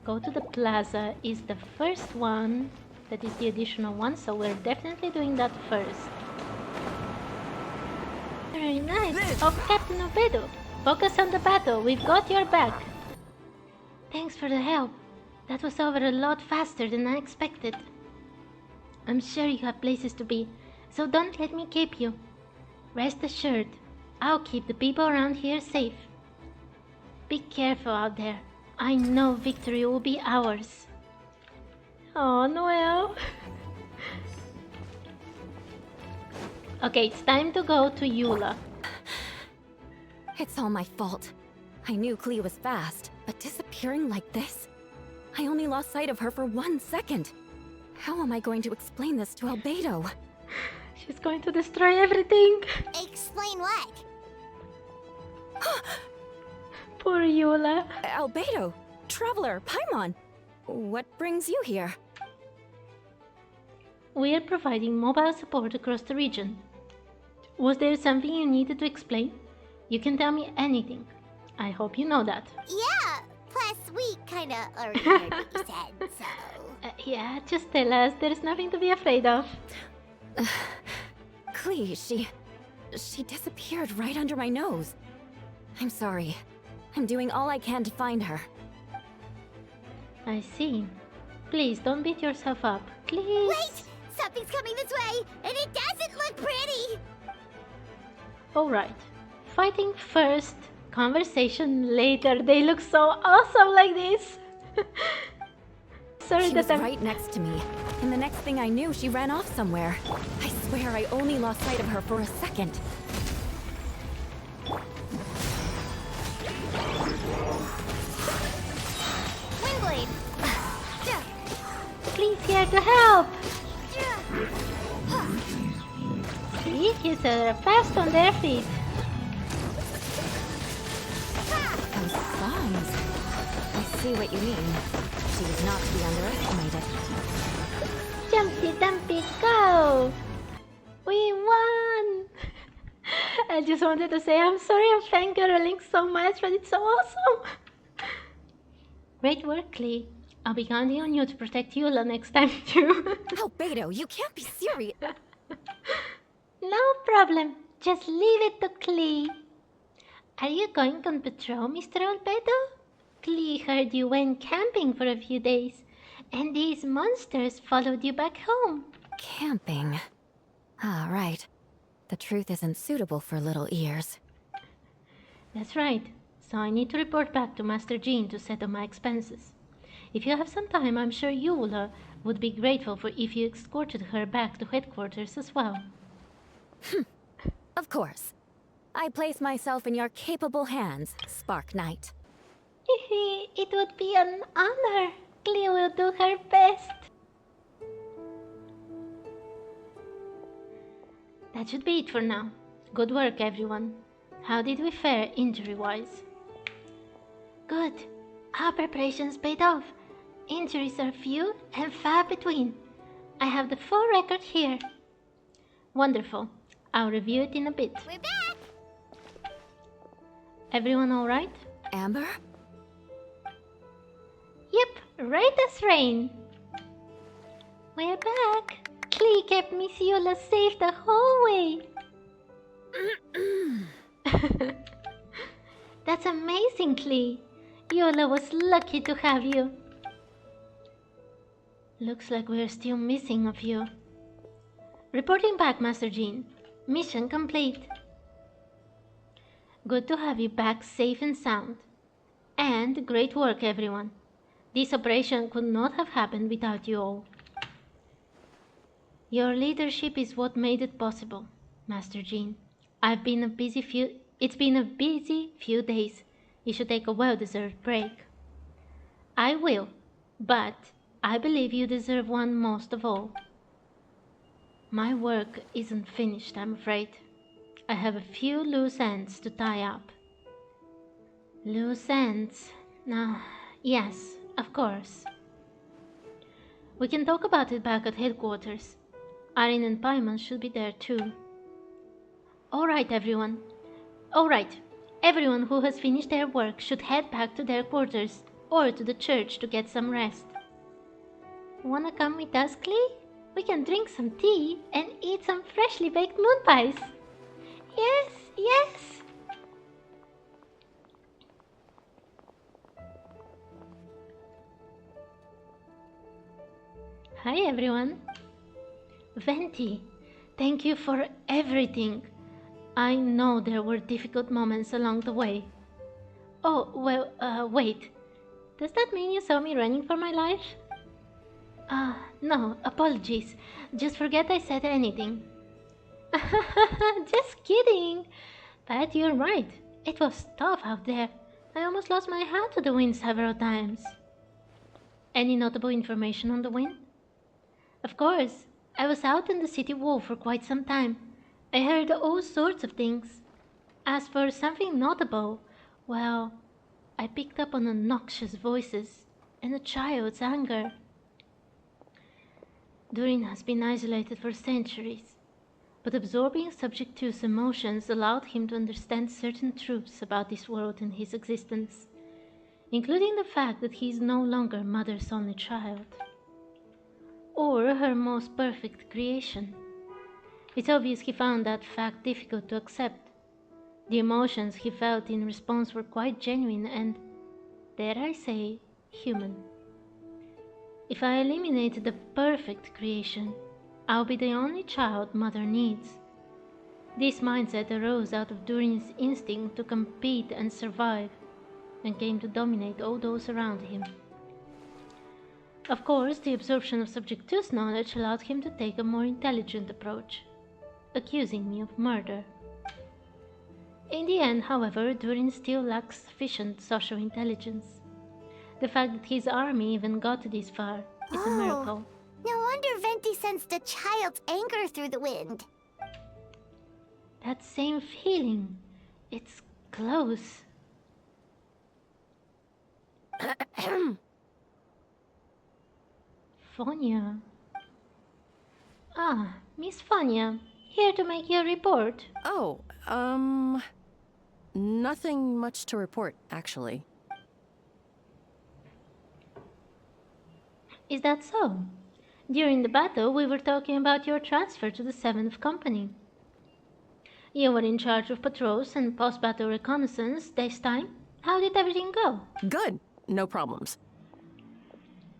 Go to the plaza is the first one. That is the additional one, so we're definitely doing that first. Very nice. Oh, Captain Albedo. Focus on the battle. We've got your back. Thanks for the help. That was over a lot faster than I expected. I'm sure you have places to be, so don't let me keep you. Rest assured, I'll keep the people around here safe. Be careful out there. I know victory will be ours. Oh, Noel. Okay, it's time to go to Eula. It's all my fault. I knew Clea was fast, but disappearing like this? I only lost sight of her for 1 second. How am I going to explain this to Albedo? She's going to destroy everything. Explain what? Poor Eula. Albedo, Traveler, Paimon. What brings you here? We are providing mobile support across the region. Was there something you needed to explain? You can tell me anything. I hope you know that. Yeah, plus we kinda already heard what you said, so... Yeah, just tell us. There's nothing to be afraid of. Clea, she disappeared right under my nose. I'm sorry. I'm doing all I can to find her. I see. Please, don't beat yourself up. Please. Wait! Something's coming this way, and it doesn't look pretty! Alright. fighting first, conversation later. They look so awesome like this. Sorry She that was I'm right next to me, and the next thing I knew, she ran off somewhere. I swear I only lost sight of her for a second. Windblade! Please here to help. See, kids are fast on their feet. Those songs. I see what you mean. She was not to be underestimated. Jumpy dumpy go! We won! I just wanted to say I'm sorry I'm fangirling so much, but it's so awesome! Great work, Klee. I'll be counting on you to protect Eula next time too. Albedo, you can't be serious. No problem. Just leave it to Klee. Are you going on patrol, Mr. Albedo? Klee heard you went camping for a few days, and these monsters followed you back home. Camping. Ah, right. The truth isn't suitable for little ears. That's right. So I need to report back to Master Jean to settle my expenses. If you have some time, I'm sure Eula would be grateful for if you escorted her back to headquarters as well. Of course. I place myself in your capable hands, Spark Knight. It would be an honor. Klee will do her best. That should be it for now. Good work, everyone. How did we fare injury-wise? Good. Our preparations paid off. Injuries are few and far between. I have the full record here. Wonderful. I'll review it in a bit. We're back! Everyone alright? Amber? Yep, right as rain. We're back. Klee kept Miss Eula safe the whole way. That's amazing, Klee. Eula was lucky to have you. Looks like we're still missing a few. Reporting back, Master Jean. Mission complete. Good to have you back safe and sound. And great work, everyone. This operation could not have happened without you all. Your leadership is what made it possible, Master Jean. It's been a busy few days. You should take a well-deserved break. I will, but I believe you deserve one most of all. My work isn't finished, I'm afraid. I have a few loose ends to tie up. Loose ends? Yes, of course. We can talk about it back at headquarters. Arin and Paimon should be there too. Alright, everyone. Alright. Everyone who has finished their work should head back to their quarters or to the church to get some rest. Wanna come with us, Klee? We can drink some tea and eat some freshly baked moon pies. Yes, yes! Hi, everyone. Venti, thank you for everything. I know there were difficult moments along the way. Oh, well, wait. Does that mean you saw me running for my life? No, apologies. Just forget I said anything. Just kidding. But you're right. It was tough out there. I almost lost my hat to the wind several times. Any notable information on the wind? Of course. I was out in the city wall for quite some time. I heard all sorts of things. As for something notable, well, I picked up on obnoxious voices and a child's anger. Durin has been isolated for centuries, but absorbing Subject 2's emotions allowed him to understand certain truths about this world and his existence, including the fact that he is no longer Mother's only child, or her most perfect creation. It's obvious he found that fact difficult to accept. The emotions he felt in response were quite genuine and, dare I say, human. If I eliminate the perfect creation, I'll be the only child Mother needs. This mindset arose out of Durin's instinct to compete and survive, and came to dominate all those around him. Of course, the absorption of Subject 2's knowledge allowed him to take a more intelligent approach, accusing me of murder. In the end, however, Durin still lacks sufficient social intelligence. The fact that his army even got this far is a miracle. No wonder Venti sensed a child's anger through the wind. That same feeling. It's close. Fonya. Ah, Miss Fonya. Here to make your report. Oh, nothing much to report, actually. Is that so? During the battle, we were talking about your transfer to the 7th Company. You were in charge of patrols and post-battle reconnaissance this time. How did everything go? Good. No problems.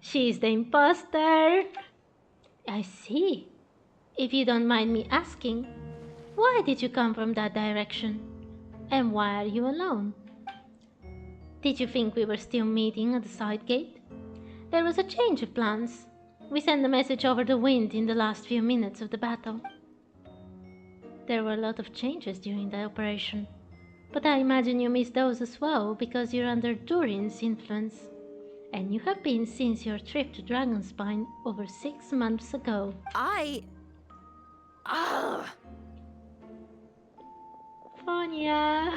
She's the imposter. I see. If you don't mind me asking, why did you come from that direction? And why are you alone? Did you think we were still meeting at the side gate? There was a change of plans. We sent a message over the wind in the last few minutes of the battle. There were a lot of changes during the operation, but I imagine you missed those as well because you're under Durin's influence. And you have been since your trip to Dragonspine over 6 months ago. Fonya.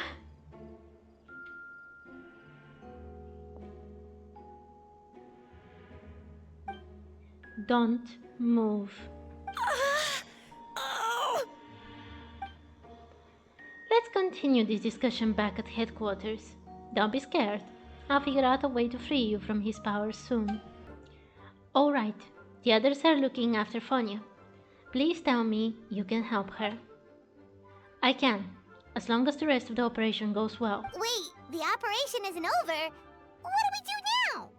Don't move. Let's continue this discussion back at headquarters. Don't be scared. I'll figure out a way to free you from his powers soon. Alright, the others are looking after Fonya. Please tell me you can help her. I can, as long as the rest of the operation goes well. Wait, the operation isn't over. What do we do now?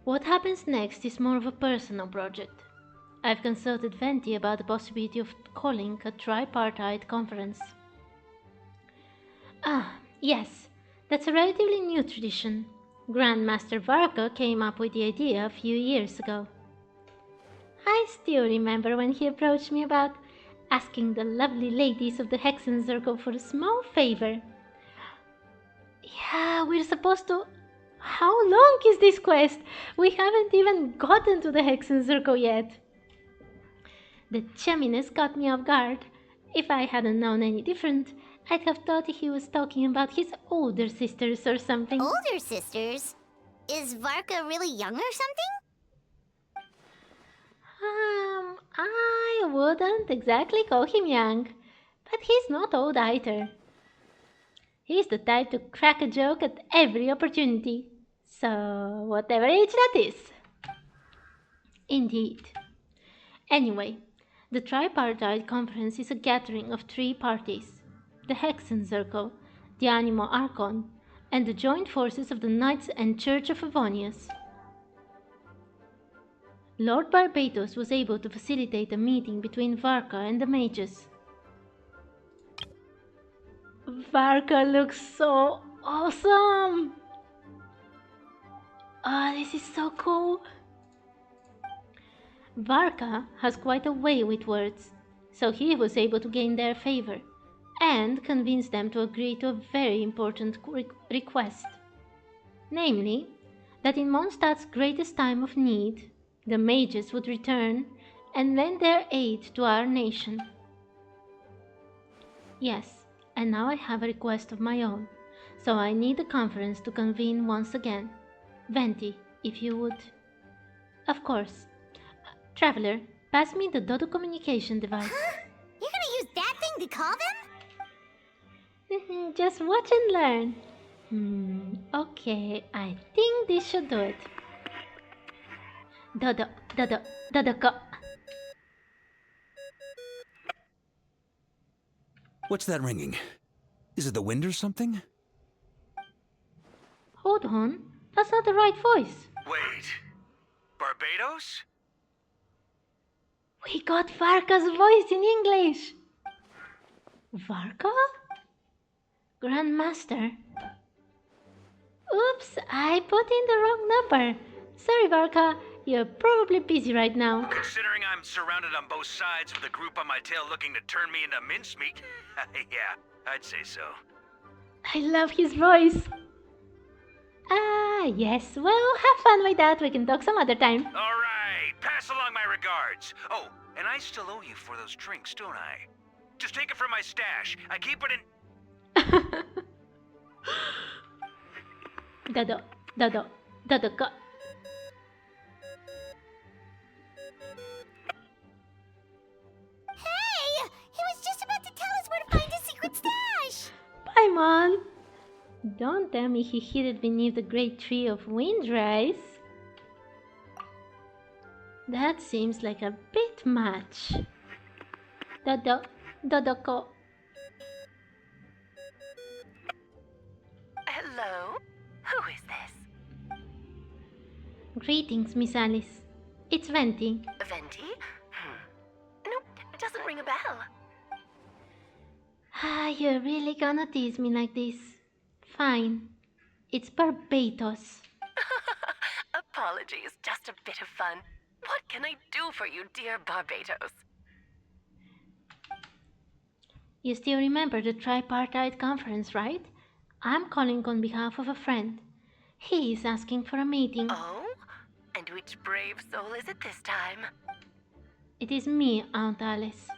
What happens next is more of a personal project. I've consulted Venti about the possibility of calling a tripartite conference. Ah, yes, that's a relatively new tradition. Grandmaster Varka came up with the idea a few years ago. I still remember when he approached me about asking the lovely ladies of the Hexen Circle for a small favor. Yeah, we're supposed to... How long is this quest? We haven't even gotten to the Hexen Circle yet. The chumminess caught me off guard. If I hadn't known any different, I'd have thought he was talking about his older sisters or something. Older sisters? Is Varka really young or something? I wouldn't exactly call him young, but he's not old either. He's the type to crack a joke at every opportunity, so whatever age that is. Indeed. Anyway, the Tripartite Conference is a gathering of 3 parties, the Hexen Circle, the Animal Archon, and the joint forces of the Knights and Church of Favonius. Lord Barbatos was able to facilitate a meeting between Varka and the mages. Varka looks so awesome! Oh, this is so cool! Varka has quite a way with words, so he was able to gain their favor and convince them to agree to a very important request. Namely, that in Mondstadt's greatest time of need, the mages would return and lend their aid to our nation. Yes, and now I have a request of my own, so I need a conference to convene once again. Venti, if you would. Of course. Traveler, pass me the Dodo communication device. Huh? You're gonna use that thing to call them? Just watch and learn. Okay, I think this should do it. Dodo, Dodo, Dodo, go. What's that ringing? Is it the wind or something? Hold on, that's not the right voice. Wait, Barbados? We got Varka's voice in English! Varka? Grandmaster. Oops, I put in the wrong number. Sorry, Varka, you're probably busy right now. Considering I'm surrounded on both sides with a group on my tail looking to turn me into mincemeat, yeah, I'd say so. I love his voice. Ah, yes, well, have fun with that. We can talk some other time. Alright, pass along my regards. Oh, and I still owe you for those drinks, don't I? Just take it from my stash. I keep it in... Dodo. Go. Hey! He was just about to tell us where to find his secret stash! Paimon! Don't tell me he hid it beneath the great tree of Windrise. That seems like a bit much. Dodoko. Hello? Who is this? Greetings, Miss Alice. It's Venti. Venti? Nope, it doesn't ring a bell. Ah, you're really gonna tease me like this. Fine. It's Barbados. Apologies, just a bit of fun. What can I do for you, dear Barbados? You still remember the tripartite conference, right? I'm calling on behalf of a friend. He is asking for a meeting. Oh? And which brave soul is it this time? It is me, Aunt Alice.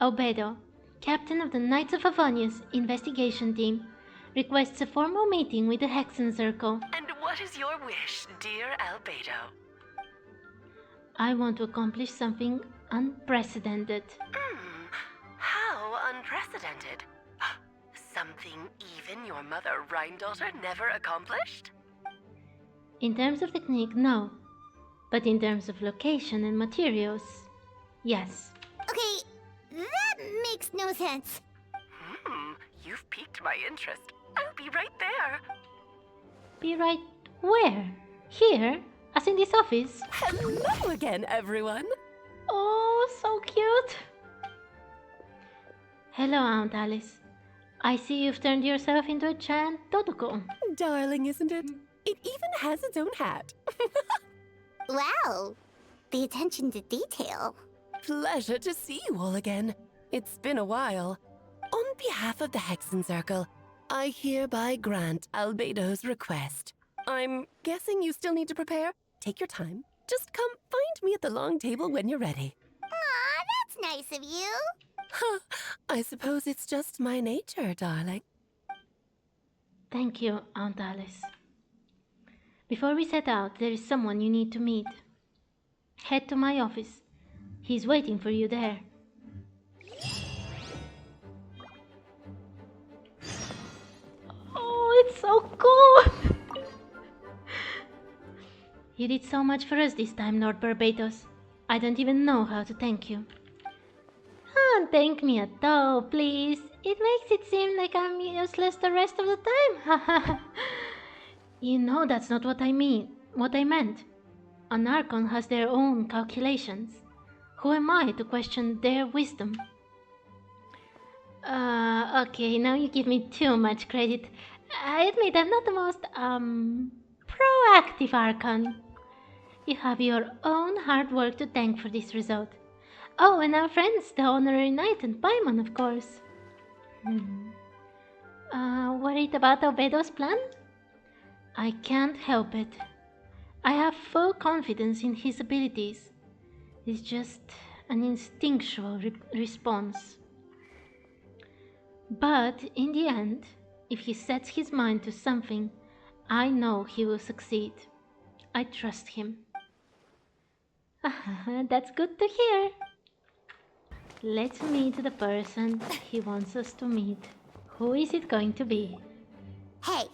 Albedo, captain of the Knights of Favonius investigation team, requests a formal meeting with the Hexen Circle. And what is your wish, dear Albedo? I want to accomplish something unprecedented. How unprecedented? Something even your mother Rhine-daughter never accomplished? In terms of technique, no. But in terms of location and materials, yes. Okay, that makes no sense. You've piqued my interest. I'll be right there. Be right where? Here? As in this office? Hello again, everyone. Oh, so cute. Hello, Aunt Alice. I see you've turned yourself into a giant Totoko. Darling, isn't it? It even has its own hat. Wow, the attention to detail. Pleasure to see you all again. It's been a while. On behalf of the Hexen Circle, I hereby grant Albedo's request. I'm guessing you still need to prepare? Take your time. Just come find me at the long table when you're ready. Aw, that's nice of you. I suppose it's just my nature, darling. Thank you, Aunt Alice. Before we set out, there is someone you need to meet. Head to my office. He's waiting for you there. Oh, it's so cool! You did so much for us this time, Lord Barbados. I don't even know how to thank you. Don't thank me at all, please. It makes it seem like I'm useless the rest of the time. You know that's not what I mean. What I meant. An Archon has their own calculations. Who am I to question their wisdom? Okay, now you give me too much credit. I admit I'm not the most, proactive Archon. You have your own hard work to thank for this result. Oh, and our friends, the Honorary Knight and Paimon, of course. Worried about Albedo's plan? I can't help it. I have full confidence in his abilities. It's just an instinctual response. But in the end, if he sets his mind to something, I know he will succeed. I trust him. That's good to hear. Let's meet the person he wants us to meet. Who is it going to be? Hey,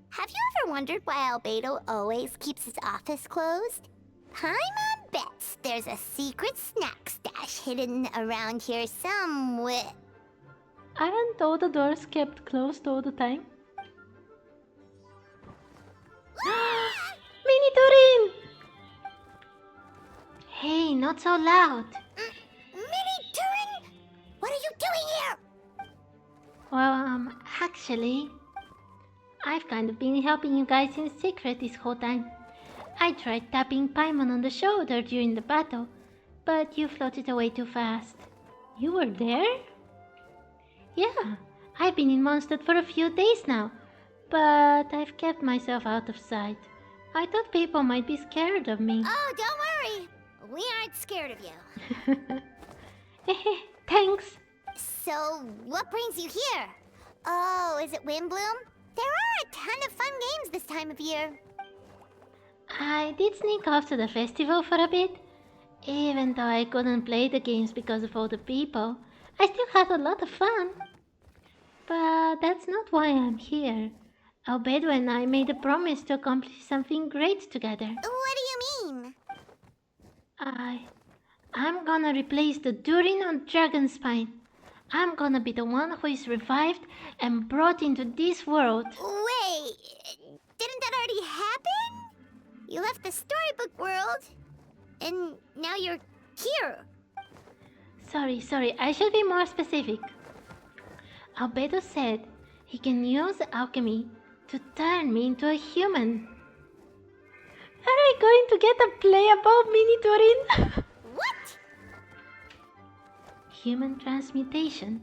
have you ever wondered why Albedo always keeps his office closed? Paimon bets there's a secret snack stash hidden around here somewhere. Aren't all the doors kept closed all the time? Mini Turin! Hey, no not so loud. Mini Turin, what are you doing here? Well, actually, I've kind of been helping you guys in secret this whole time. I tried tapping Paimon on the shoulder during the battle, but you floated away too fast. You were there? Yeah, I've been in Mondstadt for a few days now, but I've kept myself out of sight. I thought people might be scared of me. Oh, don't worry. We aren't scared of you. Thanks. So, what brings you here? Oh, is it Windbloom? There are a ton of fun games this time of year. I did sneak off to the festival for a bit. Even though I couldn't play the games because of all the people, I still had a lot of fun. But that's not why I'm here. Albedo and I made a promise to accomplish something great together. What do you mean? I'm gonna replace the Durin on Dragonspine. I'm gonna be the one who is revived and brought into this world. Wait, didn't that already happen? You left the storybook world, and now you're here. Sorry, I should be more specific. Albedo said he can use alchemy to turn me into a human. Are we going to get a play about Mini Turin? What? Human transmutation.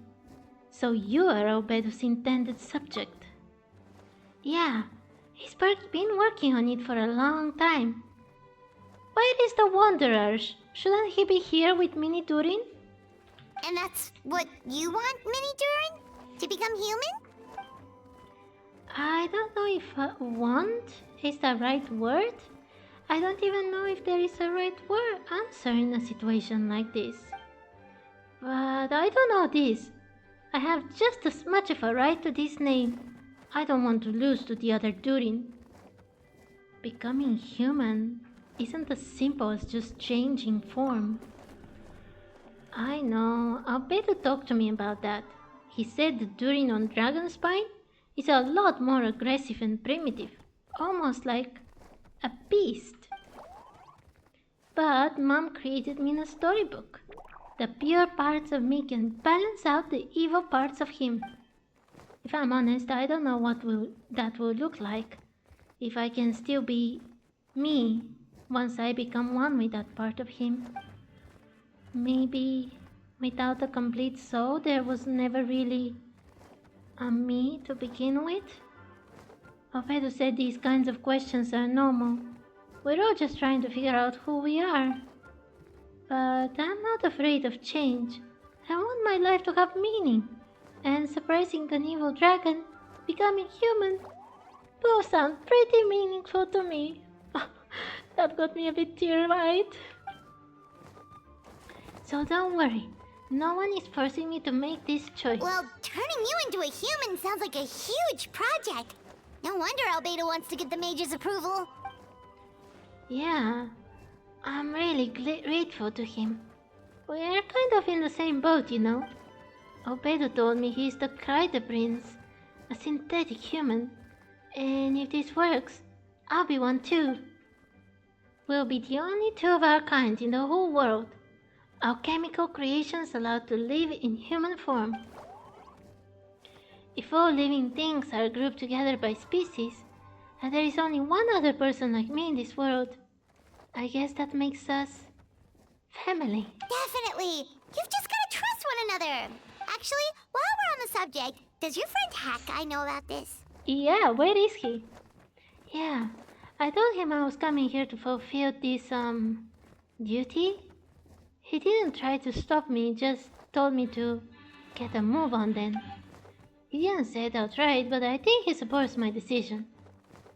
So you are Albedo's intended subject. Yeah, he's been working on it for a long time. Where is the Wanderer? Shouldn't he be here with Mini Turin? And that's what you want, Mini Turin? To become human? I don't know if want is the right word. I don't even know if there is a right answer in a situation like this. But I don't know this. I have just as much of a right to this name. I don't want to lose to the other Durin. Becoming human isn't as simple as just changing form. I know, Albedo talked to me about that. He said the Durin on Dragonspine is a lot more aggressive and primitive, almost like a beast. But Mom created me in a storybook. The pure parts of me can balance out the evil parts of him. If I'm honest, I don't know what that will look like. If I can still be me once I become one with that part of him. Maybe without a complete soul, there was never really a me to begin with? Albedo said these kinds of questions are normal. We're all just trying to figure out who we are. But I'm not afraid of change. I want my life to have meaning. And surprising an evil dragon, becoming human, both sound pretty meaningful to me. That got me a bit teary-eyed. So don't worry, no one is forcing me to make this choice. Well, turning you into a human sounds like a huge project. No wonder Albedo wants to get the mage's approval. Yeah, I'm really grateful to him. We're kind of in the same boat, you know. Albedo told me he's the Kryder Prince, a synthetic human. And if this works, I'll be one too. We'll be the only two of our kind in the whole world. Alchemical creations allowed to live in human form. If all living things are grouped together by species, and there is only one other person like me in this world, I guess that makes us family. Definitely! You've just gotta trust one another! Actually, while we're on the subject, does your friend Hakai know about this? Yeah, where is he? Yeah, I told him I was coming here to fulfill this, duty. He didn't try to stop me, just told me to get a move on then. He didn't say it outright, but I think he supports my decision.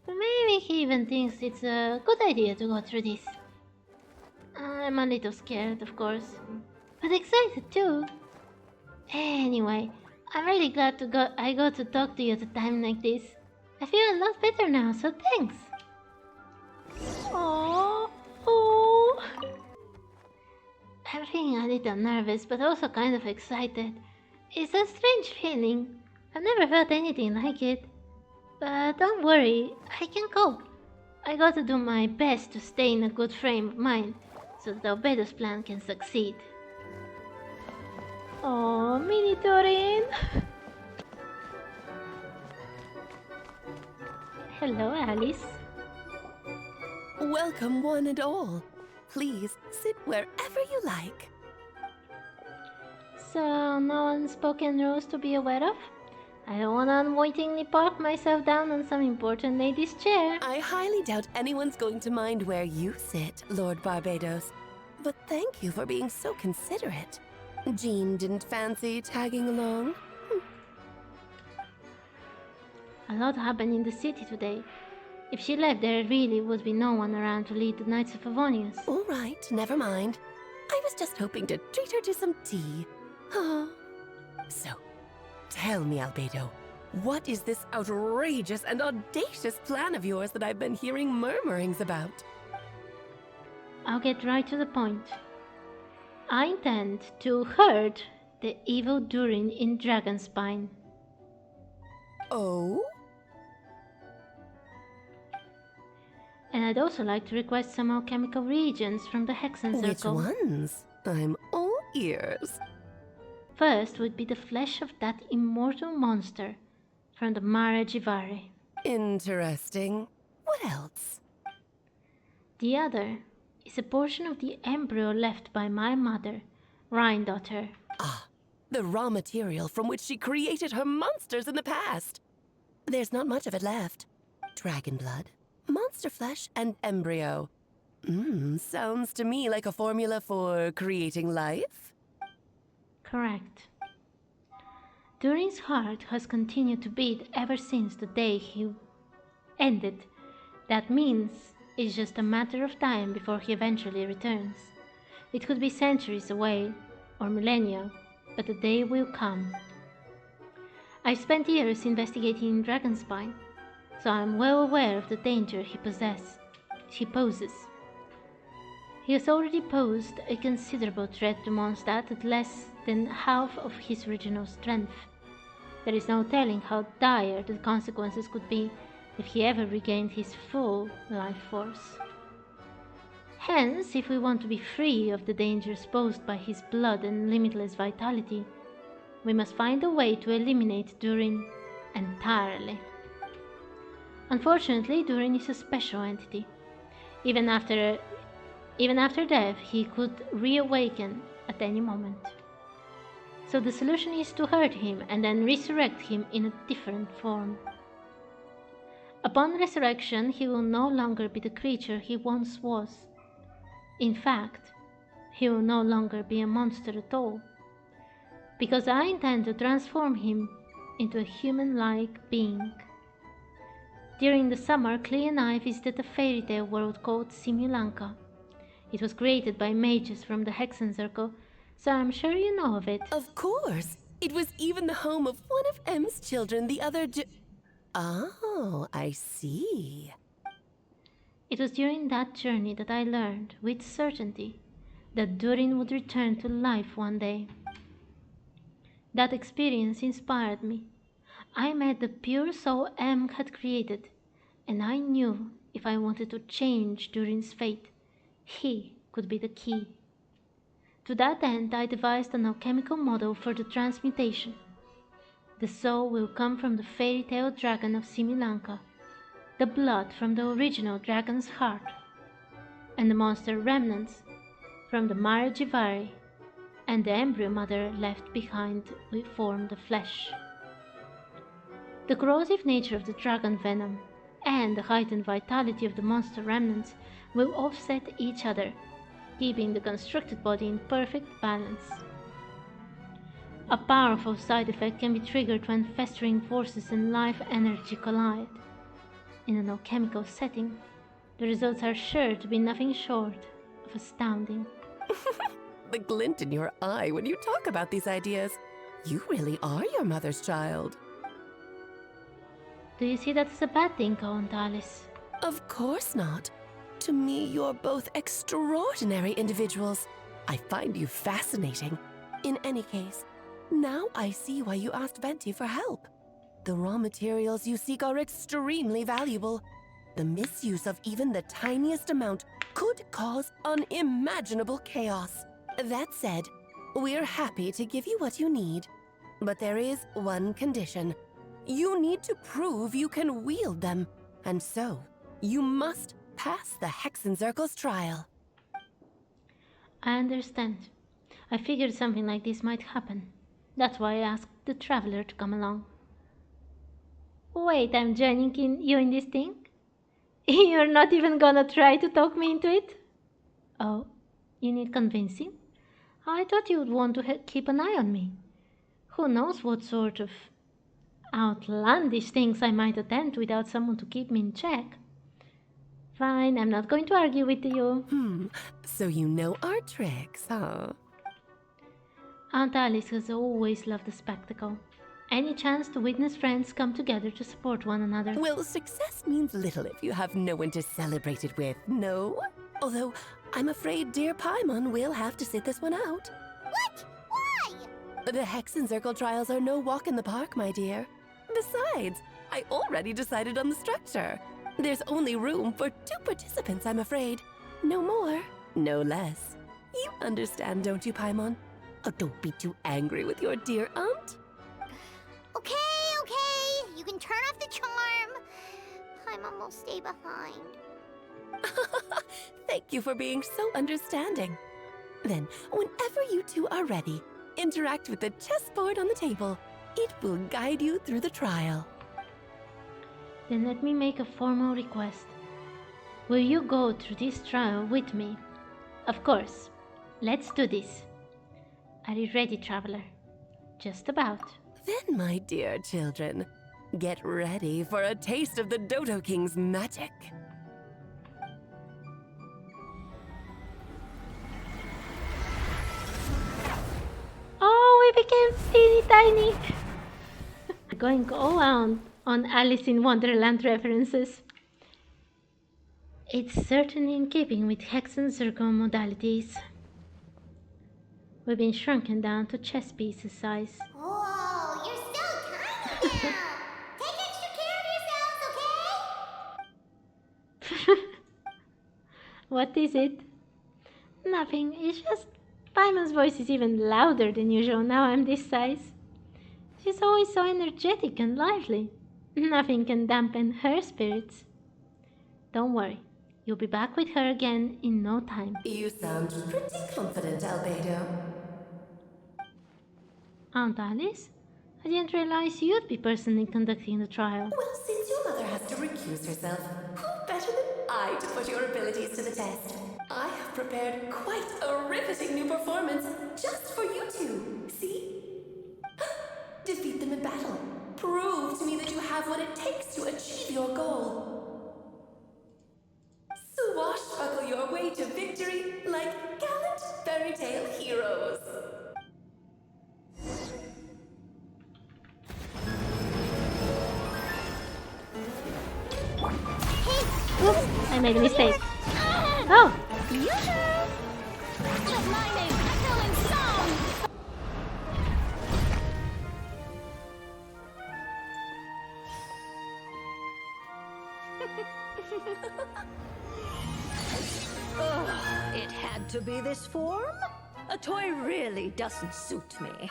Maybe he even thinks it's a good idea to go through this. I'm a little scared, of course, but excited too. Anyway, I'm really glad I got to talk to you at a time like this. I feel a lot better now, so thanks. Oh. I'm feeling a little nervous, but also kind of excited. It's a strange feeling. I've never felt anything like it. But don't worry, I can cope. I got to do my best to stay in a good frame of mind. so that Albedo's plan can succeed. Oh, Mini Torin! Hello, Alice. Welcome, one and all. Please sit wherever you like. So, no unspoken rules to be aware of? I don't want to unwittingly park myself down on some important lady's chair. I highly doubt anyone's going to mind where you sit, Lord Barbados. But thank you for being so considerate. Jean didn't fancy tagging along? A lot happened in the city today. If she left, there really would be no one around to lead the Knights of Favonius. All right, never mind. I was just hoping to treat her to some tea. Oh. So, tell me, Albedo, what is this outrageous and audacious plan of yours that I've been hearing murmurings about? I'll get right to the point. I intend to hurt the evil Durin in Dragonspine. Oh? And I'd also like to request some alchemical reagents from the Hexen Circle. Which ones? I'm all ears. First would be the flesh of that immortal monster from the Mara Jivare. Interesting. What else? The other is a portion of the embryo left by my mother, Rhindaughter. Ah, the raw material from which she created her monsters in the past. There's not much of it left. Dragon blood, monster flesh, and embryo. Sounds to me like a formula for creating life. Correct. Durin's heart has continued to beat ever since the day he ended. That means it's just a matter of time before he eventually returns. It could be centuries away, or millennia, but the day will come. I've spent years investigating Dragonspine, so I'm well aware of the danger he poses. He has already posed a considerable threat to Mondstadt at less than half of his original strength. There is no telling how dire the consequences could be if he ever regained his full life force. Hence, if we want to be free of the dangers posed by his blood and limitless vitality, we must find a way to eliminate Durin entirely. Unfortunately, Durin is a special entity. Even after death, he could reawaken at any moment. So the solution is to hurt him and then resurrect him in a different form. Upon resurrection, he will no longer be the creature he once was. In fact, he will no longer be a monster at all, because I intend to transform him into a human-like being. During the summer, Klee and I visited a fairy tale world called Simulanka. It was created by mages from the Hexen Circle, so I'm sure you know of it. Of course! It was even the home of one of M's children the other Oh, I see. It was during that journey that I learned, with certainty, that Durin would return to life one day. That experience inspired me. I met the pure soul M had created, and I knew if I wanted to change Durin's fate, he could be the key. To that end, I devised an alchemical model for the transmutation. The soul will come from the fairy tale dragon of Simulanka, the blood from the original dragon's heart, and the monster remnants from the Mara Jivare, and the embryo mother left behind will form the flesh. The corrosive nature of the dragon venom and the heightened vitality of the monster remnants will offset each other, keeping the constructed body in perfect balance. A powerful side effect can be triggered when festering forces and life energy collide. In an alchemical setting, the results are sure to be nothing short of astounding. The glint in your eye when you talk about these ideas. You really are your mother's child. Do you see that as a bad thing, Count Alice? Of course not. To me, you're both extraordinary individuals. I find you fascinating. In any case, now I see why you asked Venti for help. The raw materials you seek are extremely valuable. The misuse of even the tiniest amount could cause unimaginable chaos. That said, we're happy to give you what you need. But there is one condition. You need to prove you can wield them. And so, you must pass the Hexencircle's trial. I understand. I figured something like this might happen. That's why I asked the Traveler to come along. Wait, I'm joining you in this thing? You're not even gonna try to talk me into it? Oh, you need convincing? I thought you would want to keep an eye on me. Who knows what sort of outlandish things I might attempt without someone to keep me in check. Fine, I'm not going to argue with you. So you know our tricks, huh? Aunt Alice has always loved the spectacle. Any chance to witness friends come together to support one another. Well, success means little if you have no one to celebrate it with, no? Although, I'm afraid dear Paimon will have to sit this one out. What? Why? The Hexencircle trials are no walk in the park, my dear. Besides, I already decided on the structure. There's only room for 2 participants, I'm afraid. No more, no less. You understand, don't you, Paimon? Oh, don't be too angry with your dear aunt. Okay. You can turn off the charm. Paimon will stay behind. Thank you for being so understanding. Then, whenever you two are ready, interact with the chessboard on the table. It will guide you through the trial. Then let me make a formal request. Will you go through this trial with me? Of course. Let's do this. Are you ready, Traveler? Just about. Then, my dear children, get ready for a taste of the Dodo King's magic. Oh, we became teeny tiny. Going all out on Alice in Wonderland references. It's certainly in keeping with Hexencircle modalities. We've been shrunken down to chess pieces size. Whoa, you're so tiny now. Take extra care of yourselves, okay? What is it? Nothing, it's just Paimon's voice is even louder than usual now I'm this size. She's always so energetic and lively. Nothing can dampen her spirits. Don't worry, you'll be back with her again in no time. You sound pretty confident, Albedo. Aunt Alice? I didn't realize you'd be personally conducting the trial. Well, since your mother has to recuse herself, who better than I to put your abilities to the test? I have prepared quite a riveting new performance just for you two. See? Defeat them in battle. Prove to me that you have what it takes to achieve your goal. Swashbuckle your way to victory like gallant fairy tale heroes. Oops, I made a mistake. Oh! But my name echo in song. Ugh, it had to be this form? A toy really doesn't suit me.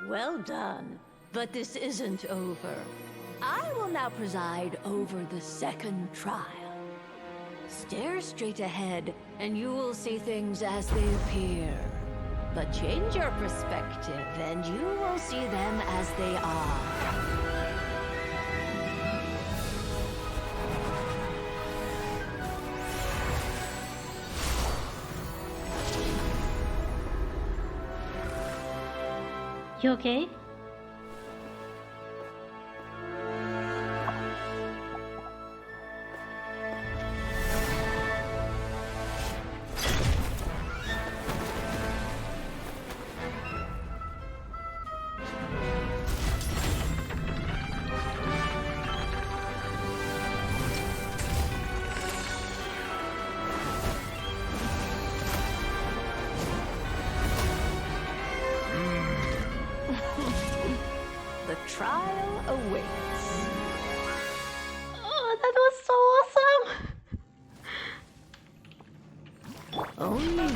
Well done, but this isn't over. I will now preside over the second trial. Stare straight ahead, and you will see things as they appear. But change your perspective, and you will see them as they are. You okay?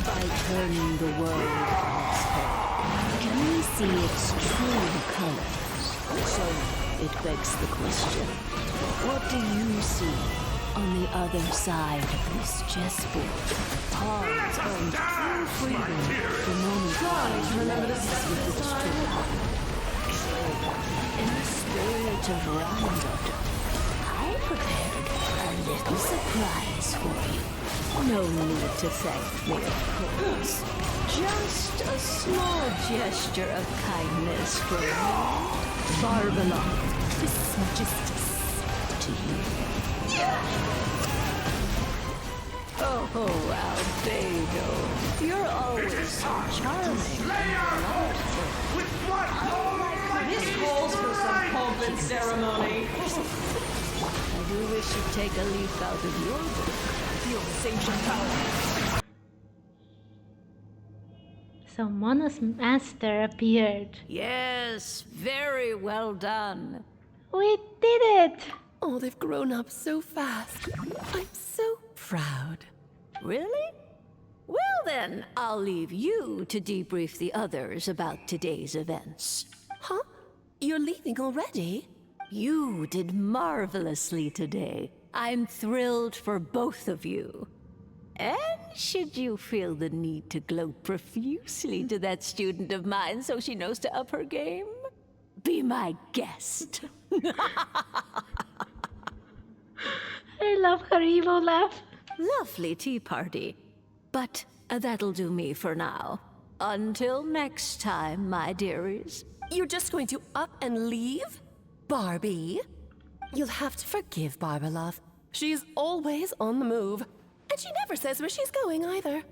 by turning the world on its head, can we see its true colors? So, it begs the question, what do you see on the other side of this chessboard? Pawns earned true freedom the moment one messes with its true power. So, in the spirit of roundup, I prepared a little surprise for you. No need to thank me, of course. Just a small gesture of kindness from me, Barbalon, His Majesty, to you. Oh, Albedo, you're always so charming. With what? This calls for some pomp and ceremony. I do wish you'd take a leaf out of your book. Feel the sanctioned power. So Mono's master appeared. Yes, very well done. We did it! Oh, they've grown up so fast. I'm so proud. Really? Well then, I'll leave you to debrief the others about today's events. Huh? You're leaving already? You did marvelously today. I'm thrilled for both of you. And should you feel the need to gloat profusely to that student of mine so she knows to up her game, be my guest. I love her evil laugh. Lovely tea party. But that'll do me for now. Until next time, my dearies. You're just going to up and leave? Barbie? You'll have to forgive Barbalov. She's always on the move. And she never says where she's going either.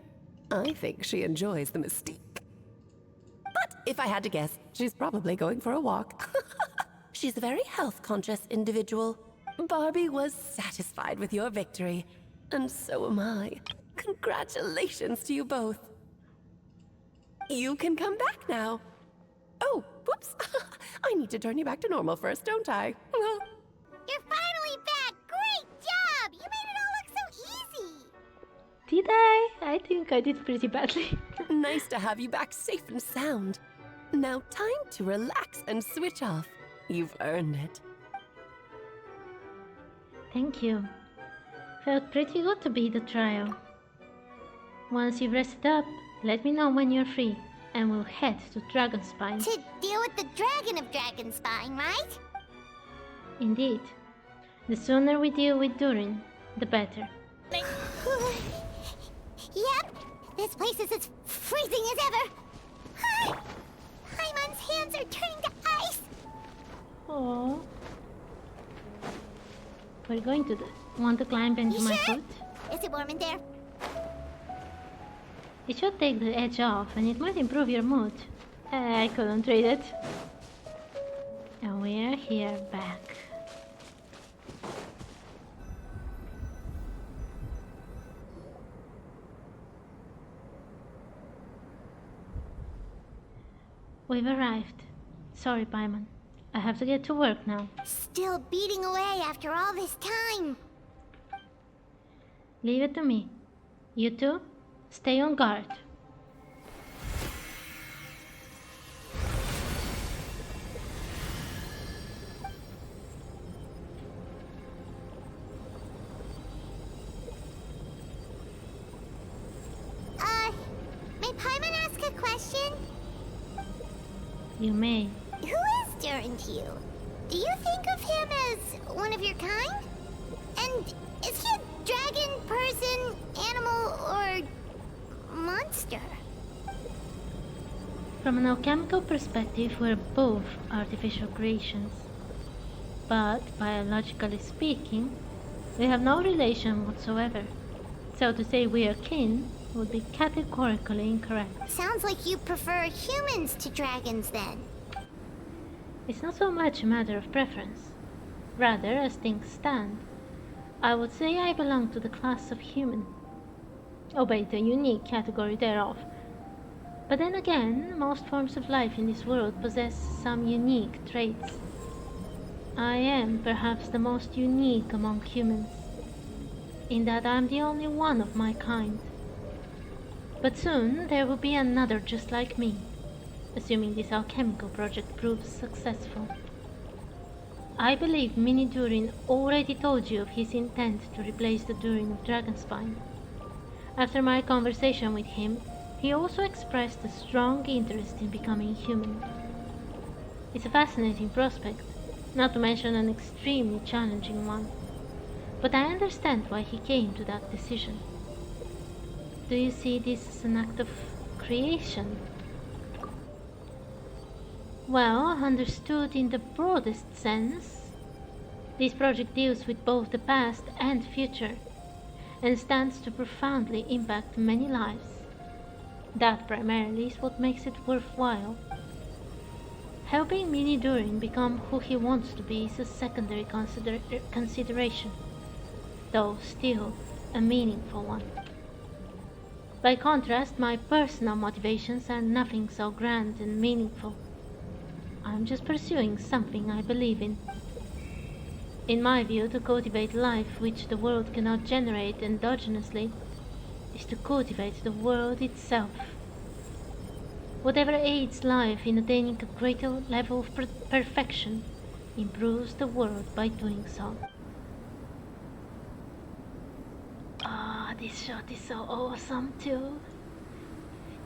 I think she enjoys the mystique. But if I had to guess, she's probably going for a walk. She's a very health-conscious individual. Barbie was satisfied with your victory. And so am I. Congratulations to you both. You can come back now. Oh, whoops. I need to turn you back to normal first, don't I? You're finally back! Great job! You made it all look so easy! Did I? I think I did pretty badly. Nice to have you back safe and sound. Now time to relax and switch off. You've earned it. Thank you. Felt pretty good to be the trial. Once you've rested up, let me know when you're free, and we'll head to Dragonspine. To deal with the Dragon of Dragonspine, right? Indeed. The sooner we deal with Durin, the better. Yep, this place is as freezing as ever. Paimon's hands are turning to ice. Oh. We're going to want to climb into my foot? Is it warm in there? It should take the edge off, and it might improve your mood. I couldn't read it. And we're here back. We've arrived. Sorry, Paimon. I have to get to work now. Still beating away after all this time. Leave it to me. You two, stay on guard. May Paimon ask a question? You may. Who is Durin to you? Do you think of him as one of your kind? And is he a dragon, person, animal, or monster? From an alchemical perspective, we're both artificial creations. But, biologically speaking, we have no relation whatsoever. So to say we are kin would be categorically incorrect. Sounds like you prefer humans to dragons then. It's not so much a matter of preference. Rather, as things stand, I would say I belong to the class of human, albeit a unique category thereof. But then again, most forms of life in this world possess some unique traits. I am perhaps the most unique among humans, in that I am the only one of my kind. But soon there will be another just like me, assuming this alchemical project proves successful. I believe Mini Durin already told you of his intent to replace the Durin of Dragonspine. After my conversation with him, he also expressed a strong interest in becoming human. It's a fascinating prospect, not to mention an extremely challenging one. But I understand why he came to that decision. Do you see this as an act of creation? Well, understood in the broadest sense, this project deals with both the past and future, and stands to profoundly impact many lives. That primarily is what makes it worthwhile. Helping Mini Durin become who he wants to be is a secondary consideration, though still a meaningful one. By contrast, my personal motivations are nothing so grand and meaningful. I'm just pursuing something I believe in. In my view, to cultivate life which the world cannot generate endogenously is to cultivate the world itself. Whatever aids life in attaining a greater level of perfection improves the world by doing so. Ah, this shot is so awesome too.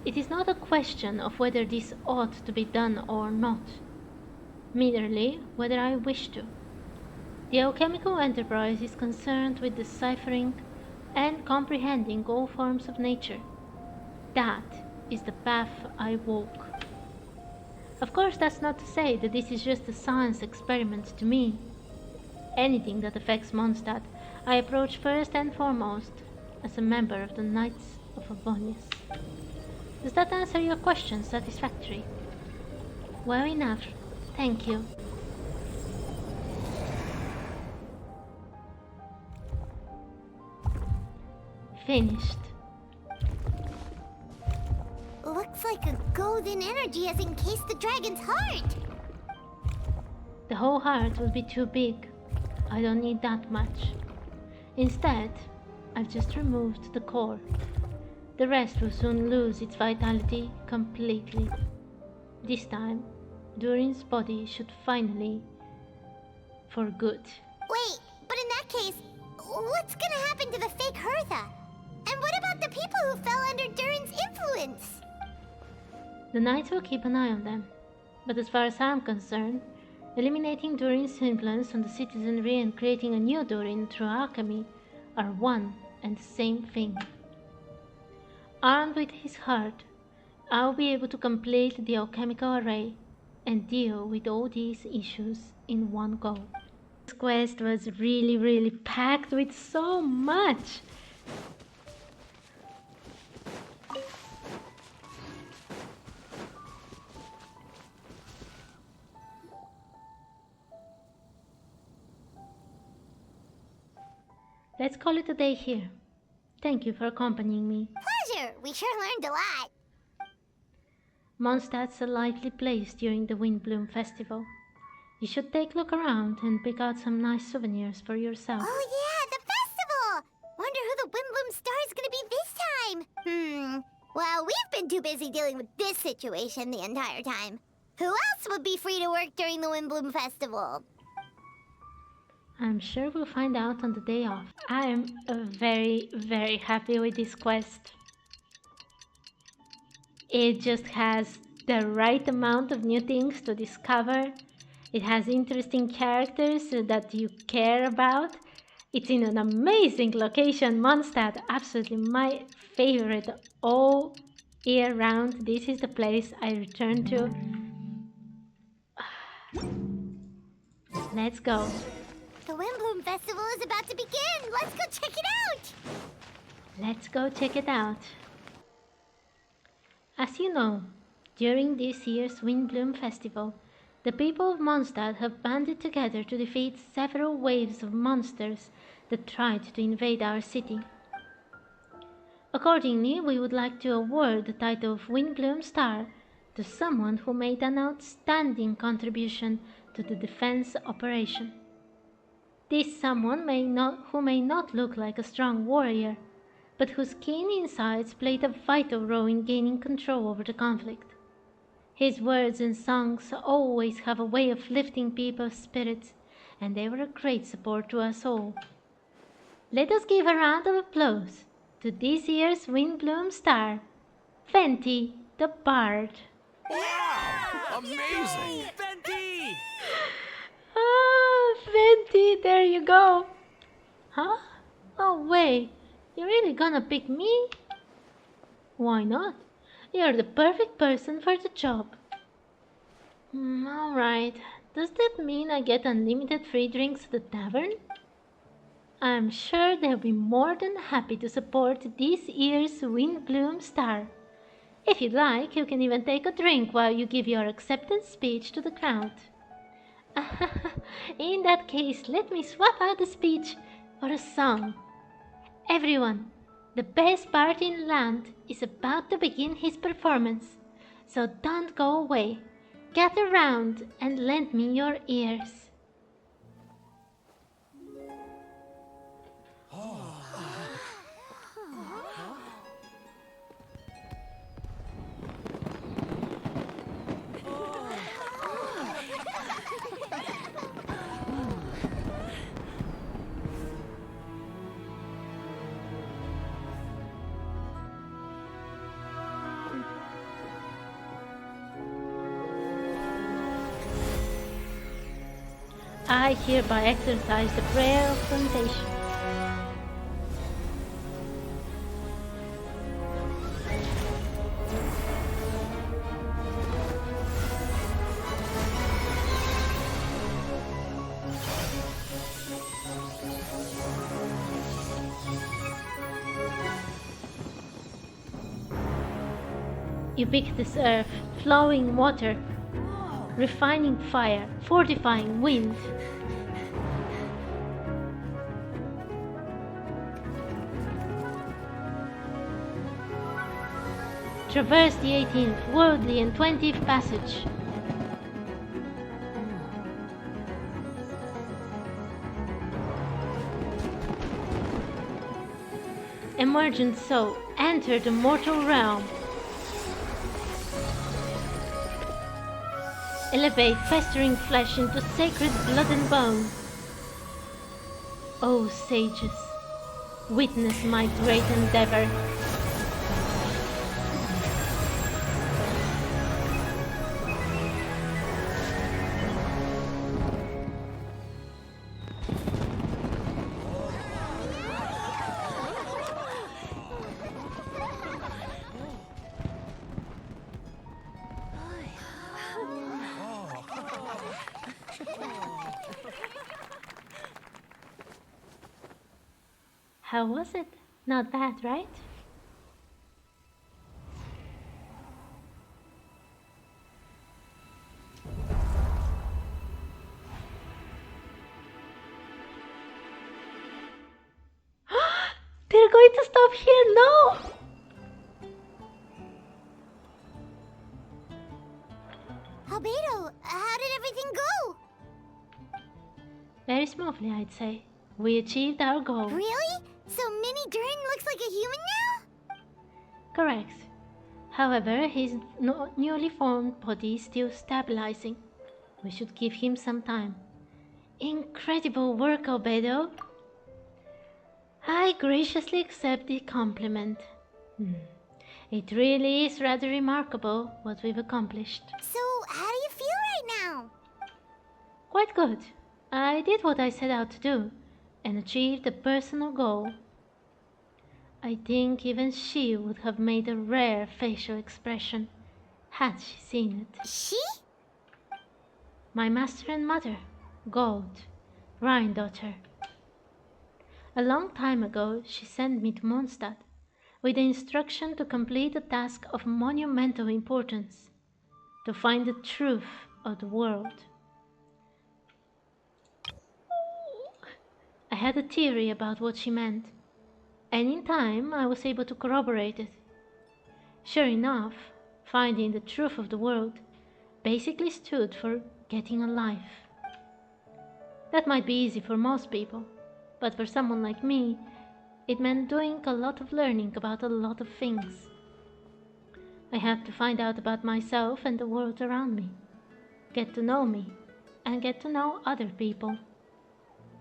It is not a question of whether this ought to be done or not, merely whether I wish to. The alchemical enterprise is concerned with deciphering and comprehending all forms of nature. That is the path I walk. Of course, that's not to say that this is just a science experiment to me. Anything that affects Mondstadt, I approach first and foremost as a member of the Knights of Favonius. Does that answer your question satisfactorily? Well enough, thank you. Finished. Looks like a golden energy has encased the dragon's heart. The whole heart will be too big. I don't need that much. Instead, I've just removed the core. The rest will soon lose its vitality completely. This time, Durin's body should finally... for good. Wait, but in that case, what's gonna happen to the fake Hertha? And what about the people who fell under Durin's influence? The Knights will keep an eye on them. But as far as I'm concerned, eliminating Durin's influence on the citizenry and creating a new Durin through alchemy are one and the same thing. Armed with his heart, I'll be able to complete the alchemical array and deal with all these issues in one go. This quest was really packed with so much. Let's call it a day here. Thank you for accompanying me. Pleasure! We sure learned a lot. Mondstadt's a lively place during the Windbloom Festival. You should take a look around and pick out some nice souvenirs for yourself. Oh yeah, the festival! Wonder who the Windbloom star is gonna be this time. Well, we've been too busy dealing with this situation the entire time. Who else would be free to work during the Windbloom Festival? I'm sure we'll find out on the day off. I am very happy with this quest. It just has the right amount of new things to discover. It has interesting characters that you care about. It's in an amazing location, Mondstadt, absolutely my favorite all year round. This is the place I return to. Let's go. The Windbloom Festival is about to begin! Let's go check it out! Let's go check it out. As you know, during this year's Windbloom Festival, the people of Mondstadt have banded together to defeat several waves of monsters that tried to invade our city. Accordingly, we would like to award the title of Windbloom Star to someone who made an outstanding contribution to the defense operation. This someone who may not look like a strong warrior, but whose keen insights played a vital role in gaining control over the conflict. His words and songs always have a way of lifting people's spirits, and they were a great support to us all. Let us give a round of applause to this year's Windbloom star, Venti the Bard. Wow! Amazing! Venti! Ah, Venti, there you go. Huh? Oh, wait, you're really gonna pick me? Why not? You're the perfect person for the job. Alright, does that mean I get unlimited free drinks at the tavern? I'm sure they'll be more than happy to support this year's Windbloom star. If you'd like, you can even take a drink while you give your acceptance speech to the crowd. In that case, let me swap out the speech for a song. Everyone, the best bard in the land is about to begin his performance, so don't go away. Gather round and lend me your ears. I hereby exercise the prayer of plantation. Ubiquitous earth, flowing water, refining fire, fortifying wind. Traverse the 18th, worldly and 20th passage. Emergent soul, enter the mortal realm. Elevate festering flesh into sacred blood and bone. O sages, witness my great endeavor. How was it? Not bad, right? They're going to stop here, no! Albedo, how did everything go? Very smoothly, I'd say. We achieved our goal. Really? So Mini Durin looks like a human now? Correct. However, his newly formed body is still stabilizing. We should give him some time. Incredible work, Albedo. I graciously accept the compliment. It really is rather remarkable what we've accomplished. So, how do you feel right now? Quite good. I did what I set out to do, and achieved a personal goal. I think even she would have made a rare facial expression, had she seen it. She? My master and mother, Gold, Rhine-daughter. A long time ago, she sent me to Mondstadt with the instruction to complete a task of monumental importance, to find the truth of the world. I had a theory about what she meant, and in time I was able to corroborate it. Sure enough, finding the truth of the world basically stood for getting a life. That might be easy for most people, but for someone like me, It meant doing a lot of learning about a lot of things. I had to find out about myself and the world around me, get to know me, and get to know other people.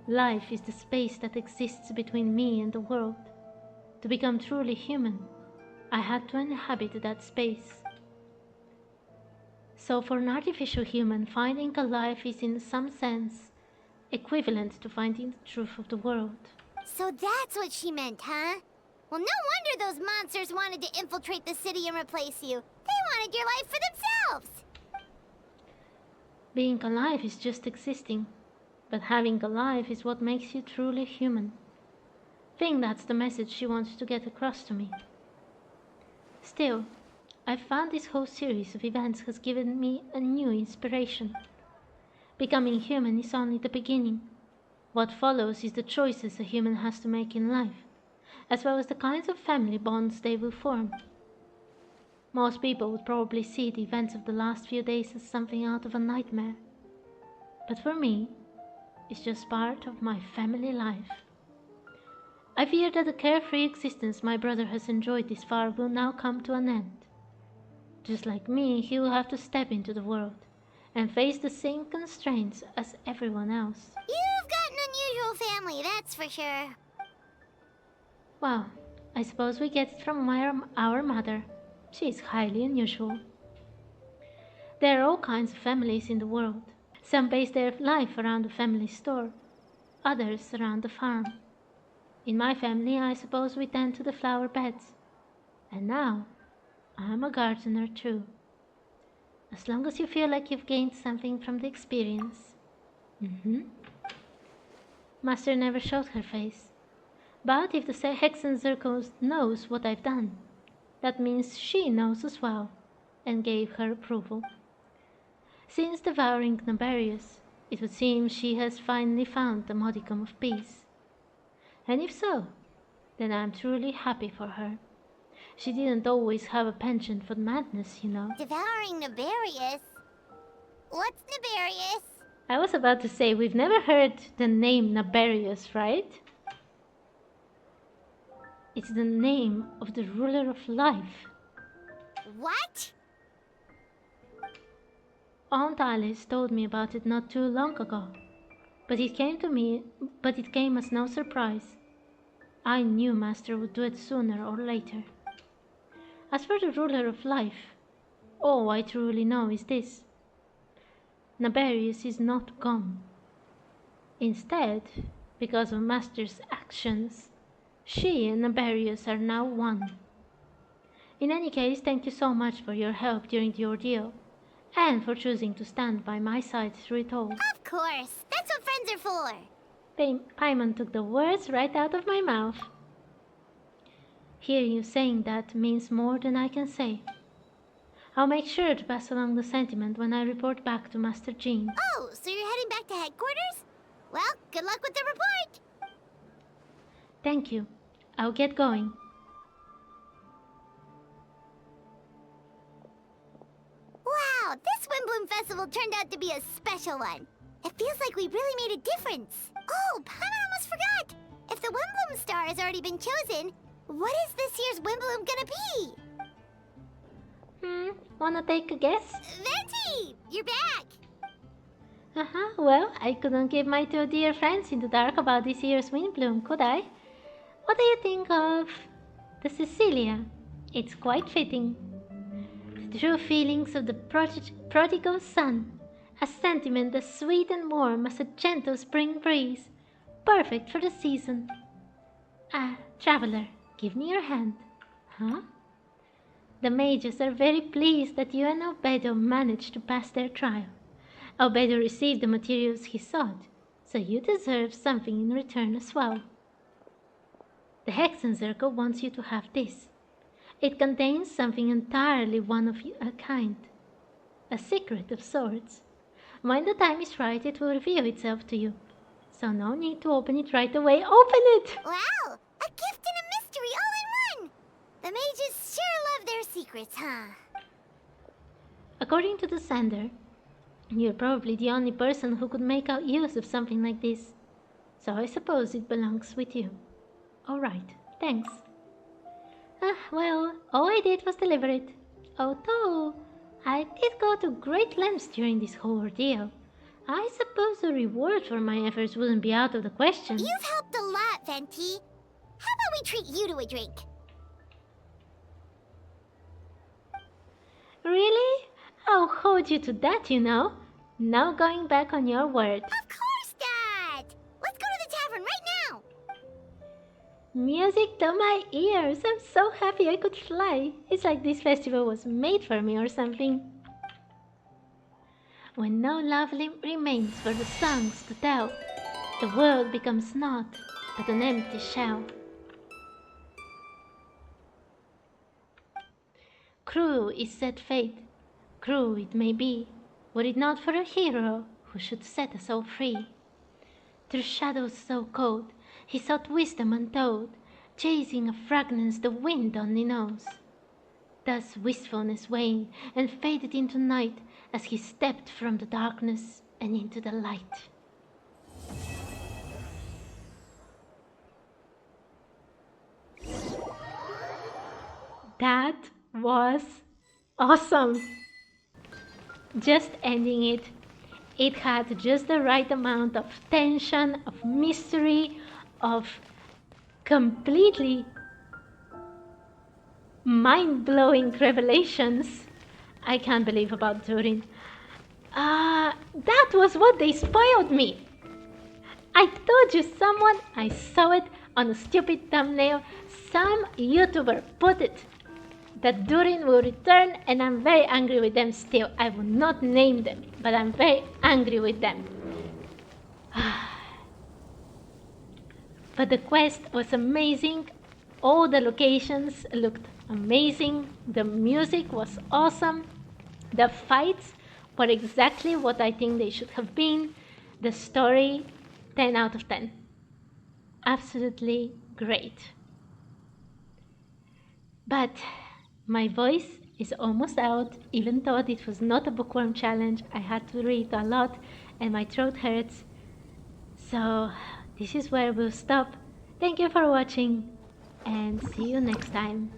Life is the space that exists between me and the world. To become truly human, I had to inhabit that space. So for an artificial human, finding a life is in some sense equivalent to finding the truth of the world. So that's what she meant, huh? Well, no wonder those monsters wanted to infiltrate the city and replace you. They wanted your life for themselves! Being alive is just existing, but having a life is what makes you truly human. Think that's the message she wants to get across to me. Still, I've found this whole series of events has given me a new inspiration. Becoming human is only the beginning. What follows is the choices a human has to make in life, as well as the kinds of family bonds they will form. Most people would probably see the events of the last few days as something out of a nightmare. But for me, it's just part of my family life. I fear that the carefree existence my brother has enjoyed this far will now come to an end. Just like me, he will have to step into the world and face the same constraints as everyone else. You've got an unusual family, that's for sure. Well, I suppose we get it from our mother. She is highly unusual. There are all kinds of families in the world. Some base their life around the family store, others around the farm. In my family, I suppose we tend to the flower beds. And now, I'm a gardener too. As long as you feel like you've gained something from the experience. Master never showed her face. But if the Hexen Circle knows what I've done, that means she knows as well, and gave her approval. Since devouring Nabarius, it would seem she has finally found a modicum of peace. And if so, then I'm truly happy for her. She didn't always have a penchant for madness, you know. Devouring Nabarius? What's Nabarius? I was about to say, we've never heard the name Nabarius, right? It's the name of the ruler of life. What? Aunt Alice told me about it not too long ago, but it came as no surprise. I knew Master would do it sooner or later. As for the ruler of life, all I truly know is this. Nabarius is not gone. Instead, because of Master's actions, she and Nabarius are now one. In any case, thank you so much for your help during the ordeal, and for choosing to stand by my side through it all. Of course, that's what friends are for. Paimon took the words right out of my mouth. Hearing you saying that means more than I can say. I'll make sure to pass along the sentiment when I report back to Master Jean. Oh, so you're heading back to headquarters? Well, good luck with the report. Thank you. I'll get going. Wow, this Windbloom Festival turned out to be a special one. It feels like we really made a difference. Oh, Paimon almost forgot. If the Windbloom star has already been chosen, what is this year's Windbloom gonna be? Wanna take a guess? Venti, you're back. Well, I couldn't keep my two dear friends in the dark about this year's Windbloom, could I? What do you think of the Cecilia? It's quite fitting. The true feelings of the prodigal son. A sentiment as sweet and warm as a gentle spring breeze. Perfect for the season. Traveler, give me your hand. Huh? The mages are very pleased that you and Albedo managed to pass their trial. Albedo received the materials he sought, so you deserve something in return as well. The Hexen Circle wants you to have this. It contains something entirely one of a kind. A secret of sorts. When the time is right, it will reveal itself to you. So no need to open it right away. Open it! Wow, a gift and a mystery all in one! The mages sure love their secrets, huh? According to the sender, you're probably the only person who could make out use of something like this. So I suppose it belongs with you. Alright, thanks. Well, all I did was deliver it. Although, I did go to great lengths during this whole ordeal. I suppose the reward for my efforts wouldn't be out of the question. You've helped a lot, Venti. How about we treat you to a drink? Really? I'll hold you to that, you know. Now going back on your word. Of course, Dad! Let's go to the tavern right now! Music to my ears. I'm so happy I could fly. It's like this festival was made for me or something. When no love remains for the songs to tell, the world becomes naught but an empty shell. Cruel is said fate, cruel it may be, were it not for a hero who should set us all free. Through shadows so cold, he sought wisdom untold, chasing a fragrance the wind only knows. Thus wistfulness waned and faded into night as he stepped from the darkness and into the light. That was awesome! Just ending it. It had just the right amount of tension, of mystery, of completely mind-blowing revelations. I can't believe about Durin. That was what they spoiled me. I told you I saw it on a stupid thumbnail. Some YouTuber put it that Durin will return, and I'm very angry with them still. I will not name them, but I'm very angry with them. But the quest was amazing. All the locations looked amazing. The music was awesome. The fights were exactly what I think they should have been. The story, 10 out of 10. Absolutely great. But my voice is almost out. Even though it was not a bookworm challenge, I had to read a lot and my throat hurts. So this is where we'll stop. Thank you for watching and see you next time.